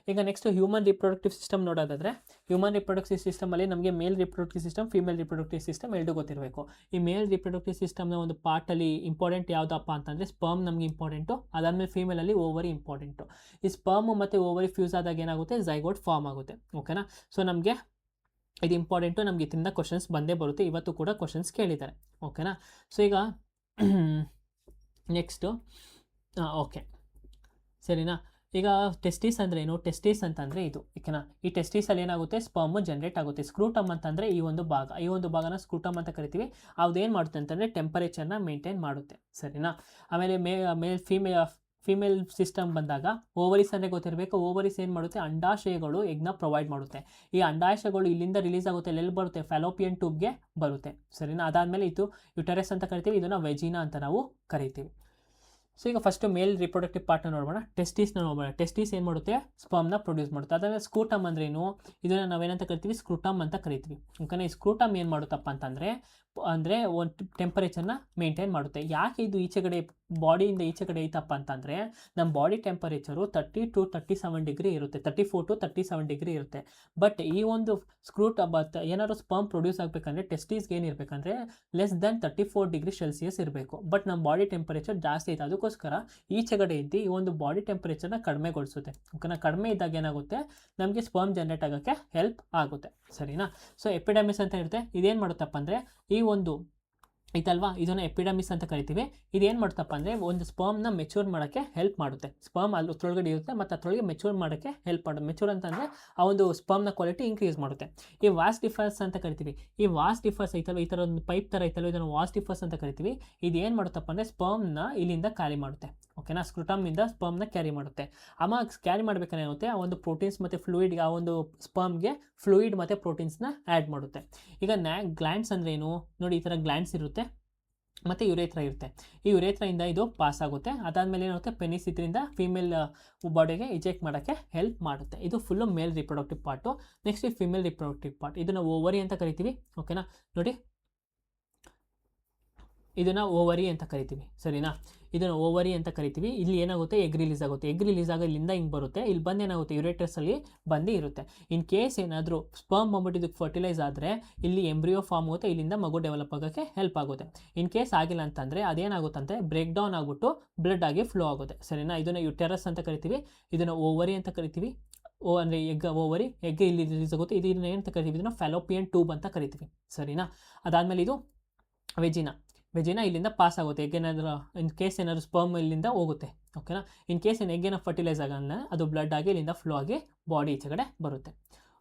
ಈಗ ನೆಕ್ಸ್ಟ್ ಹ್ಯೂಮನ್ ರೀಪ್ರೊಡಕ್ಟಿವ್ ಸಿಸ್ಟಮ್ ನೋಡೋದಾದರೆ, ಹ್ಯೂಮನ್ ರೀಪ್ರೊಡಕ್ಟಿವ್ ಸಿಸ್ಟಮಲ್ಲಿ ನಮಗೆ male reproductive system, female reproductive system ಎರಡೂ ಗೊತ್ತಿರಬೇಕು. ಈ ಮೇಲ್ ರೀಪ್ರೊಡಕ್ಟಿವ್ ಸಿಸ್ಟಮ್ನ ಒಂದು ಪಾರ್ಟಲ್ಲಿ ಇಂಪಾರ್ಟೆಂಟ್ ಯಾವುದಪ್ಪ ಅಂತಂದರೆ ಸ್ಪರ್ಮ್ ನಮಗೆ ಇಂಪಾರ್ಟೆಂಟು. ಅದಾದಮೇಲೆ ಫೀಮೇಲಲ್ಲಿ ಓವರಿ ಇಂಪಾರ್ಟೆಂಟು. ಈ ಸ್ಪರ್ಮ್ ಮತ್ತು ಓವರಿ ಫ್ಯೂಸ್ ಆದಾಗ ಏನಾಗುತ್ತೆ, ಝೈಗೋಟ್ ಫಾರ್ಮ್ ಆಗುತ್ತೆ. ಓಕೆನಾ. ಸೊ ನಮಗೆ ಇದು ಇಂಪಾರ್ಟೆಂಟು, ನಮಗೆ ಇದರಿಂದ ಕ್ವಶನ್ಸ್ ಬಂದೇ ಬರುತ್ತೆ. ಇವತ್ತು ಕೂಡ ಕ್ವಶನ್ಸ್ ಕೇಳಿದ್ದಾರೆ. ಓಕೆನಾ. ಸೊ ಈಗ ನೆಕ್ಸ್ಟು ಓಕೆ, ಸರಿನಾ. ಈಗ ಟೆಸ್ಟಿಸ್ ಅಂದರೆ ಏನು, ಟೆಸ್ಟಿಸ್ ಅಂತಂದರೆ ಇದು. ಓಕೆನಾ. ಈ ಟೆಸ್ಟಿಸಲ್ಲಿ ಏನಾಗುತ್ತೆ, ಸ್ಪರ್ಮ್ ಜನರೇಟ್ ಆಗುತ್ತೆ. ಸ್ಕ್ರೂಟಮ್ ಅಂತಂದರೆ ಈ ಒಂದು ಭಾಗನ ಸ್ಕ್ರೂಟಮ್ ಅಂತ ಕರಿತೀವಿ. ಅದೇನು ಮಾಡುತ್ತೆ ಅಂತಂದರೆ ಟೆಂಪರೇಚರ್ನ ಮೇಂಟೈನ್ ಮಾಡುತ್ತೆ, ಸರಿನಾ. ಆಮೇಲೆ ಫೀಮೇಲ್ ಸಿಸ್ಟಮ್ ಬಂದಾಗ ಓವರೀಸ್ ಅಂದರೆ ಗೊತ್ತಿರಬೇಕು. ಓವರೀಸ್ ಏನು ಮಾಡುತ್ತೆ, ಅಂಡಾಶಯಗಳು ಎಗ್ನ ಪ್ರೊವೈಡ್ ಮಾಡುತ್ತೆ. ಈ ಅಂಡಾಶಯಗಳು ಇಲ್ಲಿಂದ ರಿಲೀಸ್ ಆಗುತ್ತೆ, ಎಲ್ಲಿ ಬರುತ್ತೆ, ಫ್ಯಾಲೋಪಿಯನ್ ಟ್ಯೂಬ್ಗೆ ಬರುತ್ತೆ, ಸರಿನಾ. ಅದಾದಮೇಲೆ ಇದು ಯುಟರಸ್ ಅಂತ ಕರಿತೀವಿ, ಇದನ್ನು ವೆಜಿನಾ ಅಂತ ನಾವು ಕರಿತೀವಿ. ಸೊ ಈಗ ಫಸ್ಟು ಮೇಲ್ ರಿಪ್ರೊಡಕ್ಟಿವ್ ಪಾರ್ಟ್ನ ನೋಡೋಣ. ಟೆಸ್ಟಿಸ್ನ ನೋಡೋಣ. ಟೆಸ್ಟಿಸ್ ಏನು ಮಾಡುತ್ತೆ, ಸ್ಪರ್ಮ್ನ ಪ್ರೊಡ್ಯೂಸ್ ಮಾಡುತ್ತೆ. ಅದಾದಮೇಲೆ ಸ್ಕ್ರೂಟಮ್ ಅಂದ್ರೇನು, ಇದನ್ನು ನಾವೇನಂತ ಕರಿತೀವಿ, ಸ್ಕ್ರೂಟಮ್ ಅಂತ ಕರಿತೀವಿ. ಓಕೆನಾ. ಈ ಸ್ಕ್ರೂಟಮ್ ಏನು ಮಾಡುತ್ತಪ್ಪ ಅಂತಂದರೆ ಒಂದು ಟೆಂಪರೇಚರ್ನ ಮೇಂಟೈನ್ ಮಾಡುತ್ತೆ. ಯಾಕೆ ಇದು ಬಾಡಿಯಿಂದ ಈಚೆಗಡೆ ಐತಪ್ಪ ಅಂತಂದರೆ, ನಮ್ಮ ಬಾಡಿ ಟೆಂಪರೇಚರು 30 to 37 ಡಿಗ್ರಿ ಇರುತ್ತೆ, 34 to 37 ಡಿಗ್ರಿ ಇರುತ್ತೆ. ಬಟ್ ಈ ಒಂದು ಏನಾದ್ರು ಸ್ಪರ್ಮ್ ಪ್ರೊಡ್ಯೂಸ್ ಆಗಬೇಕಂದ್ರೆ ಟೆಸ್ಟೀಸ್ಗೆ ಏನಿರಬೇಕಂದ್ರೆ <34 ಡಿಗ್ರಿ ಸೆಲ್ಸಿಯಸ್ ಇರಬೇಕು. ಬಟ್ ನಮ್ಮ ಬಾಡಿ ಟೆಂಪರೇಚರ್ ಜಾಸ್ತಿ ಐತೆ, ಅದಕ್ಕೋಸ್ಕರ ಈಚೆಗಡೆ ಇದ್ದು ಈ ಒಂದು ಬಾಡಿ ಟೆಂಪರೇಚರ್ನ ಕಡಿಮೆಗೊಳಿಸುತ್ತೆ. ಓಕೆನಾ. ಕಡಿಮೆ ಇದ್ದಾಗ ಏನಾಗುತ್ತೆ, ನಮಗೆ ಸ್ಪರ್ಮ್ ಜನರೇಟ್ ಆಗೋಕ್ಕೆ ಹೆಲ್ಪ್ ಆಗುತ್ತೆ, ಸರಿನಾ. ಸೊ ಎಪಿಡಮಿಸ್ ಅಂತ ಇರುತ್ತೆ. ಇದೇನು ಮಾಡುತ್ತಪ್ಪ ಅಂದರೆ, ಈ ಒಂದು ಐತಲ್ವಾ, ಇದನ್ನು ಎಪಿಡಮಿಸ್ ಅಂತ ಕರಿತೀವಿ. ಇದೇನು ಮಾಡುತ್ತಪ್ಪ ಅಂದರೆ ಒಂದು ಸ್ಪರ್ಮ್ನ ಮೆಚೂರ್ ಮಾಡೋಕ್ಕೆ ಹೆಲ್ಪ್ ಮಾಡುತ್ತೆ. ಸ್ಪರ್ಮ್ ಅಲ್ಲಿ ಅದ್ರೊಳಗಡೆ ಇರುತ್ತೆ, ಮತ್ತು ಅದ್ರೊಳಗೆ ಮೆಚೂರ್ ಮಾಡೋಕ್ಕೆ ಹೆಲ್ಪ್ ಮಾಡುತ್ತೆ. ಮೆಚೂರ್ ಅಂತಂದರೆ ಆ ಒಂದು ಸ್ಪರ್ಮ್ನ ಕ್ವಾಲಿಟಿ ಇನ್ಕ್ರೀಸ್ ಮಾಡುತ್ತೆ. ಈ ವಾಸ್ ಡಿಫರ್ಸ್ ಅಂತ ಕರಿತೀವಿ. ಈ ವಾಸ್ ಡಿಫರ್ಸ್ ಐತಲ್ವ, ಈ ಥರ ಒಂದು ಪೈಪ್ ಥರ ಐತಲ್ವ, ಇದನ್ನು ವಾಸ್ ಡಿಫರ್ಸ್ ಅಂತ ಕರಿತೀವಿ. ಇದೇನು ಮಾಡುತ್ತಪ್ಪ ಅಂದರೆ ಸ್ಪರ್ಮ್ನ ಇಲ್ಲಿಂದ ಕ್ಯಾರಿ ಮಾಡುತ್ತೆ. ಓಕೆನಾ. ಸ್ಕ್ರೂಟಮ್ನಿಂದ ಸ್ಪರ್ಮ್ನ ಕ್ಯಾರಿ ಮಾಡುತ್ತೆ. ಕ್ಯಾರಿ ಮಾಡಬೇಕಾದ್ರೆ ಏನಾಗುತ್ತೆ, ಆ ಒಂದು ಪ್ರೋಟೀನ್ಸ್ ಮತ್ತು ಫ್ಲೂಯಿಡ್ಗೆ, ಆ ಒಂದು ಸ್ಪರ್ಮ್ಗೆ ಫ್ಲೂಯಿಡ್ ಮತ್ತು ಪ್ರೋಟೀನ್ಸ್ನ ಆ್ಯಡ್ ಮಾಡುತ್ತೆ. ಈಗ ಗ್ಲ್ಯಾಂಡ್ಸ್ ಅಂದರೆ ಏನು ನೋಡಿ, ಈ ಥರ ಗ್ಲ್ಯಾಂಡ್ಸ್ ಇರುತ್ತೆ. ಮತ್ತು ಯುರೇತ್ರ ಇರುತ್ತೆ. ಈ ಯುರೇತ್ರದಿಂದ ಇದು ಪಾಸ್ ಆಗುತ್ತೆ. ಅದಾದಮೇಲೆ ಏನಾಗುತ್ತೆ, ಪೆನಿಸ್ ಇದರಿಂದ ಫೀಮೇಲ್ ಬಾಡಿಗೆ ಇಜೆಕ್ಟ್ ಮಾಡೋಕ್ಕೆ ಹೆಲ್ಪ್ ಮಾಡುತ್ತೆ. ಇದು full male reproductive part. Next ಈ ಫಿಮೇಲ್ ರಿಪ್ರೊಡಕ್ಟಿವ್ ಪಾರ್ಟ್, ಇದನ್ನು ಓವರಿ ಅಂತ ಕರಿತೀವಿ. ಓಕೆನಾ, ನೋಡಿ ಇದನ್ನು ಓವರಿ ಅಂತ ಕರಿತೀವಿ, ಸರಿನಾ. ಇದನ್ನು ಓವರಿ ಅಂತ ಕರಿತೀವಿ. ಇಲ್ಲಿ ಏನಾಗುತ್ತೆ, ಎಗ್ ರಿಲೀಸ್ ಆಗುತ್ತೆ. ಎಗ್ ರಿಲೀಸ್ ಆಗ ಇಲ್ಲಿಂದ ಹಿಂಗೆ ಬರುತ್ತೆ, ಇಲ್ಲಿ ಬಂದು ಏನಾಗುತ್ತೆ, ಯುರೇಟ್ರಸಲ್ಲಿ ಬಂದು ಇರುತ್ತೆ. ಇನ್ ಕೇಸ್ ಏನಾದರೂ ಸ್ಪರ್ಮ್ ಬಂದ್ಬಿಟ್ಟು ಇದಕ್ಕೆ ಫರ್ಟಿಲೈಸ್ ಆದರೆ ಇಲ್ಲಿ ಎಂಬ್ರಿಯೋ ಫಾರ್ಮ್ ಆಗುತ್ತೆ, ಇಲ್ಲಿಂದ ಮಗು ಡೆವಲಪ್ ಆಗೋಕ್ಕೆ ಹೆಲ್ಪ್ ಆಗುತ್ತೆ. ಇನ್ ಕೇಸ್ ಆಗಿಲ್ಲ ಅಂತಂದರೆ ಅದೇನಾಗುತ್ತಂತೆ, ಬ್ರೇಕ್ ಡೌನ್ ಆಗಿಬಿಟ್ಟು ಬ್ಲಡ್ ಆಗಿ ಫ್ಲೋ ಆಗುತ್ತೆ, ಸರಿನಾ. ಇದನ್ನು ಯುಟೆರಸ್ ಅಂತ ಕರಿತೀವಿ, ಇದನ್ನು ಓವರಿ ಅಂತ ಕರಿತೀವಿ. ಅಂದರೆ ಎಗ್ ಓವರಿ, ಎಗ್ ಇಲ್ಲಿ ರಿಲೀಸ್ ಆಗುತ್ತೆ. ಇದನ್ನು ಏನಂತ ಕರಿತೀವಿ, ಇದನ್ನು ಫ್ಯಾಲೋಪಿಯನ್ ಟ್ಯೂಬ್ ಅಂತ ಕರಿತೀವಿ, ಸರಿನಾ. ಅದಾದಮೇಲೆ ಇದು ವೆಜಿನ ಇಲ್ಲಿಂದ ಪಾಸ್ ಆಗುತ್ತೆ. ಎಗ್ ಏನಾದರೂ ಇನ್ ಕೇಸ್ ಏನಾದರೂ ಸ್ಪರ್ಮ್ ಇಲ್ಲಿಂದ ಹೋಗುತ್ತೆ, ಓಕೆನಾ. ಇನ್ ಕೇಸ್ ಏನು ಎಗ್ ಏನೋ ಫರ್ಟಿಲೈಸ್ ಆಗಲ್ಲ, ಅದು ಬ್ಲಡ್ ಆಗಿ ಇಲ್ಲಿಂದ ಫ್ಲೋ ಆಗಿ ಬಾಡಿ ಈಚೆಗಡೆ ಬರುತ್ತೆ,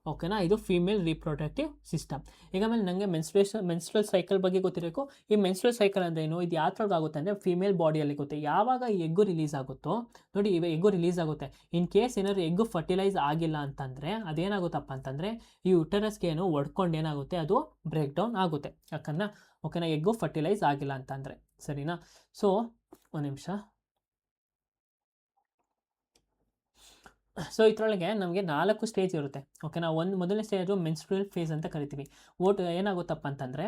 ಓಕೆನಾ. ಇದು ಫೀಮೇಲ್ ರಿಪ್ರೊಡಕ್ಟಿವ್ ಸಿಸ್ಟಮ್. ಈಗ ಆಮೇಲೆ ನನಗೆ ಮೆನ್ಸ್ಟ್ರಲ್ ಸೈಕಲ್ ಬಗ್ಗೆ ಗೊತ್ತಿರಬೇಕು. ಈ ಮೆನ್ಸ್ಟ್ರಲ್ ಸೈಕಲ್ ಅಂದರೆ ಏನು, ಇದು ಯಾವ ಥರ ಆಗುತ್ತೆ ಅಂದರೆ ಫೀಮೇಲ್ ಬಾಡಿಯಲ್ಲಿ ಗೊತ್ತೆ. ಯಾವಾಗ ಎಗ್ಗು ರಿಲೀಸ್ ಆಗುತ್ತೋ ನೋಡಿ, ಇವಾಗ ಎಗ್ಗು ರಿಲೀಸ್ ಆಗುತ್ತೆ. ಇನ್ ಕೇಸ್ ಏನಾದರೂ ಎಗ್ಗು ಫರ್ಟಿಲೈಸ್ ಆಗಿಲ್ಲ ಅಂತಂದರೆ ಅದೇನಾಗುತ್ತಪ್ಪ ಅಂತಂದರೆ ಈ ಯುಟೆರಸ್ಗೆ ಏನು ಒಡ್ಕೊಂಡು ಏನಾಗುತ್ತೆ, ಅದು ಬ್ರೇಕ್ ಡೌನ್ ಆಗುತ್ತೆ, ಯಾಕಂದ್ರೆ ಓಕೆನಾ, ಎಗ್ಗು ಫರ್ಟಿಲೈಸ್ ಆಗಿಲ್ಲ ಅಂತಂದರೆ, ಸರಿನಾ. ಸೊ ಒಂದು ನಿಮಿಷ. ಸೊ ಇದರೊಳಗೆ ನಮಗೆ 4 ಸ್ಟೇಜ್ ಇರುತ್ತೆ, ಓಕೆನಾ. ಮೊದಲನೇ ಸ್ಟೇಜು ಮೆನ್ಸ್ಟ್ರುಯಲ್ ಫೇಸ್ ಅಂತ ಕರಿತೀವಿ. ಏನಾಗುತ್ತಪ್ಪ ಅಂತಂದರೆ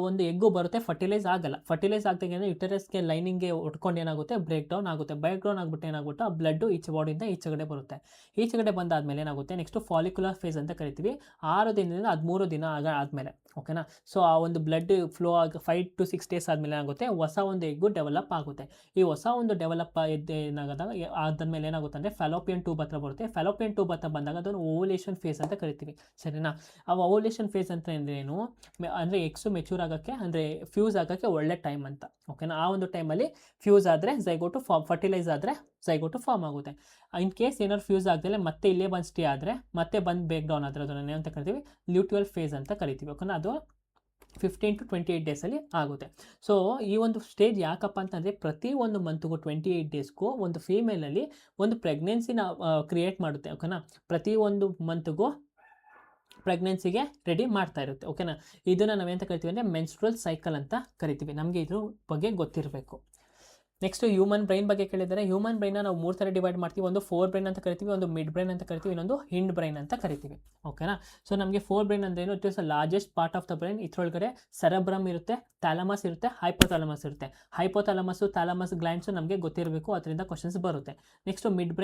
ಒಂದು ಎಗ್ಗು ಬರುತ್ತೆ, ಫರ್ಟಿಲೈಸ್ ಆಗಲ್ಲ. ಫರ್ಟಿಲೈಸ್ ಆಗ್ದಾಗೇನೆ ಯುಟೆರಸ್ಗೆ ಲೈನಿಂಗ್ಗೆ ಒಟ್ಕೊಂಡು ಏನಾಗುತ್ತೆ, ಬ್ರೇಕ್ ಡೌನ್ ಆಗುತ್ತೆ. ಬ್ರೇಕ್ ಡೌನ್ ಆಗಿಬಿಟ್ಟು ಏನಾಗುತ್ತೆ, ಆ ಬ್ಲಡ್ಡು ಬಾಡಿಯಿಂದ ಈಚೆಗಡೆ ಬರುತ್ತೆ. ಈಚೆಗಡೆ ಬಂದಾದಮೇಲೆ ಏನಾಗುತ್ತೆ, ನೆಕ್ಸ್ಟು ಫಾಲಿಕ್ಯುಲರ್ ಫೇಸ್ ಅಂತ ಕರಿತೀವಿ. 6 ದಿನದಿಂದ 13 ದಿನ ಆದಮೇಲೆ, ಓಕೆನಾ. ಸೊ ಆ ಒಂದು ಬ್ಲಡ್ ಫ್ಲೋ ಆಗಿ 5 to 6 days ಆದಮೇಲೆ ಏನಾಗುತ್ತೆ, ಹೊಸ ಒಂದು ಎಗ್ಗು ಡೆವಲಪ್ ಆಗುತ್ತೆ. ಈ ಹೊಸ ಒಂದು ಡೆವಲಪ್ ಏನಾಗದಾಗ ಆದಮೇಲೆ ಏನಾಗುತ್ತೆ ಅಂದರೆ ಫ್ಯಾಲೋಪಿಯನ್ ಟ್ಯೂಬ್ ಹತ್ರ ಬರುತ್ತೆ. ಫ್ಯಾಲೋಪಿಯನ್ ಟ್ಯೂಬ್ ಹತ್ರ ಬಂದಾಗ ಅದನ್ನು ಓವುಲೇಷನ್ ಫೇಸ್ ಅಂತ ಕರಿತೀವಿ, ಸರಿನಾ. ಆ ಓವುಲೇಷನ್ ಫೇಸ್ ಅಂತ ಏನು ಅಂದರೆ ಎಗ್ಸು ಮೆಚೂರ್ ಆಗೋಕ್ಕೆ, ಅಂದರೆ ಫ್ಯೂಸ್ ಆಗೋಕ್ಕೆ ಒಳ್ಳೆ ಟೈಮ್ ಅಂತ, ಓಕೆನಾ. ಆ ಒಂದು ಟೈಮಲ್ಲಿ ಫ್ಯೂಸ್ ಆದರೆ ಝೈಗೋಟು ಫರ್ಟಿಲೈಸ್ ಆದರೆ ಝೈಗೋಟು ಫಾರ್ಮ್ ಆಗುತ್ತೆ. ಇನ್ ಕೇಸ್ ಏನಾದ್ರು ಫ್ಯೂಸ್ ಆಗದಲ್ಲೇ ಮತ್ತೆ ಇಲ್ಲೇ ಬಂದು ಸ್ಟೇ ಆದರೆ, ಮತ್ತೆ ಬಂದು ಬ್ರೇಕ್ ಡೌನ್ ಆದರೆ ಅದನ್ನು ಏನಂತ ಕರಿತೀವಿ, ಲ್ಯೂಟ್ಯುವಲ್ ಫೇಸ್ ಅಂತ ಕರಿತೀವಿ, ಓಕೆನಾ. ಅದು 15 to 28 ಡೇಸಲ್ಲಿ ಆಗುತ್ತೆ. ಸೊ ಈ ಒಂದು ಸ್ಟೇಜ್ ಯಾಕಪ್ಪ ಅಂತಂದರೆ ಪ್ರತಿ ಒಂದು ಮಂತ್ಗೂ 28 ಡೇಸ್ಗೂ ಒಂದು ಫೀಮೇಲಲ್ಲಿ ಒಂದು ಪ್ರೆಗ್ನೆನ್ಸಿನ ಕ್ರಿಯೇಟ್ ಮಾಡುತ್ತೆ, ಓಕೆನಾ. ಪ್ರತಿ ಒಂದು ಮಂತ್ಗೂ ಪ್ರೆಗ್ನೆನ್ಸಿಗೆ ರೆಡಿ ಮಾಡ್ತಾ ಇರುತ್ತೆ, ಓಕೆನಾ. ಇದನ್ನು ನಾವೇಂತ ಕರಿತೀವಿ ಅಂದರೆ ಮೆನ್ಸ್ಟ್ರುಯಲ್ ಸೈಕಲ್ ಅಂತ ಕರಿತೀವಿ. ನಮಗೆ ಇದ್ರ ಬಗ್ಗೆ ಗೊತ್ತಿರಬೇಕು. ನೆಕ್ಸ್ಟ್ ಹ್ಯೂಮನ್ ಬ್ರೈನ್ ಬಗ್ಗೆ ಕೇಳಿದರೆ, ಹ್ಯೂಮನ್ ಬ್ರೈನ್ನ ನಾವು 3 ಥರ ಡಿವೈಡ್ ಮಾಡ್ತೀವಿ. ಒಂದು ಫೋರ್ ಬ್ರೈನ್ ಅಂತ ಕರಿತೀವಿ, ಒಂದು ಮಿಡ್ ಬ್ರೈನ್ ಅಂತ ಕರಿತೀವಿ, ಇನ್ನೊಂದು ಹಿಂಡ್ ಬ್ರೈನ್ ಅಂತ ಕರಿತೀವಿ, ಓಕೆನಾ. ಸೊ ನಮಗೆ ಫೋರ್ ಬ್ರೈನ್ ಅಂದ್ರೆ ಏನು, it is largest part of the brain. ಇದರೊಳಗಡೆ ಸೆರೆಬ್ರಮ್ ಇರುತ್ತೆ, ಥ್ಯಾಲಮಸ್ ಇರುತ್ತೆ, ಹೈಪೋಥಾಲಮಸ್ ಇರುತ್ತೆ. ಹೈಪೋಥಾಲಮಸ್ಸು ಥ್ಯಾಲಮಸ್ ಗ್ಲ್ಯಾಂಡ್ಸು ನಮಗೆ ಗೊತ್ತಿರಬೇಕು, ಅದರಿಂದ ಕ್ವಶನ್ಸ್ ಬರುತ್ತೆ. ನೆಕ್ಸ್ಟ್ ಮಿಡ್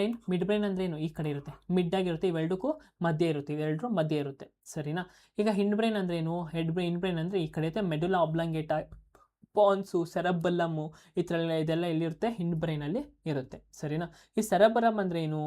ಬ್ರೈನ್ ಅಂದ್ರೆ ಏನು, ಈ ಕಡೆ ಇರುತ್ತೆ, ಮಿಡ್ ಆಗಿರುತ್ತೆ, ಇವೆರಡಕ್ಕೂ ಮಧ್ಯೆ ಇರುತ್ತೆ, ಇವೆರಡರೂ ಮಧ್ಯೆ ಇರುತ್ತೆ, ಸರಿನಾ. ಈಗ ಹಿಂಡ್ ಬ್ರೈನ್ ಅಂದ್ರೆ ಏನು, ಹಿಂಡ್ ಬ್ರೈನ್ ಅಂದರೆ ಈ ಕಡೆ ಇರುತ್ತೆ, ಮೆಡುಲಾ ಆಬ್ಲಾಂಗೇಟಾ, ಪಾನ್ಸು, ಸೆರೆಬೆಲ್ಲಮ್ಮು, ಈ ಥರ ಇದೆಲ್ಲ ಎಲ್ಲಿರುತ್ತೆ, ಹಿಂಡ್ ಬ್ರೈನಲ್ಲಿ ಇರುತ್ತೆ, ಸರಿನಾ. ಈ ಸೆರೆಬೆಲ್ಲಮ್ ಅಂದರೆ ಏನು,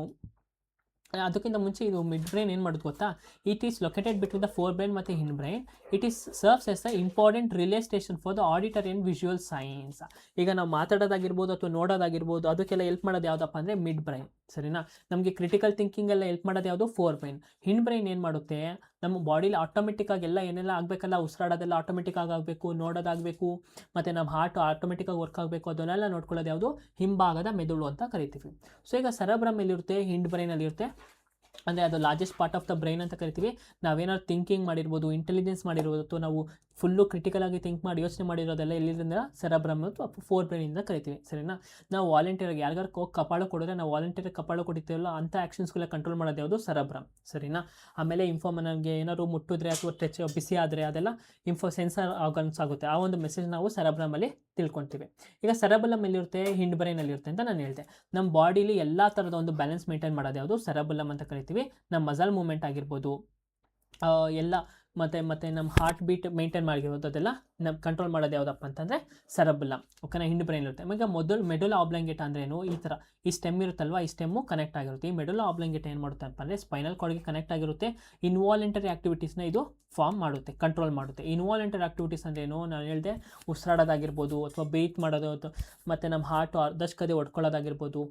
ಅದಕ್ಕಿಂತ ಮುಂಚೆ ಇದು ಮಿಡ್ ಬ್ರೈನ್ ಏನು ಮಾಡೋದು ಗೊತ್ತಾ, it is located between the fore brain ಮತ್ತು hind brain. It is serves as the important relay station for the auditory and visual sense. ಈಗ ನಾವು ಮಾತಾಡೋದಾಗಿರ್ಬೋದು ಅಥವಾ ನೋಡೋದಾಗಿರ್ಬೋದು, ಅದಕ್ಕೆಲ್ಲ ಹೆಲ್ಪ್ ಮಾಡೋದು ಯಾವುದಪ್ಪ ಅಂದರೆ ಮಿಡ್ ಬ್ರೈನ್, ಸರಿನಾ. ನಮಗೆ ಕ್ರಿಟಿಕಲ್ ಥಿಂಕಿಂಗ್ ಎಲ್ಲ ಹೆಲ್ಪ್ ಮಾಡೋದು ಯಾವುದು, ಫೋರ್ ಬ್ರೈನ್. ಹಿಂಡ್ ಬ್ರೈನ್ ಏನು ಮಾಡುತ್ತೆ, ನಮ್ಮ ಬಾಡಿಲಿ ಆಟೋಮೆಟಿಕ್ಕಾಗಿ ಎಲ್ಲ ಏನೆಲ್ಲ ಆಗಬೇಕಲ್ಲ, ಉಸಿರಾಡೋದೆಲ್ಲ ಆಟೋಮೆಟಿಕ್ಕಾಗಿ ಆಗಬೇಕು, ನೋಡೋದಾಗಬೇಕು, ಮತ್ತು ನಮ್ಮ ಹಾರ್ಟ್ ಆಟೋಮೆಟಿಕ್ಕಾಗಿ ವರ್ಕ್ ಆಗಬೇಕು, ಅದನ್ನೆಲ್ಲ ನೋಡ್ಕೊಳ್ಳೋದು ಯಾವುದು, ಹಿಂಭಾಗದ ಮೆದುಳು ಅಂತ ಕರಿತೀವಿ. ಸೊ ಈಗ ಸೆರೆಬ್ರಮ್ ಎಲ್ಲಿರುತ್ತೆ, ಹಿಂಡ್ ಬ್ರೈನಲ್ಲಿ ಇರುತ್ತೆ, ಅಂದರೆ ಅದು largest part of the brain ಅಂತ ಕರಿತೀವಿ. ನಾವೇನಾದ್ರು ಥಿಂಕಿಂಗ್ ಮಾಡಿರ್ಬೋದು, ಇಂಟೆಲಿಜೆನ್ಸ್ ಮಾಡಿರ್ಬೋದು, ಅಥವಾ ನಾವು ಫುಲ್ಲು ಕ್ರಿಟಿಕಲಾಗಿ ಥಿಂಕ್ ಮಾಡಿ ಯೋಚನೆ ಮಾಡಿರೋದೆಲ್ಲ ಎಲ್ಲಿಂದ, ಸೆರೆಬ್ರಮ್ ಅಥವಾ ಫೋರ್ ಬ್ರೈನಿಂದ ಕರಿತೀವಿ, ಸರಿನಾ. ನಾವು ವಾಲಂಟಿಯರ್ಗೆ ಯಾರಿಗಾರು ಕಪಾಳು ಕೊಡಿದ್ರೆ, ನಾವು ವಾಲಂಟಿಯರ್ ಕಪಾಳು ಕೊಡ್ತೀವಲ್ಲ, ಅಂಥ ಆ್ಯಕ್ಷನ್ಸ್ಗೆಲ್ಲ ಕಂಟ್ರೋಲ್ ಮಾಡೋದು ಯಾವುದು, ಸೆರೆಬ್ರಮ್, ಸರಿನಾ. ಆಮೇಲೆ ನಮಗೆ ಏನಾದ್ರು ಮುಟ್ಟಿದ್ರೆ ಅಥವಾ ಟಚ್ ಬಿಸಿ ಆದರೆ ಅದೆಲ್ಲ ಸೆನ್ಸರ್ ಆರ್ಗನ್ಸ್ ಆಗುತ್ತೆ, ಆ ಒಂದು ಮೆಸೇಜ್ ನಾವು ಸೆರೆಬ್ರಮಲ್ಲಿ ತಿಳ್ಕೊತೀವಿ. ಈಗ ಸೆರೆಬೆಲ್ಲಮ್ ಎಲ್ಲಿರುತ್ತೆ, ಹಿಂಡ್ ಬ್ರೈನಲ್ಲಿ ಇರುತ್ತೆ ಅಂತ ನಾನು ಹೇಳಿದೆ. ನಮ್ಮ ಬಾಡಿಲಿ ಎಲ್ಲ ಥರದ ಒಂದು ಬ್ಯಾಲೆನ್ಸ್ ಮೇಂಟೈನ್ ಮಾಡೋದು ಯಾವುದು, ಸೆರೆಬೆಲ್ಲಮ್ ಅಂತ ಕರಿತೀವಿ. ನಮ್ಮ ಮಸಲ್ ಮೂಮೆಂಟ್ ಆಗಿರ್ಬೋದು ಎಲ್ಲ, ಮತ್ತು ನಮ್ಮ ಹಾರ್ಟ್ ಬೀಟ್ ಮೇಂಟೈನ್ ಮಾಡಿರೋದು, ಅದೆಲ್ಲ ನಮ್ಮ ಕಂಟ್ರೋಲ್ ಮಾಡೋದು ಯಾವುದಪ್ಪ ಅಂತಂದರೆ ಸೆರೆಬೆಲ್ಲಮ್, ಓಕೆನಾ. ಹಿಂಡ್ ಬ್ರೈನ್ ಇರುತ್ತೆ. ಈಗ ಮೆಡುಲಾ ಆಬ್ಲಾಂಗೇಟಾ ಅಂದರೆ ಏನು, ಈ ಥರ ಈ ಸ್ಟೆಮ್ ಇರುತ್ತಲ್ವ, ಈ ಸ್ಟೆಮ್ಮು ಕನೆಕ್ಟ್ ಆಗಿರುತ್ತೆ. ಈ ಮೆಡುಲಾ ಆಬ್ಲಾಂಗೇಟಾ ಏನು ಮಾಡುತ್ತಪ್ಪ ಅಂದರೆ ಸ್ಪೈನಲ್ ಕಾರ್ಡ್ಗೆ ಕನೆಕ್ಟ್ ಆಗಿರುತ್ತೆ. ಇನ್ವಾಲಂಟರಿ ಆ್ಯಕ್ಟಿವಿಟೀಸ್ನ ಇದು ಫಾರ್ಮ್ ಮಾಡುತ್ತೆ, ಕಂಟ್ರೋಲ್ ಮಾಡುತ್ತೆ. ಇನ್ವಾಲಂಟರಿ ಆ್ಯಕ್ಟಿವಿಟೀಸ್ ಅಂದರೆ ಏನು, ನಾನು ಹೇಳಿದೆ, ಉಸಿರಾಡೋದಾಗಿರ್ಬೋದು ಅಥವಾ ಬೀಟ್ ಮಾಡೋದು, ಮತ್ತು ನಮ್ಮ ಹಾರ್ಟ್ ಅರ್ಧಕ್ಕದೆ ಹೊಡ್ಕೊಳ್ಳೋದಾಗಿರ್ಬೋದು,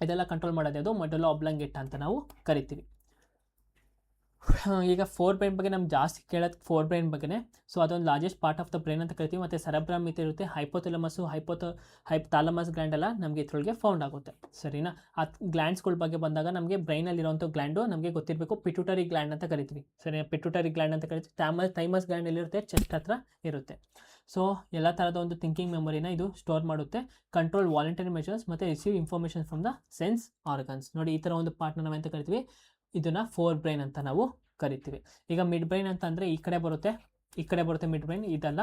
ಇದೆಲ್ಲ ಕಂಟ್ರೋಲ್ ಮಾಡೋದು ಯಾವುದು, ಮೆಡುಲಾ ಆಬ್ಲಾಂಗೇಟಾ ಅಂತ ನಾವು ಕರಿತೀವಿ. ಈಗ ಫೋರ್ ಬ್ರೈನ್ ಬಗ್ಗೆ ನಮ್ಗೆ ಜಾಸ್ತಿ ಕೇಳೋದು ಫೋರ್ ಬ್ರೈನ್ ಬಗ್ಗೆನೇ. ಸೊ ಅದೊಂದು largest part of the brain ಅಂತ ಕರಿತೀವಿ. ಮತ್ತು ಸೆರೆಬ್ರಮ್ ಇರುತ್ತೆ, ಹೈಪೋಥಲಮಸ್ಸು ಥಾಲಮಸ್ ಗ್ಲ್ಯಾಂಡ್ ಎಲ್ಲ ನಮಗೆ ಇದ್ರೊಳಗೆ ಫೌಂಡ್ ಆಗುತ್ತೆ. ಸರಿನಾ? ಆ ಗ್ಲ್ಯಾಂಡ್ಸ್ಗಳ ಬಗ್ಗೆ ಬಂದಾಗ ನಮಗೆ ಬ್ರೈನಲ್ಲಿರುವಂಥ ಗ್ಲ್ಯಾಂಡು ನಮಗೆ ಗೊತ್ತಿರಬೇಕು, ಪಿಟ್ಯೂಟರಿ ಗ್ಲ್ಯಾಂಡ್ ಅಂತ ಕರಿತೀವಿ. ಸರಿ, ಪಿಟ್ಯೂಟರಿ ಗ್ಲ್ಯಾಂಡ್ ಅಂತ ಕರಿತೀವಿ. ಥೈಮಸ್ ಗ್ಲ್ಯಾಂಡ್ ಎಲ್ಲಿರುತ್ತೆ? ಚೆಸ್ಟ್ ಹತ್ರ ಇರುತ್ತೆ. ಸೊ ಎಲ್ಲ ಥರದ ಒಂದು ಥಿಂಕಿಂಗ್ ಮೆಮೊರಿನ ಇದು ಸ್ಟೋರ್ ಮಾಡುತ್ತೆ. ಕಂಟ್ರೋಲ್ ವಾಲಂಟರಿ ಮೆಷರ್ಸ್ ಮತ್ತು receive information from the sense organs. ನೋಡಿ, ಈ ಥರ ಒಂದು ಪಾರ್ಟ್ನ ನಾವೆಂತ ಕರಿತೀವಿ? ಇದನ್ನು ಫೋರ್ ಬ್ರೈನ್ ಅಂತ ನಾವು ಕರಿತೀವಿ. ಈಗ ಮಿಡ್ ಬ್ರೈನ್ ಅಂತ ಅಂದರೆ ಈ ಕಡೆ ಬರುತ್ತೆ ಮಿಡ್ ಬ್ರೈನ್, ಇದಲ್ಲ.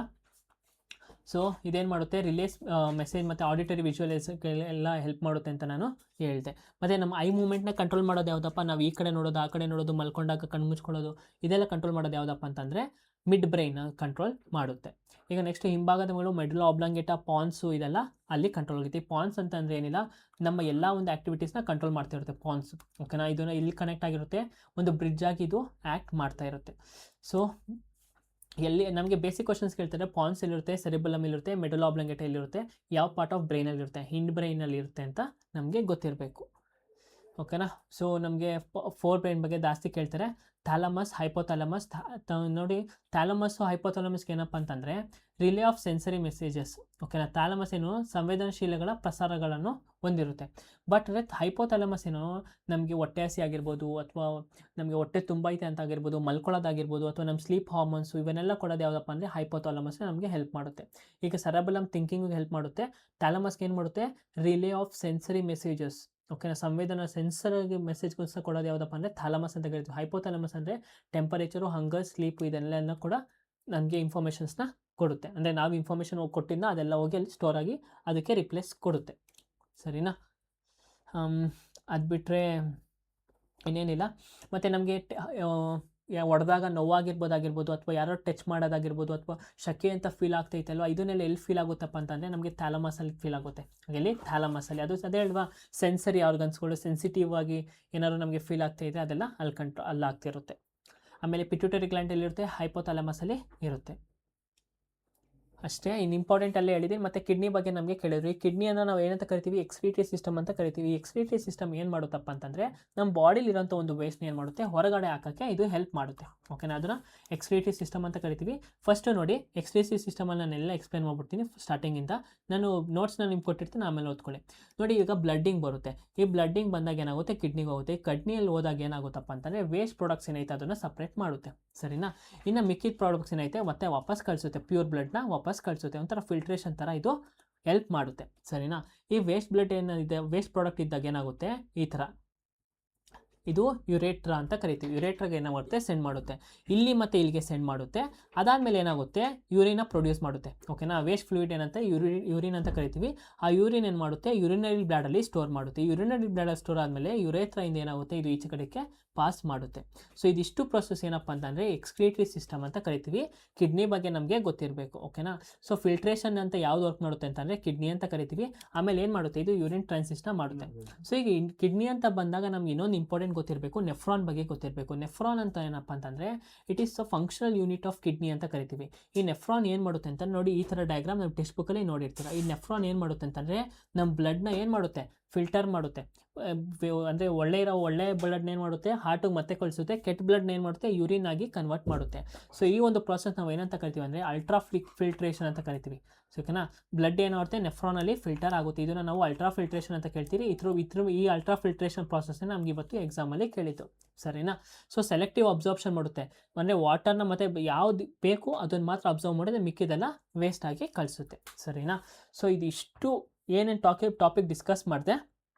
ಸೊ ಇದೇನು ಮಾಡುತ್ತೆ? ರಿಲೇಸ್ ಮೆಸೇಜ್ ಮತ್ತು ಆಡಿಟರಿ ವಿಜುವಲೈಸ್ ಎಲ್ಲ ಹೆಲ್ಪ್ ಮಾಡುತ್ತೆ ಅಂತ ನಾನು ಹೇಳಿದೆ. ಮತ್ತು ನಮ್ಮ ಐ ಮೂಮೆಂಟ್ನ ಕಂಟ್ರೋಲ್ ಮಾಡೋದು ಯಾವುದಪ್ಪ? ನಾವು ಈ ಕಡೆ ನೋಡೋದು, ಆ ಕಡೆ ನೋಡೋದು, ಮಲ್ಕೊಂಡಾಗ ಕಣ್ಣು ಮುಚ್ಕೊಳ್ಳೋದು, ಇದೆಲ್ಲ ಕಂಟ್ರೋಲ್ ಮಾಡೋದು ಯಾವುದಪ್ಪ ಅಂತಂದರೆ ಮಿಡ್ ಬ್ರೈನ್ ಕಂಟ್ರೋಲ್ ಮಾಡುತ್ತೆ. ಈಗ ನೆಕ್ಸ್ಟ್ ಹಿಂಭಾಗದ ಮೇಲೂ ಮೆಡುಲಾ ಆಬ್ಲಾಂಗೇಟಾ, ಪಾನ್ಸು, ಇದೆಲ್ಲ ಅಲ್ಲಿ ಕಂಟ್ರೋಲ್ ಆಗುತ್ತೆ. ಪಾನ್ಸ್ ಅಂತಂದರೆ ಏನಿಲ್ಲ, ನಮ್ಮ ಎಲ್ಲ ಒಂದು ಆ್ಯಕ್ಟಿವಿಟೀಸ್ನ ಕಂಟ್ರೋಲ್ ಮಾಡ್ತಾ ಇರುತ್ತೆ ಪಾನ್ಸ್. ಓಕೆನಾ? ಇದನ್ನು ಇಲ್ಲಿ ಕನೆಕ್ಟ್ ಆಗಿರುತ್ತೆ, ಒಂದು ಬ್ರಿಡ್ಜ್ ಆಗಿ ಇದು ಆ್ಯಕ್ಟ್ ಮಾಡ್ತಾ ಇರುತ್ತೆ. ಸೊ ಎಲ್ಲಿ ನಮಗೆ ಬೇಸಿಕ್ ಕ್ವಶನ್ಸ್ ಕೇಳ್ತಾರೆ, ಪಾನ್ಸ್ ಎಲ್ಲಿರುತ್ತೆ, ಸೆರೆಬೆಲ್ಲಮ್ ಎಲ್ಲಿರುತ್ತೆ, ಮೆಡುಲಾ ಆಬ್ಲಾಂಗೇಟಾ ಎಲ್ಲಿರುತ್ತೆ, ಯಾವ ಪಾರ್ಟ್ ಆಫ್ ಬ್ರೈನಲ್ಲಿರುತ್ತೆ, ಹಿಂಡ್ ಬ್ರೈನಲ್ಲಿ ಇರುತ್ತೆ ಅಂತ ನಮಗೆ ಗೊತ್ತಿರಬೇಕು. ಓಕೆನಾ? ಸೊ ನಮಗೆ ಫೋರ್ ಬ್ರೈನ್ ಬಗ್ಗೆ ಜಾಸ್ತಿ ಕೇಳ್ತಾರೆ. ಥ್ಯಾಲಮಸ್, ಹೈಪೋಥ್ಯಾಲಮಸ್. ನೋಡಿ, ಥ್ಯಾಲಮಸ್ಸು ಹೈಪೋಥ್ಯಾಲಮಸ್ಗೆ ಏನಪ್ಪ ಅಂತಂದರೆ ರಿಲೇ ಆಫ್ ಸೆನ್ಸರಿ ಮೆಸೇಜಸ್. ಓಕೆನಾ? ಥ್ಯಾಲಮಸ್ ಏನು ಸಂವೇದನಶೀಲಗಳ ಪ್ರಸಾರಗಳನ್ನು ಹೊಂದಿರುತ್ತೆ. ಬಟ್ ಹೈಪೋಥ್ಯಾಲಮಸ್ ಏನು ನಮಗೆ ಹೊಟ್ಟೆ ಹಸಿ ಆಗಿರ್ಬೋದು, ಅಥವಾ ನಮಗೆ ಹೊಟ್ಟೆ ತುಂಬೈತೆ ಅಂತ ಆಗಿರ್ಬೋದು, ಮಲ್ಕೊಳ್ಳೋದಾಗಿರ್ಬೋದು, ಅಥವಾ ನಮ್ಮ ಸ್ಲೀಪ್ ಹಾರ್ಮೋನ್ಸು ಇವನ್ನೆಲ್ಲ ಕೊಡೋದು ಯಾವುದಪ್ಪ ಅಂದರೆ ಹೈಪೋಥ್ಯಾಲಮಸ್ ನಮಗೆ ಹೆಲ್ಪ್ ಮಾಡುತ್ತೆ. ಈಗ ಸೆರೆಬೆಲ್ಲಮ್ ಥಿಂಕಿಂಗಿಗೆ ಹೆಲ್ಪ್ ಮಾಡುತ್ತೆ. ಥ್ಯಾಲಮಸ್ಗೆ ಏನು ಮಾಡುತ್ತೆ? Relay off sensory messages. ಓಕೆನಾ? ಸಂವೇದನ ಸೆನ್ಸರ್ಗೆ ಮೆಸೇಜ್ಗೋಸ್ಕರ ಕೊಡೋದು ಯಾವುದಪ್ಪ ಅಂದರೆ ಥ್ಯಾಲಮಸ್ ಅಂತ ಕರಿತೀವಿ. ಹೈಪೋಥ್ಯಾಲಮಸ್ ಅಂದರೆ ಟೆಂಪರೇಚರು, ಹಂಗರ್, ಸ್ಲೀಪು ಇದನ್ನೆಲ್ಲ ಕೂಡ ನಮಗೆ ಇನ್ಫಾರ್ಮೇಷನ್ಸ್ನ ಕೊಡುತ್ತೆ. ಅಂದರೆ ನಾವು ಇನ್ಫಾರ್ಮೇಷನ್ ಹೋಗಿ ಅದೆಲ್ಲ ಹೋಗಿ ಅಲ್ಲಿ ಸ್ಟೋರ್ ಆಗಿ ಅದಕ್ಕೆ ರಿಪ್ಲೇಸ್ ಕೊಡುತ್ತೆ. ಸರಿನಾ? ಅದು ಬಿಟ್ಟರೆ ಇನ್ನೇನಿಲ್ಲ. ಮತ್ತು ನಮಗೆ ಹೊಡೆದಾಗ ನೋವಾಗಿರ್ಬೋದಾಗಿರ್ಬೋದು, ಅಥವಾ ಯಾರೋ ಟಚ್ ಮಾಡೋದಾಗಿರ್ಬೋದು, ಅಥವಾ ಶಕೆ ಅಂತ ಫೀಲ್ ಆಗ್ತೈತಲ್ವ, ಇದನ್ನೆಲ್ಲ ಎಲ್ಲಿ ಫೀಲ್ ಆಗುತ್ತಪ್ಪ ಅಂತಂದರೆ ನಮಗೆ ಥ್ಯಾಲಮಸಲ್ಲಿ ಫೀಲ್ ಆಗುತ್ತೆ. ಎಲ್ಲಿ? ಥ್ಯಾಲಮಸಲ್ಲಿ. ಅದೇ ಅಲ್ವಾ ಸೆನ್ಸರಿ ಆರ್ಗನ್ಸ್ಗಳು ಸೆನ್ಸಿಟಿವ್ ಆಗಿ ಏನಾದ್ರು ನಮಗೆ ಫೀಲ್ ಆಗ್ತಾಯಿದ್ರೆ ಅದೆಲ್ಲ ಅಲ್ಲಿ ಆಗ್ತಿರುತ್ತೆ. ಆಮೇಲೆ ಪಿಟ್ಯೂಟರಿ ಗ್ಲ್ಯಾಂಡ್ ಎಲ್ಲಿರುತ್ತೆ? ಹೈಪೋಥ್ಯಾಲಮಸಲ್ಲಿ ಇರುತ್ತೆ. ಅಷ್ಟೇ. ಇನ್ನು ಇಂಪಾರ್ಟೆಂಟ್ ಅಲ್ಲೇ ಹೇಳಿದ್ದೀನಿ. ಮತ್ತು ಕಿಡ್ನಿ ಬಗ್ಗೆ ನಮಗೆ ಕೇಳಿದ್ರು. ಈ ಕಿಡ್ನಿಯನ್ನು ನಾವು ಏನಂತ ಕರಿತೀವಿ? ಎಕ್ಸ್ಕ್ರೀಟರಿ ಸಿಸ್ಟಮ್ ಅಂತ ಕರಿತೀವಿ. ಈ ಎಕ್ಸ್ಕ್ರೀಟರಿ ಸಿಸ್ಟಮ್ ಏನು ಮಾಡುತ್ತಪ್ಪ ಅಂತಂದರೆ ನಮ್ಮ ಬಾಡಿಲಿರೋಂಥ ಒಂದು ವೇಸ್ಟ್ನ ಏನು ಮಾಡುತ್ತೆ? ಹೊರಗಡೆ ಹಾಕೋಕ್ಕೆ ಇದು ಹೆಲ್ಪ್ ಮಾಡುತ್ತೆ. ಓಕೆನಾ? ಅದನ್ನು ಎಕ್ಸ್ಕ್ರೀಟರಿ ಸಿಸ್ಟಮ್ ಅಂತ ಕರಿತೀವಿ. ಫಸ್ಟು ನೋಡಿ, ಎಕ್ಸ್ಕ್ರೀಟರಿ ಸಿಸ್ಟಮಲ್ಲಿ ನಾನೆಲ್ಲ ಎಕ್ಸ್ಪ್ಲೇನ್ ಮಾಡ್ಬಿಡ್ತೀನಿ ಸ್ಟಾರ್ಟಿಂಗಿಂದ. ನಾನು ನೋಟ್ಸ್ನ ನಿಮ್ಗೆ ಕೊಟ್ಟಿರ್ತೀನಿ, ಆಮೇಲೆ ಓದ್ಕೊಳ್ಳಿ. ನೋಡಿ, ಈಗ ಬ್ಲಡ್ಡಿಂಗ್ ಬರುತ್ತೆ. ಈ ಬ್ಲಡ್ಡಿಂಗ್ ಬಂದಾಗ ಏನಾಗುತ್ತೆ? ಕಿಡ್ನಿಗೆ ಹೋಗುತ್ತೆ. ಕಿಡ್ನಿಯಲ್ಲಿ ಹೋದಾಗ ಏನಾಗುತ್ತಪ್ಪ ಅಂತಂದರೆ ವೇಸ್ಟ್ ಪ್ರಾಡಕ್ಟ್ಸ್ ಏನೈತೆ ಅದನ್ನು ಸಪ್ರೇಟ್ ಮಾಡುತ್ತೆ. ಸರಿನಾ? ಇನ್ನು ಮಿಕ್ಕಿದ ಪ್ರಾಡಕ್ಟ್ಸ್ ಏನೈತೆ ಮತ್ತೆ ವಾಪಸ್ ಕಳಿಸುತ್ತೆ, ಪ್ಯೂರ್ ಬ್ಲಡ್ನ ವಾಪಸ್ ಕಳಿಸುತ್ತೆ. ಒಂಥರ ಫಿಲ್ಟ್ರೇಷನ್ ಥರ ಇದು ಹೆಲ್ಪ್ ಮಾಡುತ್ತೆ. ಸರಿನಾ? ಈ ವೇಸ್ಟ್ ಬ್ಲಡ್ ಏನಿದೆ, ವೇಸ್ಟ್ ಪ್ರಾಡಕ್ಟ್ ಇದ್ದಾಗ ಏನಾಗುತ್ತೆ? ಈ ಥರ ಇದು ಯುರೇಟ್ರಾ ಅಂತ ಕರಿತೀವಿ. ಯುರೇಟ್ರಾಗೆ ಏನಾಗುತ್ತೆ? ಸೆಂಡ್ ಮಾಡುತ್ತೆ. ಇಲ್ಲಿ ಮತ್ತು ಇಲ್ಲಿಗೆ ಸೆಂಡ್ ಮಾಡುತ್ತೆ. ಅದಾದಮೇಲೆ ಏನಾಗುತ್ತೆ? ಯೂರಿನ ಪ್ರೊಡ್ಯೂಸ್ ಮಾಡುತ್ತೆ. ಓಕೆನಾ? ವೇಸ್ಟ್ ಫ್ಲೂಯಿಡ್ ಏನಂತ ಯೂರಿನ್ ಅಂತ ಕರಿತೀವಿ. ಆ ಯೂರಿನ್ ಏನು ಮಾಡುತ್ತೆ? ಯೂರಿನರಿ ಬ್ಲಾಡಲ್ಲಿ ಸ್ಟೋರ್ ಮಾಡುತ್ತೆ. ಯೂರಿನರಿ ಬ್ಲಾಡಲ್ಲಿ ಸ್ಟೋರ್ ಆದಮೇಲೆ ಯುರೇಟ್ರಾಯಿಂದ ಏನಾಗುತ್ತೆ? ಇದು ಈಚೆ ಕಡೆಗೆ ಪಾಸ್ ಮಾಡುತ್ತೆ. ಸೊ ಇದಿಷ್ಟು ಪ್ರೊಸೆಸ್ ಏನಪ್ಪ ಅಂತಂದರೆ ಎಕ್ಸ್ಕ್ರೀಟರಿ ಸಿಸ್ಟಮ್ ಅಂತ ಕರಿತೀವಿ. ಕಿಡ್ನಿ ಬಗ್ಗೆ ನಮಗೆ ಗೊತ್ತಿರಬೇಕು. ಓಕೆನಾ? ಸೊ ಫಿಲ್ಟ್ರೇಷನ್ ಅಂತ ಯಾವ್ದು ವರ್ಕ್ ಮಾಡುತ್ತೆ ಅಂತಂದರೆ ಕಿಡ್ನಿ ಅಂತ ಕರಿತೀವಿ. ಆಮೇಲೆ ಏನು ಮಾಡುತ್ತೆ? ಇದು ಯೂರಿನ್ ಟ್ರಾನ್ಸಿಸ್ನ ಮಾಡುತ್ತೆ. ಸೊ ಈಗ ಕಿಡ್ನಿ ಅಂತ ಬಂದಾಗ ನಮ್ಗೆ ಇನ್ನೊಂದು ಇಂಪಾರ್ಟೆಂಟ್ ಗೊತ್ತಿರಬೇಕು, ನೆಫ್ರಾನ್ ಬಗ್ಗೆ ಗೊತ್ತಿರಬೇಕು. ನೆಫ್ರಾನ್ ಅಂತ ಏನಪ್ಪ ಅಂತಂದರೆ it is a functional unit of kidney ಅಂತ ಕರಿತೀವಿ. ಈ ನೆಫ್ರಾನ್ ಏನು ಮಾಡುತ್ತೆ ಅಂತ ನೋಡಿ, ಈ ಥರ ಡಯಾಗ್ರಾಮ್ ನಾವು ಟೆಕ್ಸ್ಟ್ ಬುಕ್ಕಲ್ಲಿ ನೋಡಿರ್ತೀರ. ಈ ನೆಫ್ರಾನ್ ಏನು ಮಾಡುತ್ತೆ ಅಂತಂದರೆ ನಮ್ಮ ಬ್ಲಡ್ನ ಏನು ಮಾಡುತ್ತೆ? ಫಿಲ್ಟರ್ ಮಾಡುತ್ತೆ. ಅಂದರೆ ಒಳ್ಳೆ ಬ್ಲಡ್ನ ಏನು ಮಾಡುತ್ತೆ? ಹಾರ್ಟಿಗೆ ಮತ್ತೆ ಕಳಿಸುತ್ತೆ. ಕೆಟ್ಟ ಬ್ಲಡ್ನ ಏನು ಮಾಡುತ್ತೆ? ಯೂರಿನ್ ಆಗಿ ಕನ್ವರ್ಟ್ ಮಾಡುತ್ತೆ. ಸೊ ಈ ಒಂದು ಪ್ರಾಸೆಸ್ ನಾವು ಏನಂತ ಕರಿತೀವಿ ಅಂದರೆ ಅಲ್ಟ್ರಾ ಫಿಲ್ಟ್ರೇಷನ್ ಅಂತ ಕರಿತೀವಿ. ಸೊ ಓಕೆನಾ? ಬ್ಲಡ್ ಏನಾಗುತ್ತೆ? ನೆಫ್ರಾನಲ್ಲಿ ಫಿಲ್ಟರ್ ಆಗುತ್ತೆ. ಇದನ್ನು ನಾವು ಅಲ್ಟ್ರಾ ಫಿಲ್ಟ್ರೇಷನ್ ಅಂತ ಕೇಳ್ತೀವಿ. ಈ ಅಲ್ಟ್ರಾ ಫಿಲ್ಟ್ರೇಷನ್ ಪ್ರಾಸೆಸ್ನ ನಮ್ಗೆ ಇವತ್ತು ಎಕ್ಸಾಮಲ್ಲಿ ಕೇಳಿತ್ತು. ಸರಿನಾ? ಸೊ ಸೆಲೆಕ್ಟಿವ್ ಅಬ್ಸಾರ್ಪ್ಷನ್ ಮಾಡುತ್ತೆ. ಅಂದರೆ ವಾಟರ್ನ ಮತ್ತು ಯಾವ್ದು ಬೇಕು ಅದನ್ನು ಮಾತ್ರ ಅಬ್ಸರ್ವ್ ಮಾಡಿದ್ರೆ ಮಿಕ್ಕಿದೆಲ್ಲ ವೇಸ್ಟ್ ಆಗಿ ಕಳಿಸುತ್ತೆ. ಸರಿನಾ? ಸೊ ಇದಿಷ್ಟು ಏನೇನು ಟಾಪಿಕ್ ಡಿಸ್ಕಸ್ ಮಾಡಿದೆ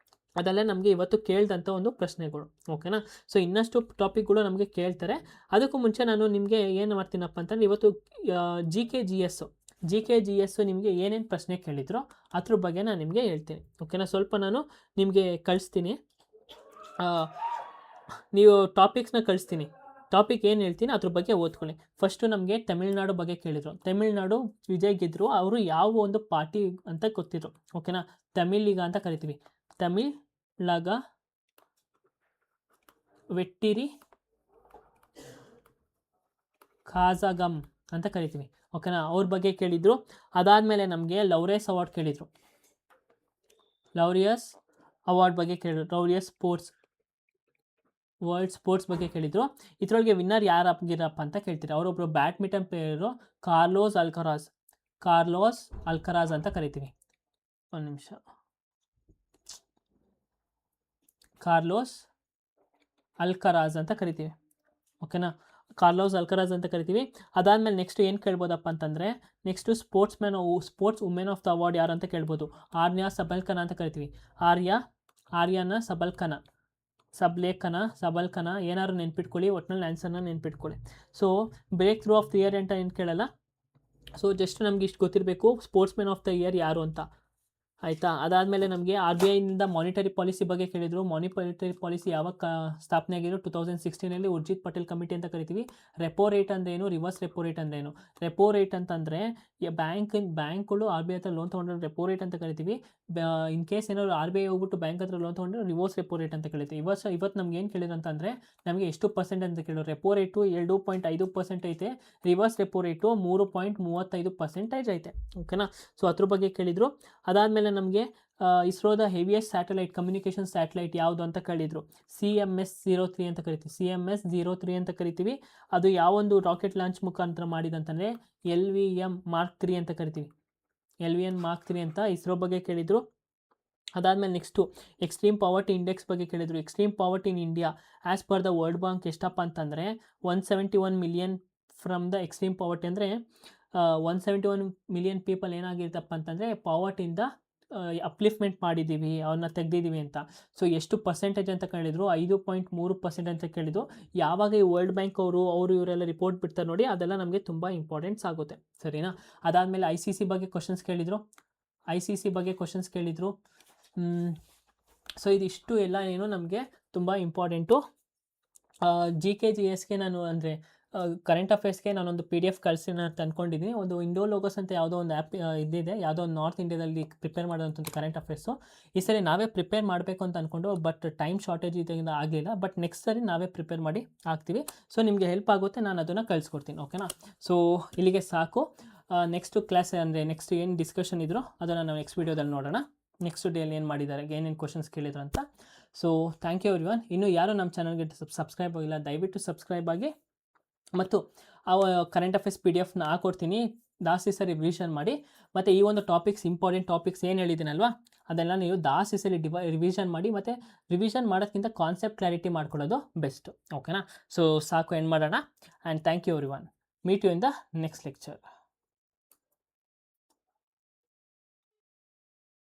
ಅದೆಲ್ಲ ನಮಗೆ ಇವತ್ತು ಕೇಳಿದಂಥ ಒಂದು ಪ್ರಶ್ನೆಗಳು. ಓಕೆನಾ? ಸೊ ಇನ್ನಷ್ಟು ಟಾಪಿಕ್ಗಳು ನಮಗೆ ಕೇಳ್ತಾರೆ. ಅದಕ್ಕೂ ಮುಂಚೆ ನಾನು ನಿಮಗೆ ಏನು ಮಾಡ್ತೀನಪ್ಪ ಅಂತಂದರೆ ಇವತ್ತು ಜಿ ಕೆ ಜಿ ಎಸ್ಸು ನಿಮಗೆ ಏನೇನು ಪ್ರಶ್ನೆ ಕೇಳಿದ್ರೋ ಅದ್ರ ಬಗ್ಗೆ ನಾನು ನಿಮಗೆ ಹೇಳ್ತೀನಿ. ಓಕೆನಾ? ಸ್ವಲ್ಪ ನಾನು ನಿಮಗೆ ಕಳಿಸ್ತೀನಿ, ನೀವು ಟಾಪಿಕ್ಸ್ನ ಕಳಿಸ್ತೀನಿ. ಟಾಪಿಕ್ ಏನು ಹೇಳ್ತೀನಿ ಅದ್ರ ಬಗ್ಗೆ ಓದ್ಕೊಳ್ಳಿ. ಫಸ್ಟು ನಮಗೆ ತಮಿಳ್ನಾಡು ಬಗ್ಗೆ ಕೇಳಿದರು. ತಮಿಳ್ನಾಡು ವಿಜಯ್ ಗೆದ್ದರು. ಅವರು ಯಾವ ಒಂದು ಪಾರ್ಟಿ ಅಂತ ಗೊತ್ತಿದ್ರು. ಓಕೆನಾ? ತಮಿಳಿಗ ಅಂತ ಕರಿತೀವಿ. ತಮಿಳಗ ವೆಟ್ಟಿರಿ ಖಾಜಗಮ್ ಅಂತ ಕರಿತೀವಿ. ಓಕೆನಾ? ಅವ್ರ ಬಗ್ಗೆ ಕೇಳಿದರು. ಅದಾದಮೇಲೆ ನಮಗೆ ಲೌರೇಸ್ ಅವಾರ್ಡ್ ಕೇಳಿದರು. ಲೌರಿಯಸ್ ಅವಾರ್ಡ್ ಬಗ್ಗೆ ಕೇಳಿದ್ರು. ಲೌರಿಯಸ್ ಸ್ಪೋರ್ಟ್ಸ್ ವರ್ಲ್ಡ್ ಸ್ಪೋರ್ಟ್ಸ್ ಬಗ್ಗೆ ಕೇಳಿದರು. ಇದರೊಳಗೆ ವಿನ್ನರ್ ಯಾರು ಆಗಿರಪ್ಪ ಅಂತ ಕೇಳ್ತೀರಿ. ಅವರೊಬ್ಬರು ಬ್ಯಾಡ್ಮಿಂಟನ್ ಪ್ಲೇಯರು ಕಾರ್ಲೋಸ್ ಅಲ್ಕರಾಜ್ ಅಂತ ಕರಿತೀವಿ. ಒಂದು ನಿಮಿಷ, ಕಾರ್ಲೋಸ್ ಅಲ್ಕರಾಜ್ ಅಂತ ಕರಿತೀವಿ. ಓಕೆನಾ, ಕಾರ್ಲೋಸ್ ಅಲ್ಕರಾಜ್ ಅಂತ ಕರಿತೀವಿ. ಅದಾದಮೇಲೆ ನೆಕ್ಸ್ಟ್ ಏನು ಕೇಳ್ಬೋದಪ್ಪ ಅಂತಂದರೆ, next sports women of the award ಯಾರು ಅಂತ ಕೇಳ್ಬೋದು. ಆರ್ಯಾ ಸಬಲ್ಕನ ಅಂತ ಕರಿತೀವಿ. ಆರ್ಯಾನ ಸಬಲ್ಕನ ಏನಾದ್ರು ನೆನ್ಪಿಟ್ಕೊಳ್ಳಿ, ಒಟ್ಟಿನಲ್ಲಿ ಆನ್ಸರ್ನ ನೆನ್ಪಿಟ್ಕೊಳ್ಳಿ. So breakthrough of the year ಅಂತ ಏನು ಕೇಳಲ್ಲ. ಸೊ ಜಸ್ಟ್ ನಮ್ಗೆ ಇಷ್ಟು ಗೊತ್ತಿರಬೇಕು, sportsman of the year ಯಾರು ಅಂತ, ಆಯಿತಾ. ಅದಾದಮೇಲೆ ನಮಗೆ RBIನಿಂದ ಮಾನಿಟರಿ ಪಾಲಿಸಿ ಬಗ್ಗೆ ಕೇಳಿದರು. ಮಾನಿಟರಿ ಪಾಲಿಸಿ ಯಾವಾಗ ಸ್ಥಾಪನೆ ಆಗಿರೋ 2016 ಉರ್ಜಿತ್ ಪಟೇಲ್ ಕಮಿಟಿ ಅಂತ ಕರಿತೀವಿ. ರೆಪೋ ರೇಟ್ ಅಂದ್ರೇನು, ರಿವರ್ಸ್ ರೆಪೋ ರೇಟ್ ಅಂದ್ರೇನು. ರೆಪೋ ರೇಟ್ ಅಂತಂದರೆ ಬ್ಯಾಂಕ್ಗಳು RBI ಹತ್ರ ಲೋನ್ ತೊಗೊಂಡ್ರೆ ರೆಪೋ ರೇಟ್ ಅಂತ ಕರಿತೀವಿ. ಇನ್ ಕೇಸ್ ಏನಾದ್ರು RBI ಹೋಗ್ಬಿಟ್ಟು ಬ್ಯಾಂಕ್ ಹತ್ರ ಲೋನ್ ತೊಗೊಂಡ್ರೆ ರಿವರ್ಸ್ ರೆಪೋ ರೇಟ್ ಅಂತ ಕರಿತೀವಿ. ಇವತ್ತು ನಮ್ಗೆ ಏನು ಕೇಳಿದ್ರು ಅಂತಂದರೆ, ನಮಗೆ ಎಷ್ಟು ಪರ್ಸೆಂಟ್ ಅಂತ ಕೇಳೋರು. ರೆಪೋ ರೇಟು 2.5% ಐತೆ, ರಿವರ್ಸ್ ರೆಪೋ ರೇಟು 3.35% ಐತೆ. ಓಕೆನಾ, ಸೊ ಅದ್ರ ಬಗ್ಗೆ ಕೇಳಿದರು. ಅದಾದಮೇಲೆ ನಮಗೆ ಇಸ್ರೋದ ಹೆವಿಯೆಸ್ಟ್ ಸ್ಯಾಟಲೈಟ್ ಕಮ್ಯುನಿಕೇಷನ್ ಸ್ಯಾಟಲೈಟ್ ಯಾವುದು ಅಂತ ಕೇಳಿದರು. CMS-03 ಅಂತ ಕರಿತೀವಿ. CMS-03 ಅಂತ ಕರಿತೀವಿ. ಅದು ಯಾವೊಂದು ರಾಕೆಟ್ ಲಾಂಚ್ ಮುಖಾಂತರ ಮಾಡಿದಂತಂದರೆ LVM Mark 3 ಅಂತ ಕರಿತೀವಿ. LVM Mark 3 ಅಂತ ಇಸ್ರೋ ಬಗ್ಗೆ ಕೇಳಿದರು. ಅದಾದಮೇಲೆ ನೆಕ್ಸ್ಟು ಎಕ್ಸ್ಟ್ರೀಮ್ ಪಾವರ್ಟಿ ಇಂಡೆಕ್ಸ್ ಬಗ್ಗೆ ಕೇಳಿದರು. Extreme poverty in India as per the world bank ಎಷ್ಟಪ್ಪ ಅಂತಂದರೆ 171 million from the extreme poverty. ಅಂದರೆ 171 ಮಿಲಿಯನ್ ಪೀಪಲ್ ಏನಾಗಿರ್ತಪ್ಪ ಅಂತಂದರೆ ಪಾವರ್ಟಿಯಿಂದ ಅಪ್ಲಿಫ್ಟ್ಮೆಂಟ್ ಮಾಡಿದ್ದೀವಿ, ಅವ್ರನ್ನ ತೆಗೆದಿದ್ದೀವಿ ಅಂತ. ಸೊ ಎಷ್ಟು ಪರ್ಸೆಂಟೇಜ್ ಅಂತ ಕೇಳಿದರು, 5.3% ಅಂತ ಕೇಳಿದ್ರು. ಯಾವಾಗ ಈ ವರ್ಲ್ಡ್ ಬ್ಯಾಂಕ್ ಅವರು ಇವರೆಲ್ಲ ರಿಪೋರ್ಟ್ ಬಿಡ್ತಾರೆ ನೋಡಿ, ಅದೆಲ್ಲ ನಮಗೆ ತುಂಬ ಇಂಪಾರ್ಟೆಂಟ್ಸ್ ಆಗುತ್ತೆ, ಸರಿನಾ. ಅದಾದಮೇಲೆ ICC ಬಗ್ಗೆ ಕ್ವಶನ್ಸ್ ಕೇಳಿದರು. ಸೊ ಇದಿಷ್ಟು ಎಲ್ಲ ಏನು ನಮಗೆ ತುಂಬ ಇಂಪಾರ್ಟೆಂಟು. GK/GSಗೆ ನಾನು ಅಂದರೆ ಕರೆಂಟ್ ಅಫೇರ್ಸ್ಗೆ ನಾನೊಂದು PDF ಕಳಿಸಿ ನಾನು ತಂದ್ಕೊಂಡಿದ್ದೀನಿ. ಒಂದು ಇಂಡೋಲೋಗಸ್ ಅಂತ ಯಾವುದೋ ಒಂದು ಆ್ಯಪ್ ಇದಿದೆ, ಯಾವುದೋ ಒಂದು ನಾರ್ತ್ ಇಂಡಿಯಾದಲ್ಲಿ ಪ್ರಿಪೇರ್ ಮಾಡೋಂಥದ್ದು ಕರೆಂಟ್ ಅಫೇರ್ಸು. ಈ ಸರಿ ನಾವೇ ಪ್ರಿಪೇರ್ ಮಾಡಬೇಕು ಅಂತ ಅಂದ್ಕೊಂಡು, ಬಟ್ ಟೈಮ್ ಶಾರ್ಟೇಜ್ ಇದರಿಂದ ಆಗಲಿಲ್ಲ. ಬಟ್ ನೆಕ್ಸ್ಟ್ ಸರಿ ನಾವೇ ಪ್ರಿಪೇರ್ ಮಾಡಿ ಹಾಕ್ತೀವಿ. ಸೊ ನಿಮಗೆ ಹೆಲ್ಪ್ ಆಗುತ್ತೆ, ನಾನು ಅದನ್ನು ಕಳಿಸ್ಕೊಡ್ತೀನಿ. ಓಕೆನಾ, ಸೊ ಇಲ್ಲಿಗೆ ಸಾಕು. ನೆಕ್ಸ್ಟ್ ಕ್ಲಾಸ್ ಅಂದರೆ ನೆಕ್ಸ್ಟ್ ಏನು ಡಿಸ್ಕಷನ್ ಇದ್ರೋ ಅದನ್ನು ನಾವು ನೆಕ್ಸ್ಟ್ ವೀಡಿಯೋದಲ್ಲಿ ನೋಡೋಣ. ನೆಕ್ಸ್ಟ್ ಡೇಯಲ್ಲಿ ಏನು ಮಾಡಿದ್ದಾರೆ, ಏನೇನು ಕ್ವಶನ್ಸ್ ಕೇಳಿದ್ರು ಅಂತ. So thank you everyone. ಇನ್ನೂ ಯಾರು ನಮ್ಮ ಚಾನಲ್ಗೆ ಸಬ್ಸ್ಕ್ರೈಬ್ ಆಗಿಲ್ಲ, ದಯವಿಟ್ಟು ಸಬ್ಸ್ಕ್ರೈಬ್ ಆಗಿ. ಮತ್ತು ಆ ಕರೆಂಟ್ ಅಫೇರ್ಸ್ PDF ಹಾಕೊಡ್ತೀನಿ, ಜಾಸ್ತಿ ಸರಿ ರಿವಿಷನ್ ಮಾಡಿ. ಮತ್ತು ಈ ಒಂದು ಇಂಪಾರ್ಟೆಂಟ್ ಟಾಪಿಕ್ಸ್ ಏನು ಹೇಳಿದ್ದೀನಲ್ವಾ, ಅದೆಲ್ಲ ನೀವು ಜಾಸ್ತಿ ಸರಿ ರಿವಿಷನ್ ಮಾಡಿ. ಮತ್ತು ರಿವಿಷನ್ ಮಾಡೋದಕ್ಕಿಂತ ಕಾನ್ಸೆಪ್ಟ್ ಕ್ಲಾರಿಟಿ ಮಾಡ್ಕೊಳ್ಳೋದು ಬೆಸ್ಟ್. ಓಕೆನಾ, ಸೊ ಸಾಕು, ಎಂಡ್ ಮಾಡೋಣ. And thank you everyone. Meet you in the next lecture.